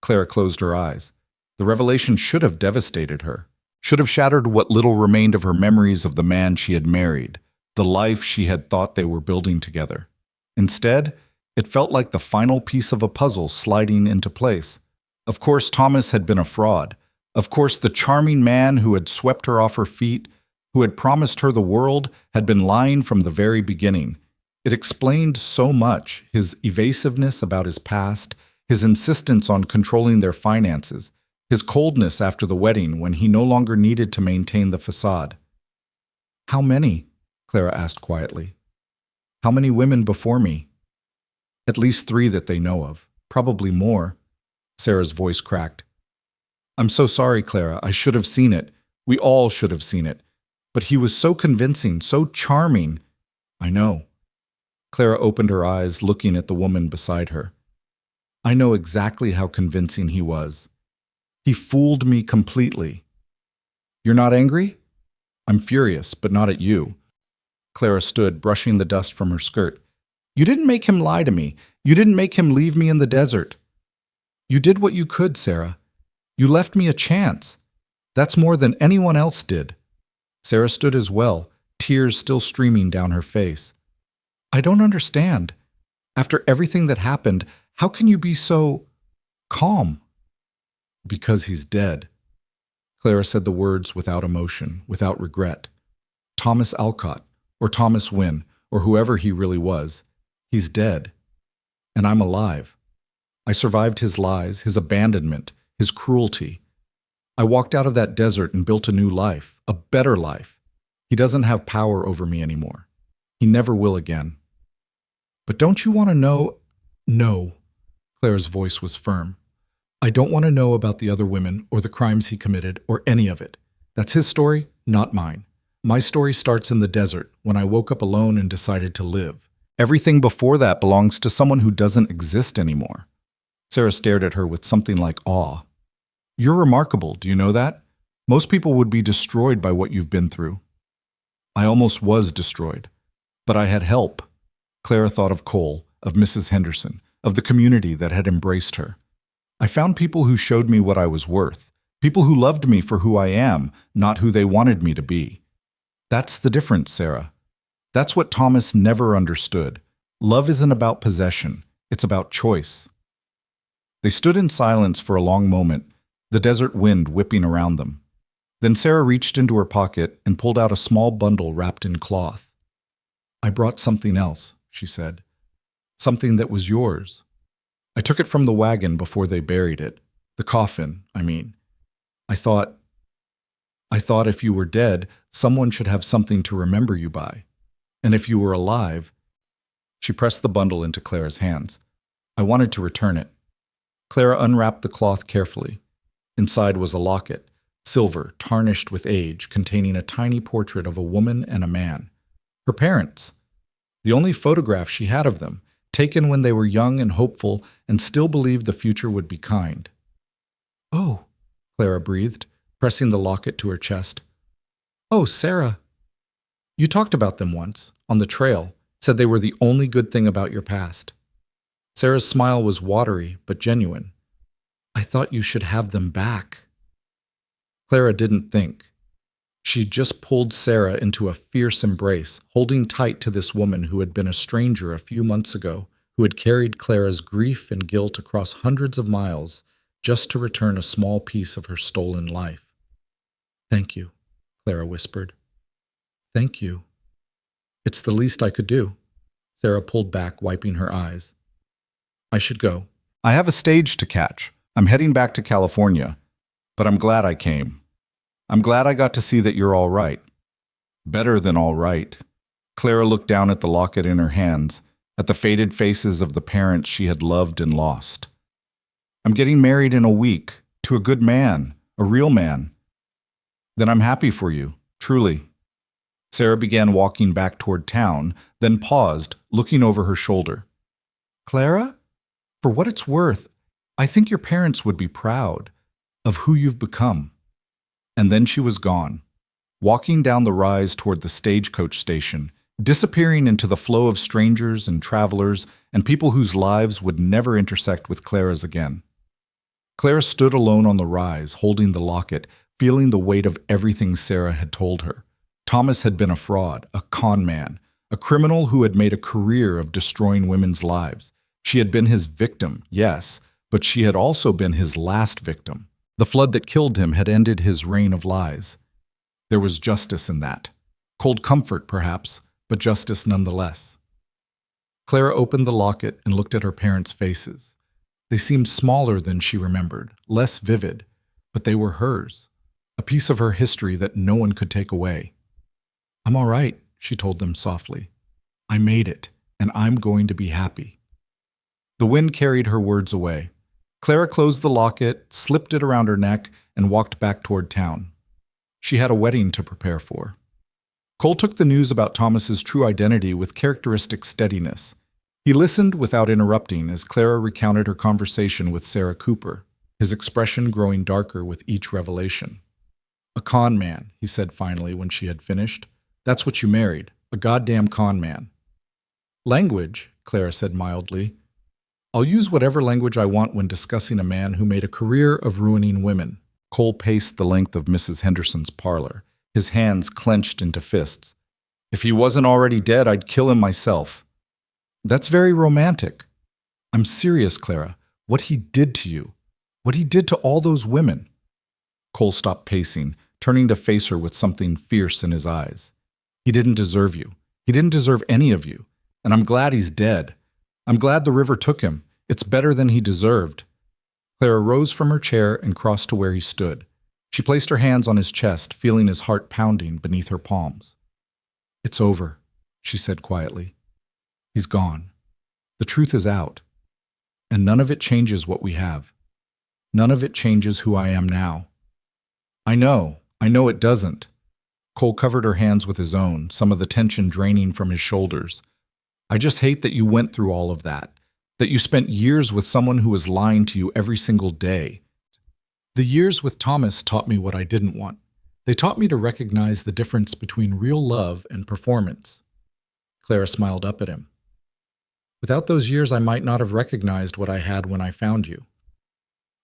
Clara closed her eyes. The revelation should have devastated her, should have shattered what little remained of her memories of the man she had married, the life she had thought they were building together. Instead, It felt like the final piece of a puzzle sliding into place. Of course, Thomas had been a fraud. Of course, the charming man who had swept her off her feet, who had promised her the world, had been lying from the very beginning. It explained so much: his evasiveness about his past, his insistence on controlling their finances, his coldness after the wedding when he no longer needed to maintain the facade. "How many?" Clara asked quietly. "How many women before me?" "At least 3 that they know of. Probably more." Sarah's voice cracked. "I'm so sorry, Clara. I should have seen it. We all should have seen it. But he was so convincing, so charming." "I know." Clara opened her eyes, looking at the woman beside her. "I know exactly how convincing he was. He fooled me completely." "You're not angry?" "I'm furious, but not at you." Clara stood, brushing the dust from her skirt. "You didn't make him lie to me. You didn't make him leave me in the desert. You did what you could, Sarah. You left me a chance. That's more than anyone else did." Sarah stood as well, tears still streaming down her face. "I don't understand. After everything that happened, how can you be so calm?" "Because he's dead." Clara said the words without emotion, without regret. "Thomas Alcott, or Thomas Wynne, or whoever he really was, he's dead. And I'm alive. I survived his lies, his abandonment, his cruelty. I walked out of that desert and built a new life, a better life. He doesn't have power over me anymore. He never will again." "But don't you want to know—" "No." Clara's voice was firm. "I don't want to know about the other women or the crimes he committed or any of it. That's his story, not mine. My story starts in the desert when I woke up alone and decided to live. Everything before that belongs to someone who doesn't exist anymore." Sarah stared at her with something like awe. "You're remarkable, do you know that? Most people would be destroyed by what you've been through." "I almost was destroyed. But I had help." Clara thought of Cole, of Mrs. Henderson, of the community that had embraced her. "I found people who showed me what I was worth, people who loved me for who I am, not who they wanted me to be. That's the difference, Sarah. That's what Thomas never understood. Love isn't about possession, it's about choice." They stood in silence for a long moment, the desert wind whipping around them. Then Sarah reached into her pocket and pulled out a small bundle wrapped in cloth. "I brought something else," she said. "Something that was yours. I took it from the wagon before they buried it. The coffin, I mean. I thought if you were dead, someone should have something to remember you by. And if you were alive—" She pressed the bundle into Clara's hands. "I wanted to return it." Clara unwrapped the cloth carefully. Inside was a locket, silver, tarnished with age, containing a tiny portrait of a woman and a man. Her parents. The only photograph she had of them, taken when they were young and hopeful and still believed the future would be kind. "Oh," Clara breathed, pressing the locket to her chest. "Oh, Sarah. You talked about them once, on the trail, said they were the only good thing about your past." Sarah's smile was watery but genuine. "I thought you should have them back." Clara didn't think. She just pulled Sarah into a fierce embrace, holding tight to this woman who had been a stranger a few months ago, who had carried Clara's grief and guilt across hundreds of miles just to return a small piece of her stolen life. "Thank you," Clara whispered. "Thank you." "It's the least I could do." Sarah pulled back, wiping her eyes. "I should go. I have a stage to catch. I'm heading back to California. But I'm glad I came. I'm glad I got to see that you're all right." "Better than all right." Clara looked down at the locket in her hands, at the faded faces of the parents she had loved and lost. "I'm getting married in a week, to a good man, a real man." "Then I'm happy for you, truly." Sarah began walking back toward town, then paused, looking over her shoulder. "Clara, for what it's worth, I think your parents would be proud of who you've become." And then she was gone, walking down the rise toward the stagecoach station, disappearing into the flow of strangers and travelers and people whose lives would never intersect with Clara's again. Clara stood alone on the rise, holding the locket, feeling the weight of everything Sarah had told her. Thomas had been a fraud, a con man, a criminal who had made a career of destroying women's lives. She had been his victim, yes, but she had also been his last victim. The flood that killed him had ended his reign of lies. There was justice in that. Cold comfort, perhaps, but justice nonetheless. Clara opened the locket and looked at her parents' faces. They seemed smaller than she remembered, less vivid, but they were hers, a piece of her history that no one could take away. "I'm all right," she told them softly. "I made it, and I'm going to be happy." The wind carried her words away. Clara closed the locket, slipped it around her neck, and walked back toward town. She had a wedding to prepare for. Cole took the news about Thomas's true identity with characteristic steadiness. He listened without interrupting as Clara recounted her conversation with Sarah Cooper, his expression growing darker with each revelation. "A con man," he said finally when she had finished. "That's what you married, a goddamn con man." "Language," Clara said mildly. "I'll use whatever language I want when discussing a man who made a career of ruining women." Cole paced the length of Mrs. Henderson's parlor, his hands clenched into fists. "If he wasn't already dead, I'd kill him myself." "That's very romantic." "I'm serious, Clara. What he did to you. What he did to all those women." Cole stopped pacing, turning to face her with something fierce in his eyes. "He didn't deserve you. He didn't deserve any of you. And I'm glad he's dead. I'm glad the river took him. It's better than he deserved." Clara rose from her chair and crossed to where he stood. She placed her hands on his chest, feeling his heart pounding beneath her palms. "It's over," she said quietly. "He's gone. The truth is out. And none of it changes what we have. None of it changes who I am now." I know it doesn't." Cole covered her hands with his own, some of the tension draining from his shoulders. "I just hate that you went through all of that you spent years with someone who was lying to you every single day. The years with Thomas taught me what I didn't want. They taught me to recognize the difference between real love and performance." Clara smiled up at him. "Without those years, I might not have recognized what I had when I found you."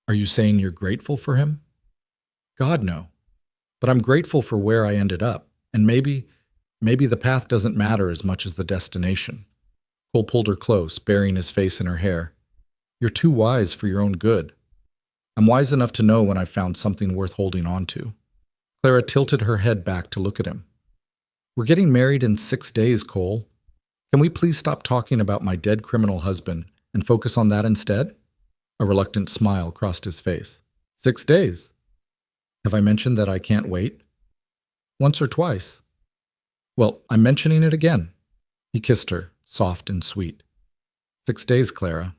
"Are you saying you're grateful for him?" "God, no. But I'm grateful for where I ended up, and maybe the path doesn't matter as much as the destination." Cole pulled her close, burying his face in her hair. "You're too wise for your own good." "I'm wise enough to know when I've found something worth holding on to." Clara tilted her head back to look at him. "We're getting married in 6 days, Cole. Can we please stop talking about my dead criminal husband and focus on that instead?" A reluctant smile crossed his face. 6 days? Have I mentioned that I can't wait?" "Once or twice." "Well, I'm mentioning it again." He kissed her, soft and sweet. 6 days, Clara,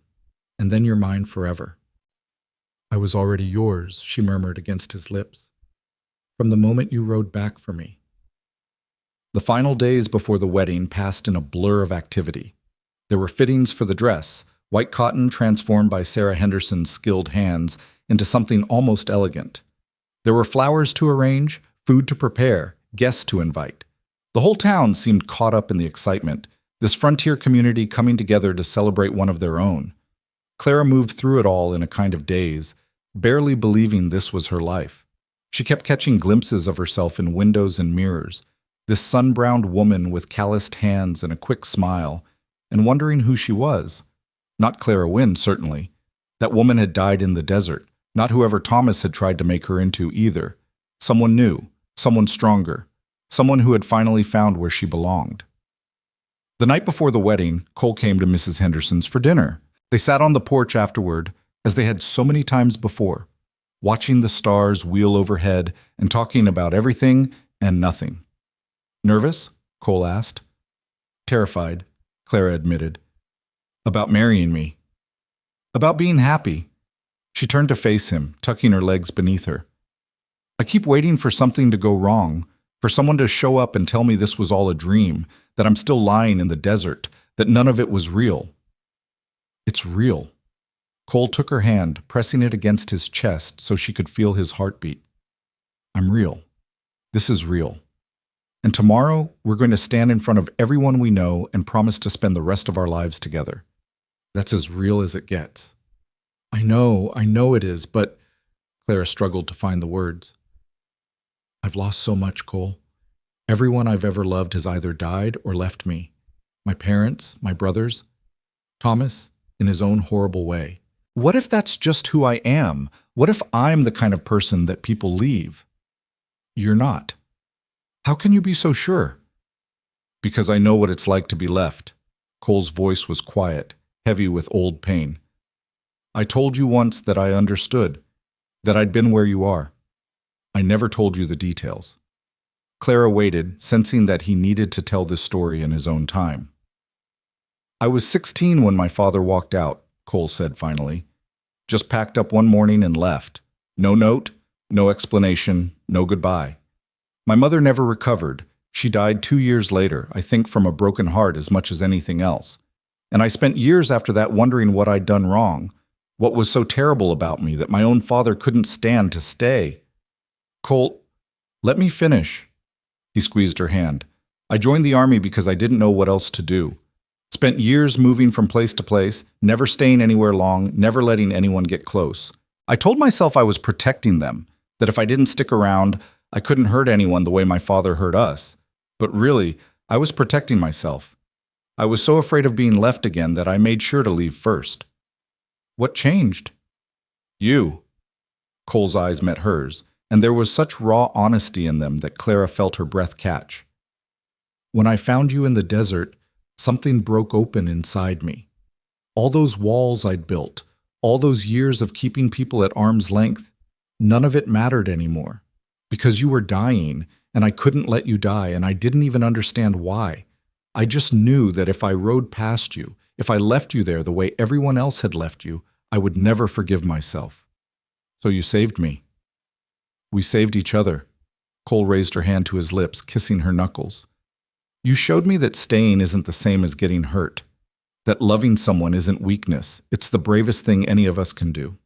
and then you're mine forever." "I was already yours," she murmured against his lips. "From the moment you rode back for me." The final days before the wedding passed in a blur of activity. There were fittings for the dress, white cotton transformed by Sarah Henderson's skilled hands into something almost elegant. There were flowers to arrange, food to prepare, guests to invite. The whole town seemed caught up in the excitement, this frontier community coming together to celebrate one of their own. Clara moved through it all in a kind of daze, barely believing this was her life. She kept catching glimpses of herself in windows and mirrors, this sun-browned woman with calloused hands and a quick smile, and wondering who she was. Not Clara Wynne, certainly. That woman had died in the desert, not whoever Thomas had tried to make her into either. Someone new, someone stronger, someone who had finally found where she belonged. The night before the wedding, Cole came to Mrs. Henderson's for dinner. They sat on the porch afterward, as they had so many times before, watching the stars wheel overhead and talking about everything and nothing. "Nervous?" Cole asked. "Terrified," Clara admitted. "About marrying me." "About being happy." She turned to face him, tucking her legs beneath her. "I keep waiting for something to go wrong, for someone to show up and tell me this was all a dream, that I'm still lying in the desert, that none of it was real." "It's real." Cole took her hand, pressing it against his chest so she could feel his heartbeat. "I'm real. This is real. And tomorrow, we're going to stand in front of everyone we know and promise to spend the rest of our lives together. That's as real as it gets." I know it is, but..." Clara struggled to find the words. "I've lost so much, Cole. Everyone I've ever loved has either died or left me. My parents, my brothers. Thomas, in his own horrible way. What if that's just who I am? What if I'm the kind of person that people leave? You're not. How can you be so sure? Because I know what it's like to be left. Cole's voice was quiet, heavy with old pain. I told you once that I understood, that I'd been where you are. I never told you the details. Clara waited, sensing that he needed to tell this story in his own time. I was 16 when my father walked out, Cole said finally. Just packed up one morning and left. No note, no explanation, no goodbye. My mother never recovered. She died 2 years later, I think from a broken heart as much as anything else. And I spent years after that wondering what I'd done wrong, what was so terrible about me that my own father couldn't stand to stay. Cole, let me finish. He squeezed her hand. I joined the army because I didn't know what else to do. Spent years moving from place to place, never staying anywhere long, never letting anyone get close. I told myself I was protecting them, that if I didn't stick around, I couldn't hurt anyone the way my father hurt us. But really, I was protecting myself. I was so afraid of being left again that I made sure to leave first. What changed? You. Cole's eyes met hers, and there was such raw honesty in them that Clara felt her breath catch. When I found you in the desert, something broke open inside me. All those walls I'd built, all those years of keeping people at arm's length, none of it mattered anymore. Because you were dying, and I couldn't let you die, and I didn't even understand why. I just knew that if I rode past you, if I left you there the way everyone else had left you, I would never forgive myself. So you saved me. We saved each other. Cole raised her hand to his lips, kissing her knuckles. You showed me that staying isn't the same as getting hurt, that loving someone isn't weakness. It's the bravest thing any of us can do.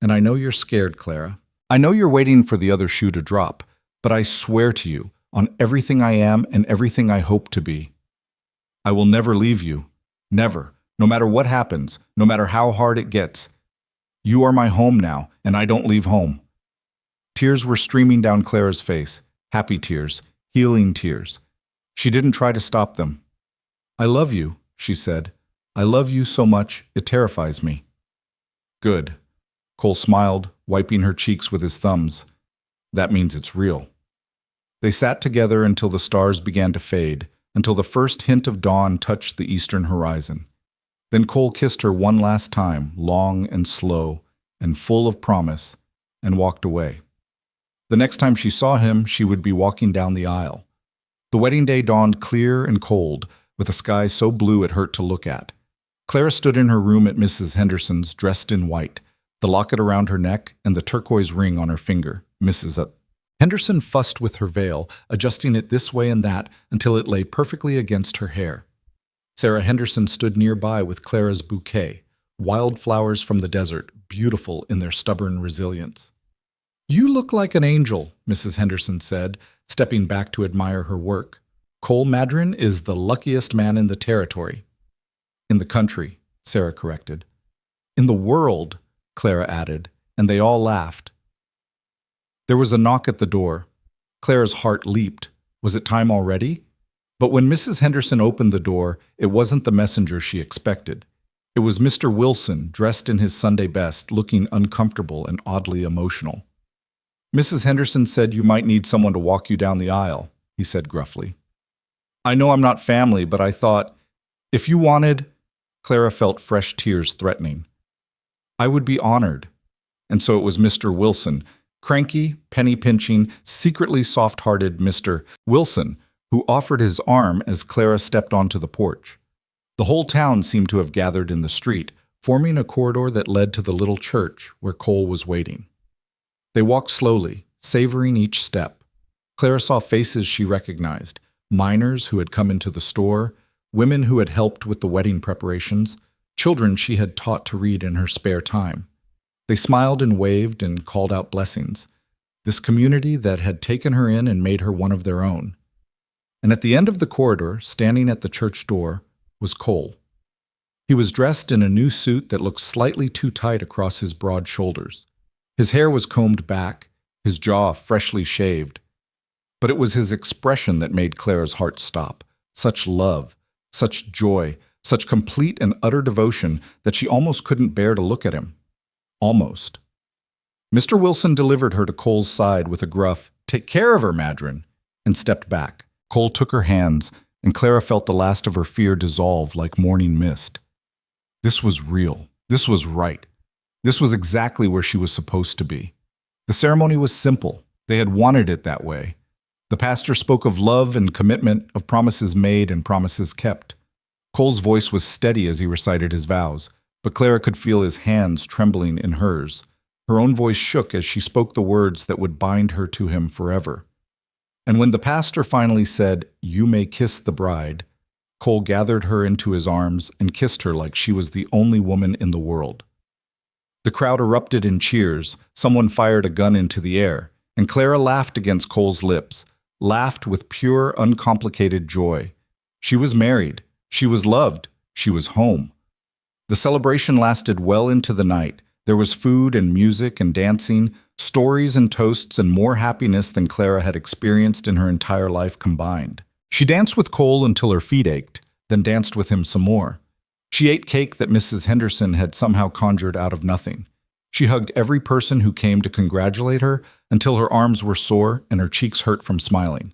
And I know you're scared, Clara. I know you're waiting for the other shoe to drop, but I swear to you, on everything I am and everything I hope to be, I will never leave you. Never. No matter what happens, no matter how hard it gets. You are my home now, and I don't leave home. Tears were streaming down Clara's face, happy tears, healing tears. She didn't try to stop them. I love you, she said. I love you so much, it terrifies me. Good. Cole smiled, wiping her cheeks with his thumbs. That means it's real. They sat together until the stars began to fade, until the first hint of dawn touched the eastern horizon. Then Cole kissed her one last time, long and slow, and full of promise, and walked away. The next time she saw him, she would be walking down the aisle. The wedding day dawned clear and cold, with a sky so blue it hurt to look at. Clara stood in her room at Mrs. Henderson's, dressed in white, the locket around her neck and the turquoise ring on her finger. Mrs. Henderson fussed with her veil, adjusting it this way and that until it lay perfectly against her hair. Sarah Henderson stood nearby with Clara's bouquet, wildflowers from the desert, beautiful in their stubborn resilience. You look like an angel, Mrs. Henderson said, stepping back to admire her work. Cole Madron is the luckiest man in the territory. In the country, Sarah corrected. In the world, Clara added, and they all laughed. There was a knock at the door. Clara's heart leaped. Was it time already? But when Mrs. Henderson opened the door, it wasn't the messenger she expected. It was Mr. Wilson, dressed in his Sunday best, looking uncomfortable and oddly emotional. Mrs. Henderson said you might need someone to walk you down the aisle, he said gruffly. I know I'm not family, but I thought, if you wanted... Clara felt fresh tears threatening. I would be honored. And so it was Mr. Wilson, cranky, penny-pinching, secretly soft-hearted Mr. Wilson, who offered his arm as Clara stepped onto the porch. The whole town seemed to have gathered in the street, forming a corridor that led to the little church where Cole was waiting. They walked slowly, savoring each step. Clara saw faces she recognized, miners who had come into the store, women who had helped with the wedding preparations, children she had taught to read in her spare time. They smiled and waved and called out blessings, this community that had taken her in and made her one of their own. And at the end of the corridor, standing at the church door, was Cole. He was dressed in a new suit that looked slightly too tight across his broad shoulders. His hair was combed back, his jaw freshly shaved. But it was his expression that made Clara's heart stop. Such love, such joy, such complete and utter devotion that she almost couldn't bear to look at him. Almost. Mr. Wilson delivered her to Cole's side with a gruff, "Take care of her, Madron," and stepped back. Cole took her hands, and Clara felt the last of her fear dissolve like morning mist. This was real. This was right. This was exactly where she was supposed to be. The ceremony was simple. They had wanted it that way. The pastor spoke of love and commitment, of promises made and promises kept. Cole's voice was steady as he recited his vows, but Clara could feel his hands trembling in hers. Her own voice shook as she spoke the words that would bind her to him forever. And when the pastor finally said, "You may kiss the bride," Cole gathered her into his arms and kissed her like she was the only woman in the world. The crowd erupted in cheers, someone fired a gun into the air, and Clara laughed against Cole's lips, laughed with pure, uncomplicated joy. She was married, she was loved, she was home. The celebration lasted well into the night. There was food and music and dancing, stories and toasts, and more happiness than Clara had experienced in her entire life combined. She danced with Cole until her feet ached, then danced with him some more. She ate cake that Mrs. Henderson had somehow conjured out of nothing. She hugged every person who came to congratulate her until her arms were sore and her cheeks hurt from smiling.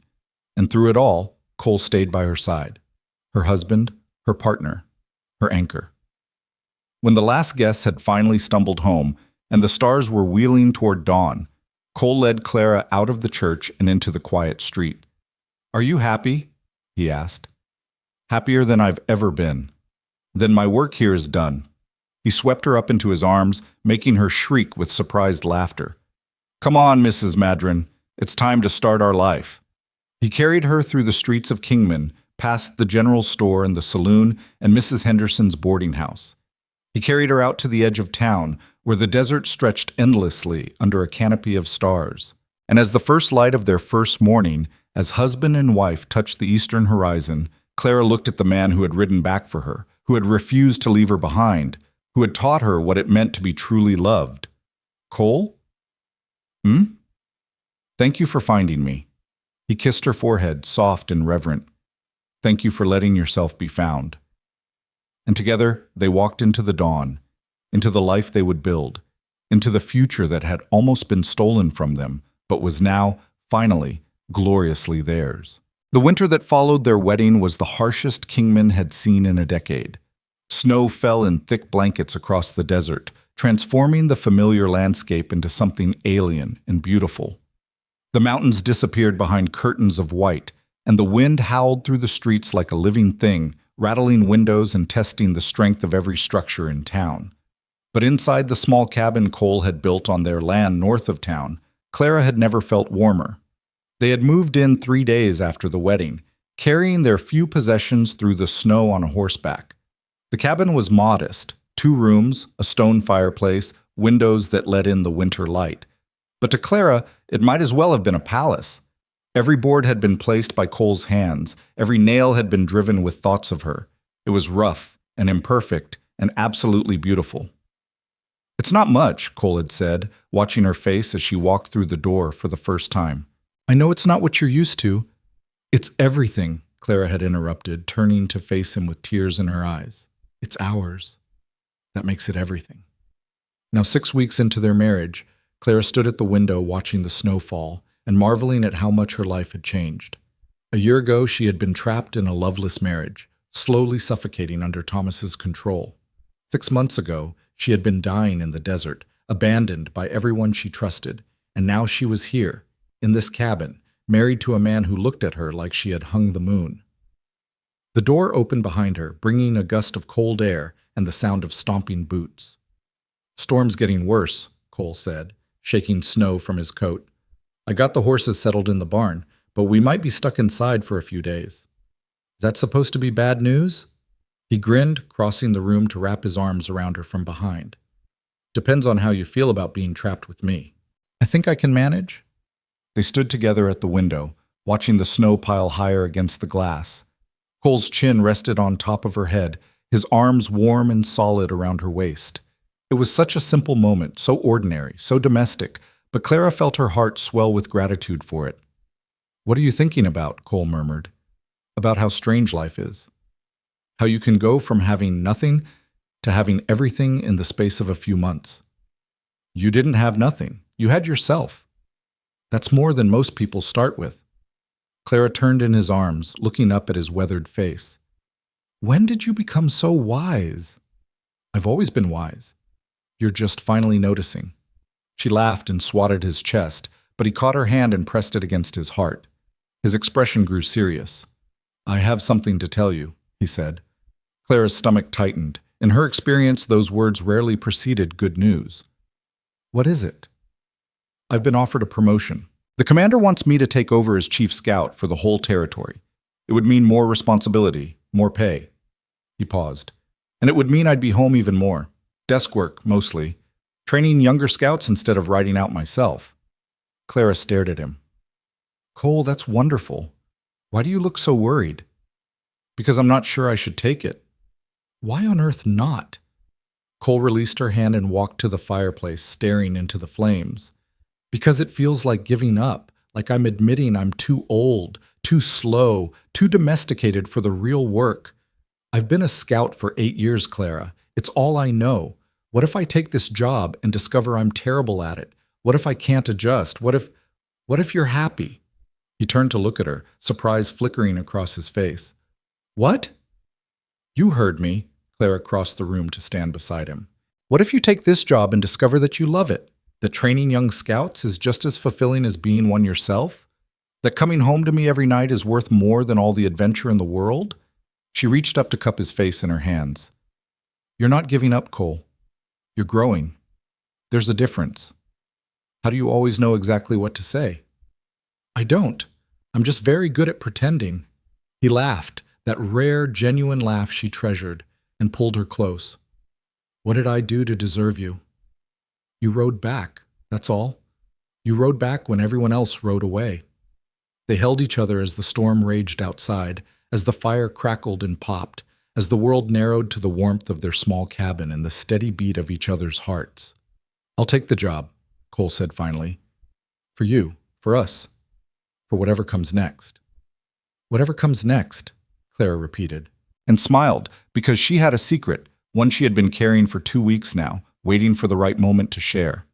And through it all, Cole stayed by her side. Her husband, her partner, her anchor. When the last guests had finally stumbled home and the stars were wheeling toward dawn, Cole led Clara out of the church and into the quiet street. "Are you happy?" he asked. "Happier than I've ever been." "Then my work here is done." He swept her up into his arms, making her shriek with surprised laughter. "Come on, Mrs. Madron. It's time to start our life." He carried her through the streets of Kingman, past the general store and the saloon and Mrs. Henderson's boarding house. He carried her out to the edge of town, where the desert stretched endlessly under a canopy of stars. And as the first light of their first morning, as husband and wife touched the eastern horizon, Clara looked at the man who had ridden back for her, who had refused to leave her behind, who had taught her what it meant to be truly loved. "Cole? Thank you for finding me." He kissed her forehead, soft and reverent. "Thank you for letting yourself be found." And together they walked into the dawn, into the life they would build, into the future that had almost been stolen from them, but was now, finally, gloriously theirs. The winter that followed their wedding was the harshest Kingman had seen in a decade. Snow fell in thick blankets across the desert, transforming the familiar landscape into something alien and beautiful. The mountains disappeared behind curtains of white, and the wind howled through the streets like a living thing, rattling windows and testing the strength of every structure in town. But inside the small cabin Cole had built on their land north of town, Clara had never felt warmer. They had moved in 3 days after the wedding, carrying their few possessions through the snow on a horseback. The cabin was modest, 2 rooms, a stone fireplace, windows that let in the winter light. But to Clara, it might as well have been a palace. Every board had been placed by Cole's hands. Every nail had been driven with thoughts of her. It was rough and imperfect and absolutely beautiful. "It's not much," Cole had said, watching her face as she walked through the door for the first time. "I know it's not what you're used to." "It's everything," Clara had interrupted, turning to face him with tears in her eyes. "It's ours. That makes it everything." Now 6 weeks into their marriage, Clara stood at the window watching the snow fall and marveling at how much her life had changed. A year ago, she had been trapped in a loveless marriage, slowly suffocating under Thomas's control. 6 months ago, she had been dying in the desert, abandoned by everyone she trusted, and now she was here, in this cabin, married to a man who looked at her like she had hung the moon. The door opened behind her, bringing a gust of cold air and the sound of stomping boots. "Storm's getting worse," Cole said, shaking snow from his coat. "I got the horses settled in the barn, but we might be stuck inside for a few days." "Is that supposed to be bad news?" He grinned, crossing the room to wrap his arms around her from behind. "Depends on how you feel about being trapped with me." "I think I can manage." They stood together at the window, watching the snow pile higher against the glass. Cole's chin rested on top of her head, his arms warm and solid around her waist. It was such a simple moment, so ordinary, so domestic, but Clara felt her heart swell with gratitude for it. "What are you thinking about?" Cole murmured. "About how strange life is." How you can go from having nothing to having everything in the space of a few months. You didn't have nothing. You had yourself. That's more than most people start with. Clara turned in his arms, looking up at his weathered face. When did you become so wise? I've always been wise. You're just finally noticing. She laughed and swatted his chest, but he caught her hand and pressed it against his heart. His expression grew serious. I have something to tell you, he said. Clara's stomach tightened. In her experience, those words rarely preceded good news. What is it? I've been offered a promotion. The commander wants me to take over as chief scout for the whole territory. It would mean more responsibility, more pay. He paused. And it would mean I'd be home even more. Desk work, mostly. Training younger scouts instead of riding out myself. Clara stared at him. Cole, that's wonderful. Why do you look so worried? Because I'm not sure I should take it. Why on earth not? Cole released her hand and walked to the fireplace, staring into the flames. Because it feels like giving up, like I'm admitting I'm too old, too slow, too domesticated for the real work. I've been a scout for 8 years, Clara. It's all I know. What if I take this job and discover I'm terrible at it? What if I can't adjust? What if you're happy? He turned to look at her, surprise flickering across his face. What? You heard me. Clara crossed the room to stand beside him. What if you take this job and discover that you love it? That training young scouts is just as fulfilling as being one yourself? That coming home to me every night is worth more than all the adventure in the world? She reached up to cup his face in her hands. You're not giving up, Cole. You're growing. There's a difference. How do you always know exactly what to say? I don't. I'm just very good at pretending. He laughed, that rare, genuine laugh she treasured, and pulled her close. What did I do to deserve you? You rode back, that's all. You rode back when everyone else rode away. They held each other as the storm raged outside, as the fire crackled and popped, as the world narrowed to the warmth of their small cabin and the steady beat of each other's hearts. I'll take the job, Cole said finally. For you, for us, for whatever comes next. Whatever comes next, Clara repeated, and smiled because she had a secret, one she had been carrying for 2 weeks now, waiting for the right moment to share.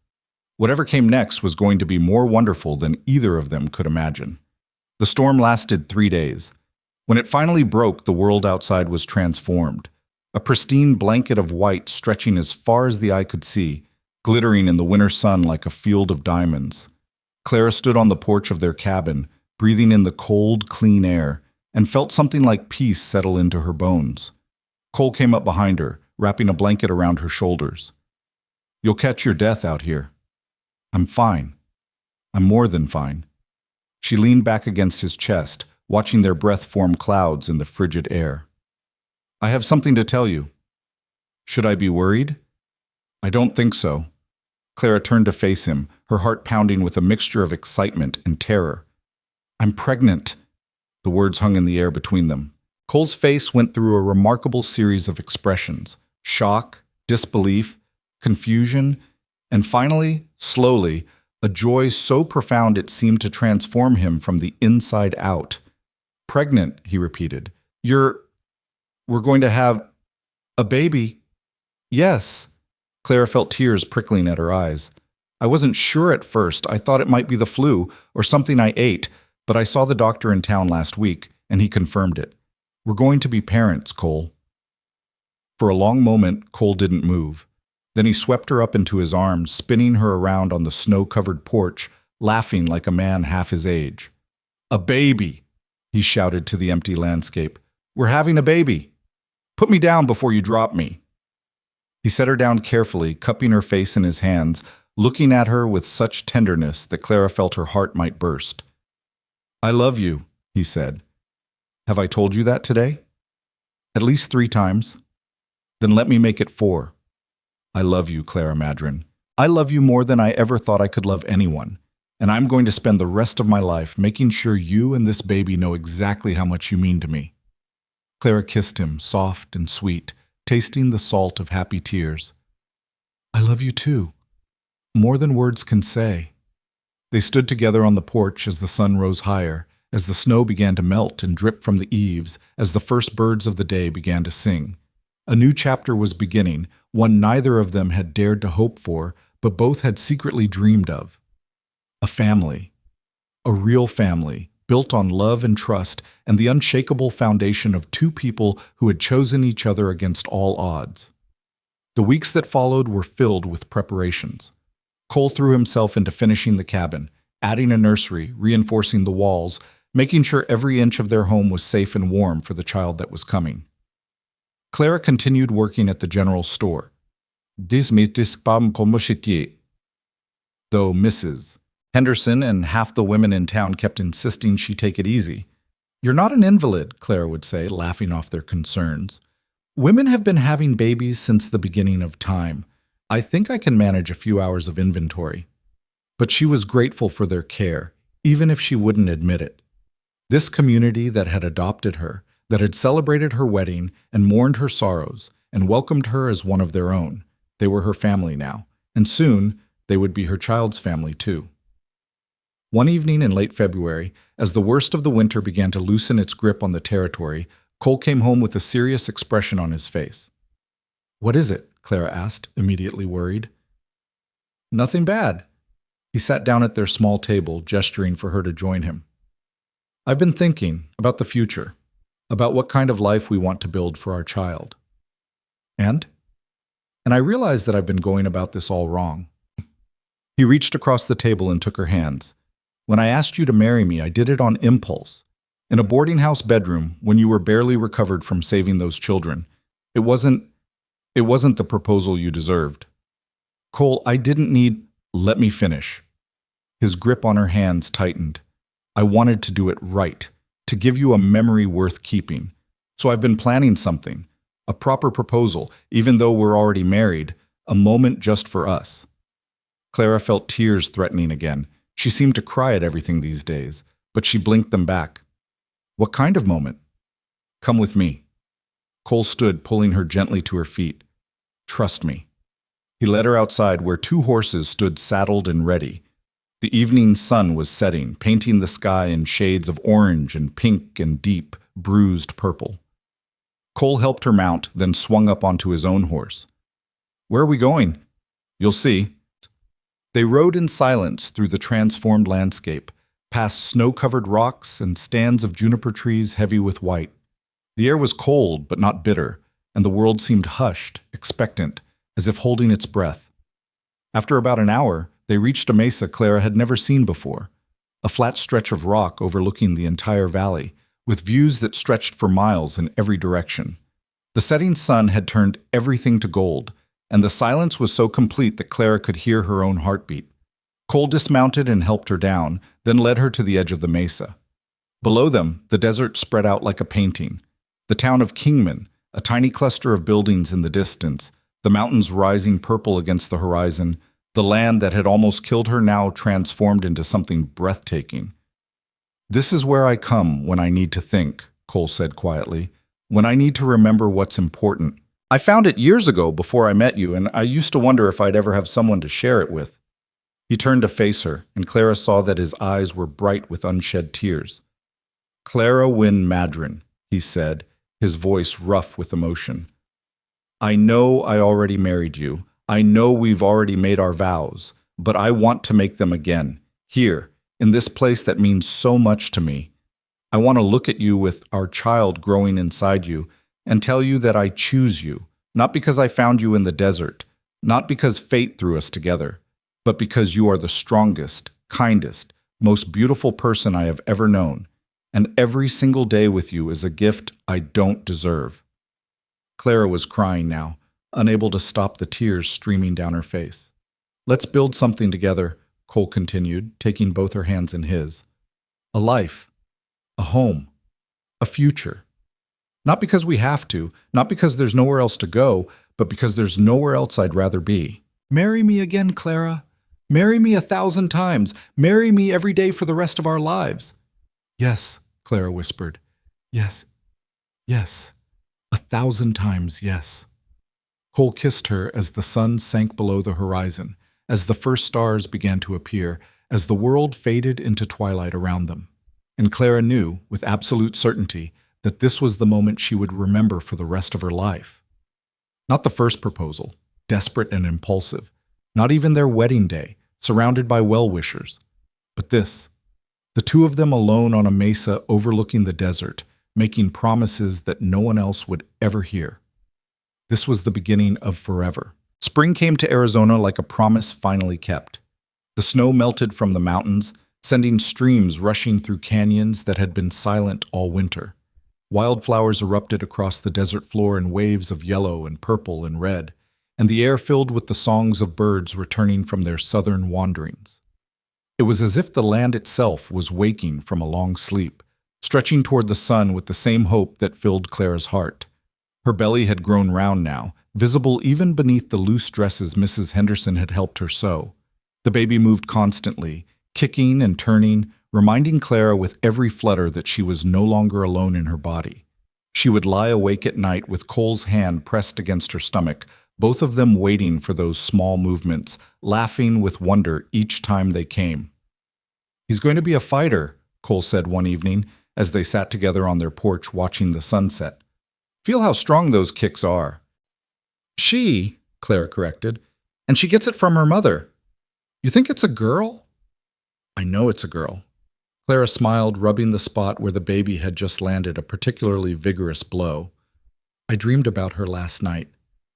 Whatever came next was going to be more wonderful than either of them could imagine. The storm lasted 3 days. When it finally broke, the world outside was transformed. A pristine blanket of white stretching as far as the eye could see, glittering in the winter sun like a field of diamonds. Clara stood on the porch of their cabin, breathing in the cold, clean air, and felt something like peace settle into her bones. Cole came up behind her, wrapping a blanket around her shoulders. You'll catch your death out here. I'm fine. I'm more than fine. She leaned back against his chest, watching their breath form clouds in the frigid air. I have something to tell you. Should I be worried? I don't think so. Clara turned to face him, her heart pounding with a mixture of excitement and terror. I'm pregnant. The words hung in the air between them. Cole's face went through a remarkable series of expressions: shock, disbelief, confusion, and finally, slowly, a joy so profound it seemed to transform him from the inside out. Pregnant, he repeated. We're going to have a baby. Yes. Clara felt tears prickling at her eyes. I wasn't sure at first. I thought it might be the flu or something I ate, but I saw the doctor in town last week, and he confirmed it. We're going to be parents, Cole. For a long moment, Cole didn't move. Then he swept her up into his arms, spinning her around on the snow-covered porch, laughing like a man half his age. A baby, he shouted to the empty landscape. We're having a baby. Put me down before you drop me. He set her down carefully, cupping her face in his hands, looking at her with such tenderness that Clara felt her heart might burst. I love you, he said. Have I told you that today? At least 3 times. Then let me make it 4. I love you, Clara Madron. I love you more than I ever thought I could love anyone, and I'm going to spend the rest of my life making sure you and this baby know exactly how much you mean to me. Clara kissed him, soft and sweet, tasting the salt of happy tears. I love you too, more than words can say. They stood together on the porch as the sun rose higher, as the snow began to melt and drip from the eaves, as the first birds of the day began to sing. A new chapter was beginning, one neither of them had dared to hope for, but both had secretly dreamed of. A family. A real family, built on love and trust and the unshakable foundation of two people who had chosen each other against all odds. The weeks that followed were filled with preparations. Cole threw himself into finishing the cabin, adding a nursery, reinforcing the walls, making sure every inch of their home was safe and warm for the child that was coming. Clara continued working at the general store. Though Mrs. Henderson and half the women in town kept insisting she take it easy. "You're not an invalid," Clara would say, laughing off their concerns. "Women have been having babies since the beginning of time. I think I can manage a few hours of inventory." But she was grateful for their care, even if she wouldn't admit it. This community that had adopted her, that had celebrated her wedding and mourned her sorrows, and welcomed her as one of their own. They were her family now, and soon they would be her child's family too. One evening in late February, as the worst of the winter began to loosen its grip on the territory, Cole came home with a serious expression on his face. "What is it?" Clara asked, immediately worried. "Nothing bad." He sat down at their small table, gesturing for her to join him. "I've been thinking about the future, about what kind of life we want to build for our child. And I realize that I've been going about this all wrong." He reached across the table and took her hands. "When I asked you to marry me, I did it on impulse. In a boarding house bedroom, when you were barely recovered from saving those children. It wasn't the proposal you deserved. Cole, I didn't need—" "Let me finish." His grip on her hands tightened. "I wanted to do it right, to give you a memory worth keeping. So I've been planning something, a proper proposal, even though we're already married, a moment just for us." Clara felt tears threatening again. She seemed to cry at everything these days, but she blinked them back. "What kind of moment?" "Come with me." Cole stood, pulling her gently to her feet. "Trust me." He led her outside where two horses stood saddled and ready. The evening sun was setting, painting the sky in shades of orange and pink and deep, bruised purple. Cole helped her mount, then swung up onto his own horse. "Where are we going?" "You'll see." They rode in silence through the transformed landscape, past snow-covered rocks and stands of juniper trees heavy with white. The air was cold but not bitter, and the world seemed hushed, expectant, as if holding its breath. After about an hour, they reached a mesa Clara had never seen before, a flat stretch of rock overlooking the entire valley, with views that stretched for miles in every direction. The setting sun had turned everything to gold, and the silence was so complete that Clara could hear her own heartbeat. Cole dismounted and helped her down, then led her to the edge of the mesa. Below them, the desert spread out like a painting. The town of Kingman, a tiny cluster of buildings in the distance, the mountains rising purple against the horizon, the land that had almost killed her now transformed into something breathtaking. "This is where I come when I need to think," Cole said quietly, "when I need to remember what's important. I found it years ago before I met you, and I used to wonder if I'd ever have someone to share it with." He turned to face her, and Clara saw that his eyes were bright with unshed tears. "Clara Wynne Madron," he said, his voice rough with emotion. "I know I already married you. I know we've already made our vows, but I want to make them again, here, in this place that means so much to me. I want to look at you with our child growing inside you and tell you that I choose you, not because I found you in the desert, not because fate threw us together, but because you are the strongest, kindest, most beautiful person I have ever known, and every single day with you is a gift I don't deserve." Clara was crying now, unable to stop the tears streaming down her face. "Let's build something together," Cole continued, taking both her hands in his. "A life, a home, a future. Not because we have to, not because there's nowhere else to go, but because there's nowhere else I'd rather be. Marry me again, Clara. Marry me 1,000 times. Marry me every day for the rest of our lives." "Yes," Clara whispered. "Yes, yes. 1,000 times, yes." Cole kissed her as the sun sank below the horizon, as the first stars began to appear, as the world faded into twilight around them. and Clara knew, with absolute certainty, that this was the moment she would remember for the rest of her life. Not the first proposal, desperate and impulsive, not even their wedding day, surrounded by well-wishers, but this, the two of them alone on a mesa overlooking the desert, making promises that no one else would ever hear. This was the beginning of forever. Spring came to Arizona like a promise finally kept. The snow melted from the mountains, sending streams rushing through canyons that had been silent all winter. Wildflowers erupted across the desert floor in waves of yellow and purple and red, and the air filled with the songs of birds returning from their southern wanderings. It was as if the land itself was waking from a long sleep, stretching toward the sun with the same hope that filled Clara's heart. Her belly had grown round now, visible even beneath the loose dresses Mrs. Henderson had helped her sew. The baby moved constantly, kicking and turning, reminding Clara with every flutter that she was no longer alone in her body. She would lie awake at night with Cole's hand pressed against her stomach, both of them waiting for those small movements, laughing with wonder each time they came. "He's going to be a fighter," Cole said one evening as they sat together on their porch watching the sunset. "Feel how strong those kicks are." "She," Clara corrected, "and she gets it from her mother. You think it's a girl?" "I know it's a girl." Clara smiled, rubbing the spot where the baby had just landed a particularly vigorous blow. "I dreamed about her last night.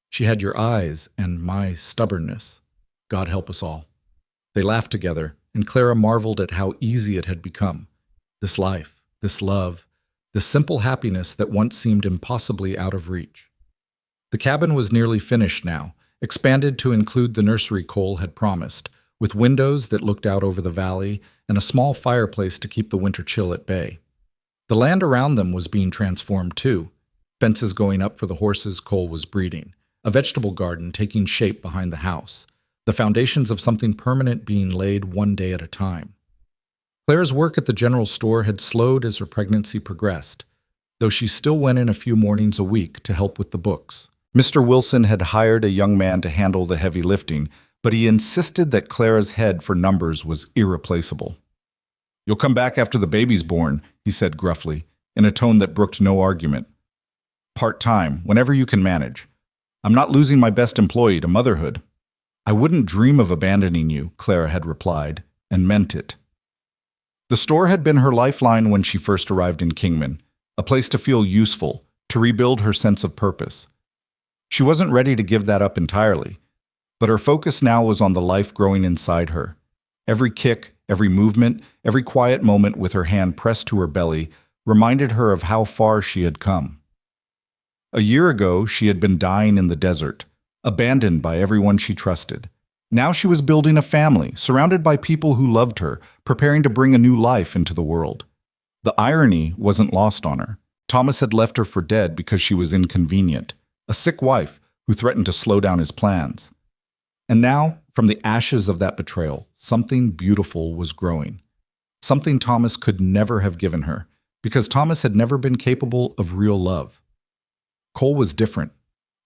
She had your eyes and my stubbornness. God help us all." They laughed together, and Clara marveled at how easy it had become. This life, this love, this simple happiness that once seemed impossibly out of reach. The cabin was nearly finished now, expanded to include the nursery Cole had promised, with windows that looked out over the valley and a small fireplace to keep the winter chill at bay. The land around them was being transformed too, fences going up for the horses Cole was breeding, a vegetable garden taking shape behind the house, the foundations of something permanent being laid one day at a time. Clara's work at the general store had slowed as her pregnancy progressed, though she still went in a few mornings a week to help with the books. Mr. Wilson had hired a young man to handle the heavy lifting, but he insisted that Clara's head for numbers was irreplaceable. "You'll come back after the baby's born," he said gruffly, in a tone that brooked no argument. "Part-time, whenever you can manage. I'm not losing my best employee to motherhood." "I wouldn't dream of abandoning you," Clara had replied, and meant it. The store had been her lifeline when she first arrived in Kingman, a place to feel useful, to rebuild her sense of purpose. She wasn't ready to give that up entirely, but her focus now was on the life growing inside her. Every kick, every movement, every quiet moment with her hand pressed to her belly reminded her of how far she had come. A year ago, she had been dying in the desert, abandoned by everyone she trusted. Now she was building a family, surrounded by people who loved her, preparing to bring a new life into the world. The irony wasn't lost on her. Thomas had left her for dead because she was inconvenient, a sick wife who threatened to slow down his plans. And now, from the ashes of that betrayal, something beautiful was growing. Something Thomas could never have given her, because Thomas had never been capable of real love. Cole was different.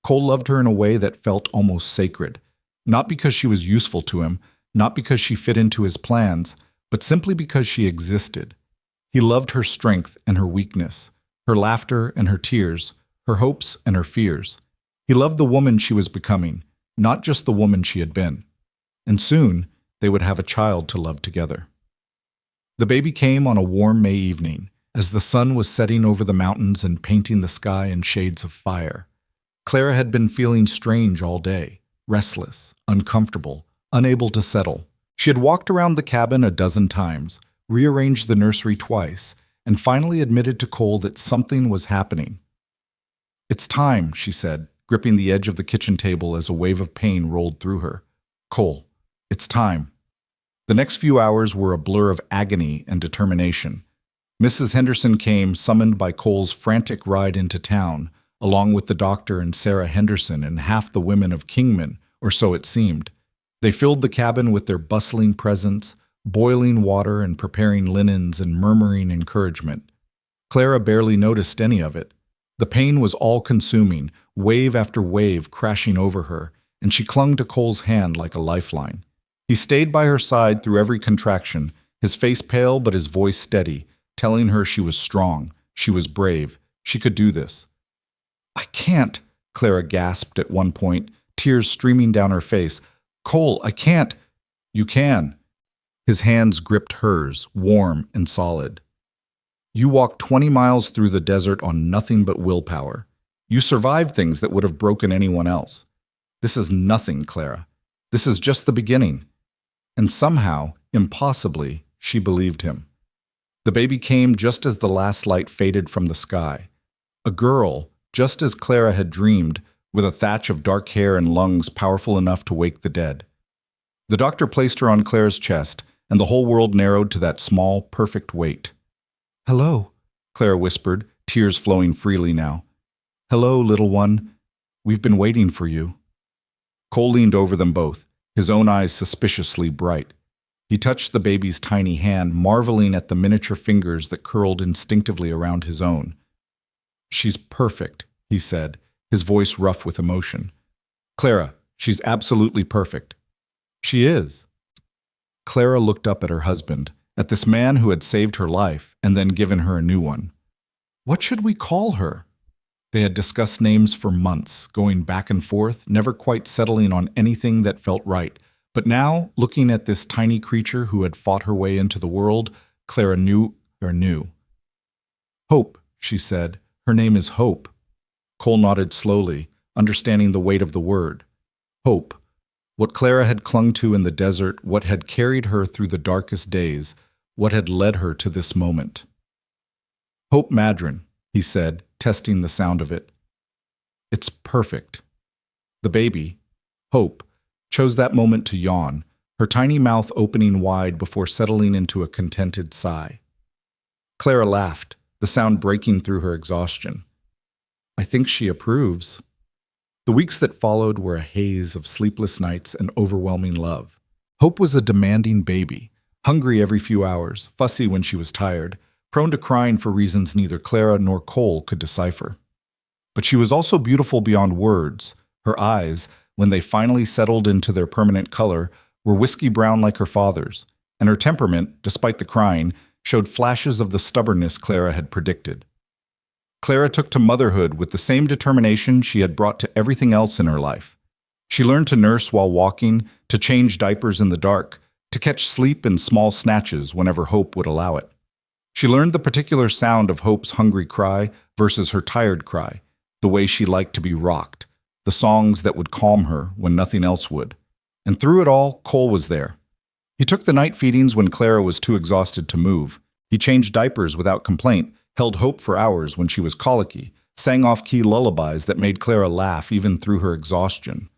Cole loved her in a way that felt almost sacred, not because she was useful to him, not because she fit into his plans, but simply because she existed. He loved her strength and her weakness, her laughter and her tears, her hopes and her fears. He loved the woman she was becoming, not just the woman she had been. And soon, they would have a child to love together. The baby came on a warm May evening, as the sun was setting over the mountains and painting the sky in shades of fire. Clara had been feeling strange all day, restless, uncomfortable, unable to settle. She had walked around the cabin a dozen times, rearranged the nursery twice, and finally admitted to Cole that something was happening. "It's time," she said, gripping the edge of the kitchen table as a wave of pain rolled through her. "Cole, it's time." The next few hours were a blur of agony and determination. Mrs. Henderson came, summoned by Cole's frantic ride into town, along with the doctor and Sarah Henderson and half the women of Kingman, or so it seemed. They filled the cabin with their bustling presence, boiling water and preparing linens and murmuring encouragement. Clara barely noticed any of it. The pain was all-consuming, wave after wave crashing over her, and she clung to Cole's hand like a lifeline. He stayed by her side through every contraction, his face pale but his voice steady, telling her she was strong, she was brave, she could do this. "I can't," Clara gasped at one point, tears streaming down her face. "Cole, I can't." "You can." His hands gripped hers, warm and solid. "You walked 20 miles through the desert on nothing but willpower. You survived things that would have broken anyone else. This is nothing, Clara. This is just the beginning." And somehow, impossibly, she believed him. The baby came just as the last light faded from the sky. A girl, just as Clara had dreamed, with a thatch of dark hair and lungs powerful enough to wake the dead. The doctor placed her on Clara's chest, and the whole world narrowed to that small, perfect weight. "Hello," Clara whispered, tears flowing freely now. "Hello, little one. We've been waiting for you." Cole leaned over them both, his own eyes suspiciously bright. He touched the baby's tiny hand, marveling at the miniature fingers that curled instinctively around his own. "She's perfect," he said, his voice rough with emotion. "Clara, she's absolutely perfect." "She is." Clara looked up at her husband, at this man who had saved her life and then given her a new one. "What should we call her?" They had discussed names for months, going back and forth, never quite settling on anything that felt right. But now, looking at this tiny creature who had fought her way into the world, Clara knew. "Hope," she said. "Her name is Hope." Cole nodded slowly, understanding the weight of the word. Hope. What Clara had clung to in the desert, what had carried her through the darkest days, what had led her to this moment. "Hope Madron," he said, testing the sound of it. "It's perfect." The baby, Hope, chose that moment to yawn, her tiny mouth opening wide before settling into a contented sigh. Clara laughed, the sound breaking through her exhaustion. "I think she approves." The weeks that followed were a haze of sleepless nights and overwhelming love. Hope was a demanding baby, hungry every few hours, fussy when she was tired, prone to crying for reasons neither Clara nor Cole could decipher. But she was also beautiful beyond words. Her eyes, when they finally settled into their permanent color, were whiskey brown like her father's, and her temperament, despite the crying, showed flashes of the stubbornness Clara had predicted. Clara took to motherhood with the same determination she had brought to everything else in her life. She learned to nurse while walking, to change diapers in the dark, to catch sleep in small snatches whenever Hope would allow it. She learned the particular sound of Hope's hungry cry versus her tired cry, the way she liked to be rocked, the songs that would calm her when nothing else would. And through it all, Cole was there. He took the night feedings when Clara was too exhausted to move. He changed diapers without complaint, held Hope for hours when she was colicky, sang off-key lullabies that made Clara laugh even through her exhaustion.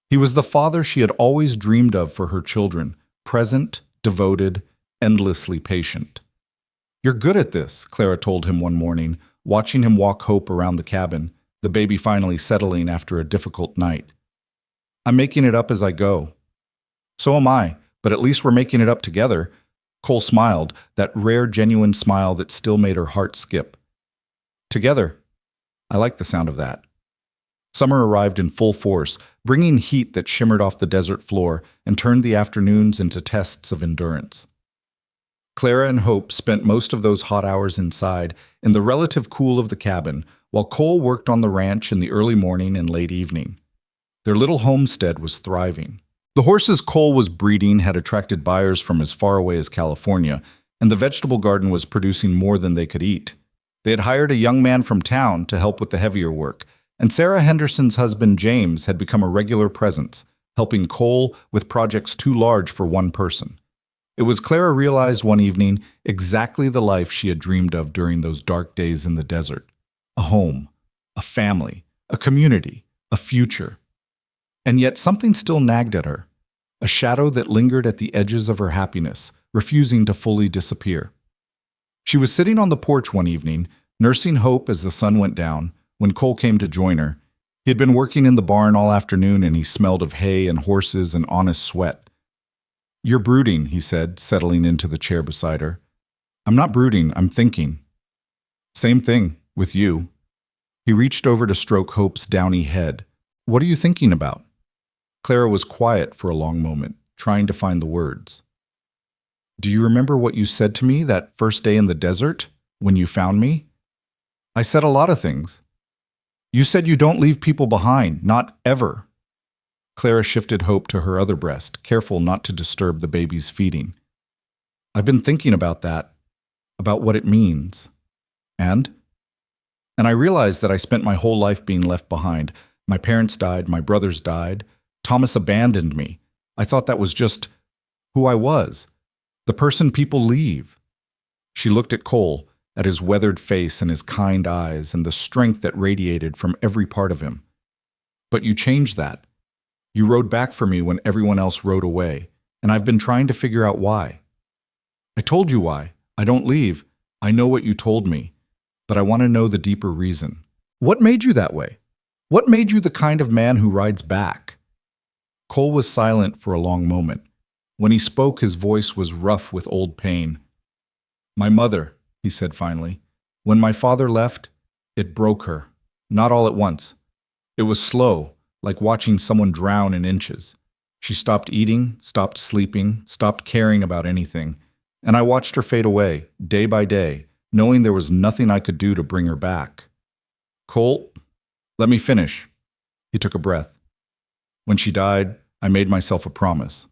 He was the father she had always dreamed of for her children, present, devoted, endlessly patient. "You're good at this," Clara told him one morning, watching him walk Hope around the cabin, the baby finally settling after a difficult night. "I'm making it up as I go." "So am I, but at least we're making it up together." Cole smiled, that rare, genuine smile that still made her heart skip. "Together. I like the sound of that." Summer arrived in full force, bringing heat that shimmered off the desert floor and turned the afternoons into tests of endurance. Clara and Hope spent most of those hot hours inside, in the relative cool of the cabin, while Cole worked on the ranch in the early morning and late evening. Their little homestead was thriving. The horses Cole was breeding had attracted buyers from as far away as California, and the vegetable garden was producing more than they could eat. They had hired a young man from town to help with the heavier work, and Sarah Henderson's husband James had become a regular presence, helping Cole with projects too large for one person. It was, Clara realized one evening, exactly the life she had dreamed of during those dark days in the desert. A home, a family, a community, a future. And yet something still nagged at her, a shadow that lingered at the edges of her happiness, refusing to fully disappear. She was sitting on the porch one evening, nursing Hope as the sun went down, when Cole came to join her. He had been working in the barn all afternoon and he smelled of hay and horses and honest sweat. "You're brooding," he said, settling into the chair beside her. "I'm not brooding, I'm thinking." "Same thing, with you." He reached over to stroke Hope's downy head. "What are you thinking about?" Clara was quiet for a long moment, trying to find the words. Do you remember what you said to me that first day in the desert, when you found me? I said a lot of things. You said you don't leave people behind, not ever. Clara shifted Hope to her other breast, careful not to disturb the baby's feeding. I've been thinking about that, about what it means. And I realized that I spent my whole life being left behind. My parents died, my brothers died. Thomas abandoned me. I thought that was just who I was, the person people leave. She looked at Cole, at his weathered face and his kind eyes and the strength that radiated from every part of him. But you changed that. You rode back for me when everyone else rode away, and I've been trying to figure out why. I told you why. I don't leave. I know what you told me, but I want to know the deeper reason. What made you that way? What made you the kind of man who rides back? Cole was silent for a long moment. When he spoke, his voice was rough with old pain. My mother, he said finally. When my father left, it broke her. Not all at once. It was slow, like watching someone drown in inches. She stopped eating, stopped sleeping, stopped caring about anything, and I watched her fade away, day by day, knowing there was nothing I could do to bring her back. Cole, let me finish. He took a breath. When she died, I made myself a promise.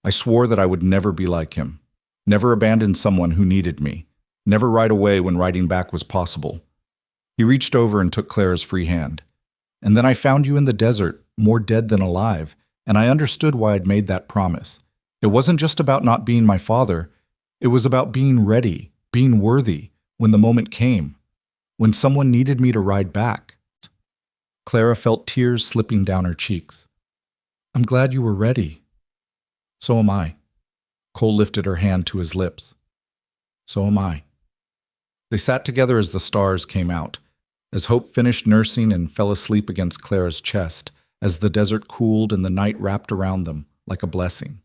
I swore that I would never be like him, never abandon someone who needed me, never ride away when riding back was possible. He reached over and took Clara's free hand. And then I found you in the desert, more dead than alive, and I understood why I'd made that promise. It wasn't just about not being my father. It was about being ready, being worthy, when the moment came, when someone needed me to ride back. Clara felt tears slipping down her cheeks. I'm glad you were ready. So am I. Cole lifted her hand to his lips. So am I. They sat together as the stars came out, as Hope finished nursing and fell asleep against Clara's chest, as the desert cooled and the night wrapped around them like a blessing.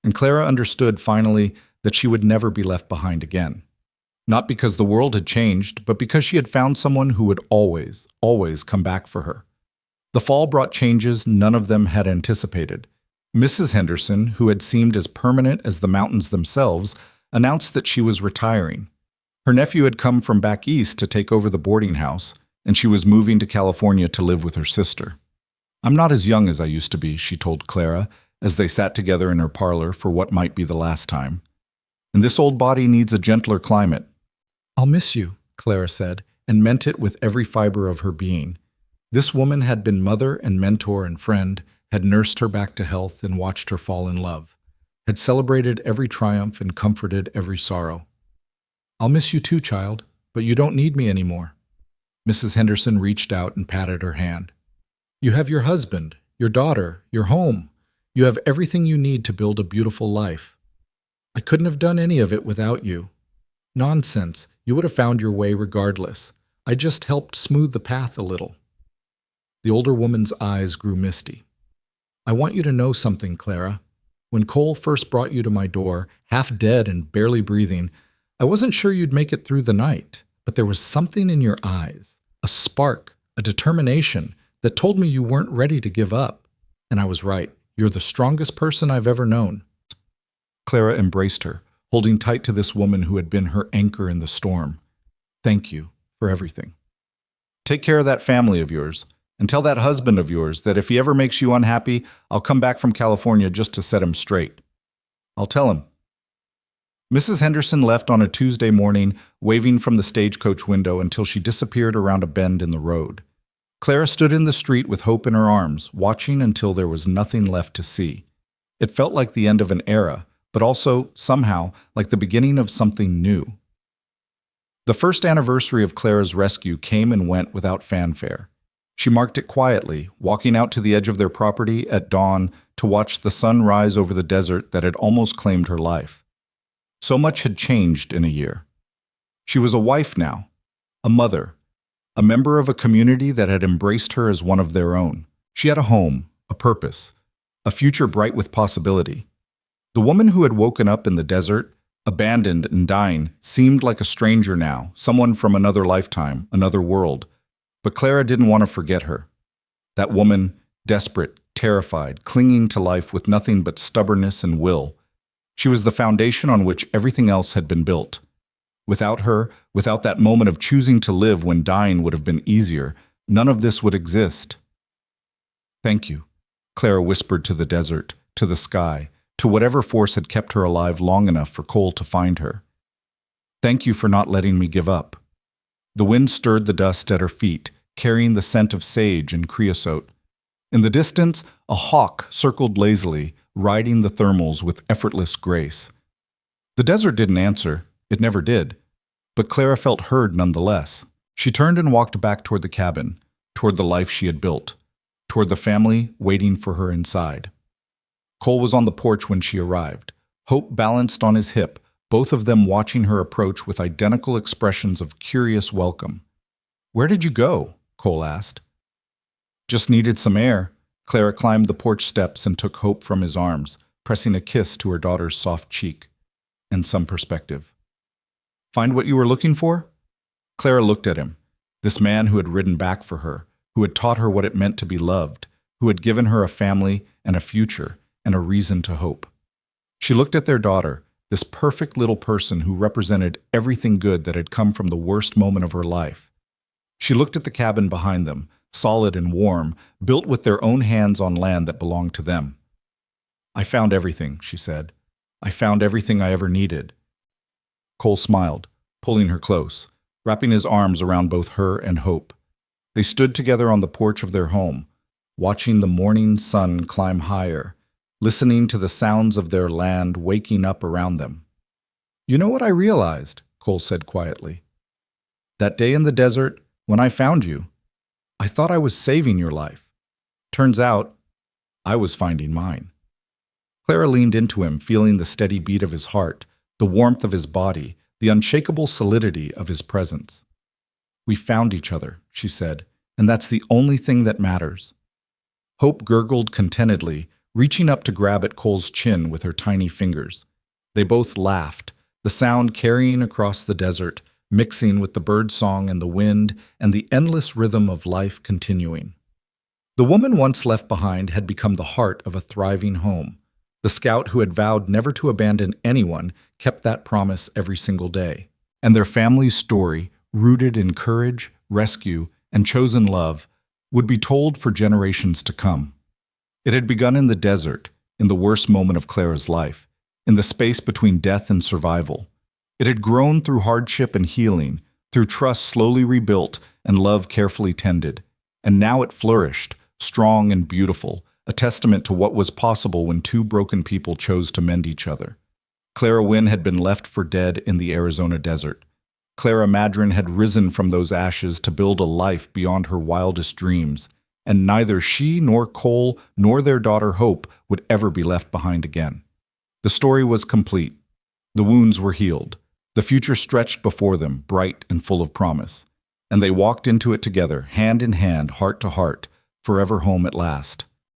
And Clara understood finally that she would never be left behind again. Not because the world had changed, but because she had found someone who would always, always come back for her. The fall brought changes none of them had anticipated. Mrs. Henderson, who had seemed as permanent as the mountains themselves, announced that she was retiring. Her nephew had come from back east to take over the boarding house, and she was moving to California to live with her sister. I'm not as young as I used to be, she told Clara, as they sat together in her parlor for what might be the last time. And this old body needs a gentler climate. I'll miss you, Clara said, and meant it with every fiber of her being. This woman had been mother and mentor and friend, had nursed her back to health and watched her fall in love, had celebrated every triumph and comforted every sorrow. I'll miss you too, child, but you don't need me anymore. Mrs. Henderson reached out and patted her hand. You have your husband, your daughter, your home. You have everything you need to build a beautiful life. I couldn't have done any of it without you. Nonsense, you would have found your way regardless. I just helped smooth the path a little. The older woman's eyes grew misty. I want you to know something, Clara. When Cole first brought you to my door, half dead and barely breathing, I wasn't sure you'd make it through the night, but there was something in your eyes, a spark, a determination that told me you weren't ready to give up. And I was right. You're the strongest person I've ever known. Clara embraced her, holding tight to this woman who had been her anchor in the storm. Thank you for everything. Take care of that family of yours, and tell that husband of yours that if he ever makes you unhappy, I'll come back from California just to set him straight. I'll tell him. Mrs. Henderson left on a Tuesday morning, waving from the stagecoach window until she disappeared around a bend in the road. Clara stood in the street with Hope in her arms, watching until there was nothing left to see. It felt like the end of an era, but also, somehow, like the beginning of something new. The first anniversary of Clara's rescue came and went without fanfare. She marked it quietly, walking out to the edge of their property at dawn to watch the sun rise over the desert that had almost claimed her life. So much had changed in a year. She was a wife now, a mother, a member of a community that had embraced her as one of their own. She had a home, a purpose, a future bright with possibility. The woman who had woken up in the desert, abandoned and dying, seemed like a stranger now, someone from another lifetime, another world. But Clara didn't want to forget her. That woman, desperate, terrified, clinging to life with nothing but stubbornness and will. She was the foundation on which everything else had been built. Without her, without that moment of choosing to live when dying would have been easier, none of this would exist. Thank you, Clara whispered to the desert, to the sky, to whatever force had kept her alive long enough for Cole to find her. Thank you for not letting me give up. The wind stirred the dust at her feet, carrying the scent of sage and creosote. In the distance, a hawk circled lazily, riding the thermals with effortless grace. The desert didn't answer, it never did, but Clara felt heard nonetheless. She turned and walked back toward the cabin, toward the life she had built, toward the family waiting for her inside. Cole was on the porch when she arrived, Hope balanced on his hip, both of them watching her approach with identical expressions of curious welcome. "Where did you go?" Cole asked. "Just needed some air." Clara climbed the porch steps and took Hope from his arms, pressing a kiss to her daughter's soft cheek. "And some perspective." "Find what you were looking for?" Clara looked at him, this man who had ridden back for her, who had taught her what it meant to be loved, who had given her a family and a future and a reason to hope. She looked at their daughter, this perfect little person who represented everything good that had come from the worst moment of her life. She looked at the cabin behind them, solid and warm, built with their own hands on land that belonged to them. "I found everything," she said. "I found everything I ever needed." Cole smiled, pulling her close, wrapping his arms around both her and Hope. They stood together on the porch of their home, watching the morning sun climb higher, listening to the sounds of their land waking up around them. "You know what I realized?" Cole said quietly. "That day in the desert, when I found you, I thought I was saving your life. Turns out, I was finding mine." Clara leaned into him, feeling the steady beat of his heart, the warmth of his body, the unshakable solidity of his presence. "We found each other," she said, "and that's the only thing that matters." Hope gurgled contentedly, reaching up to grab at Cole's chin with her tiny fingers. They both laughed, the sound carrying across the desert, mixing with the bird song and the wind and the endless rhythm of life continuing. The woman once left behind had become the heart of a thriving home. The scout who had vowed never to abandon anyone kept that promise every single day. And their family's story, rooted in courage, rescue, and chosen love, would be told for generations to come. It had begun in the desert, in the worst moment of Clara's life, in the space between death and survival. It had grown through hardship and healing, through trust slowly rebuilt and love carefully tended. And now it flourished, strong and beautiful, a testament to what was possible when two broken people chose to mend each other. Clara Wynne had been left for dead in the Arizona desert. Clara Madron had risen from those ashes to build a life beyond her wildest dreams, and neither she nor Cole nor their daughter Hope would ever be left behind again. The story was complete. The wounds were healed. The future stretched before them, bright and full of promise. And they walked into it together, hand in hand, heart to heart, forever home at last.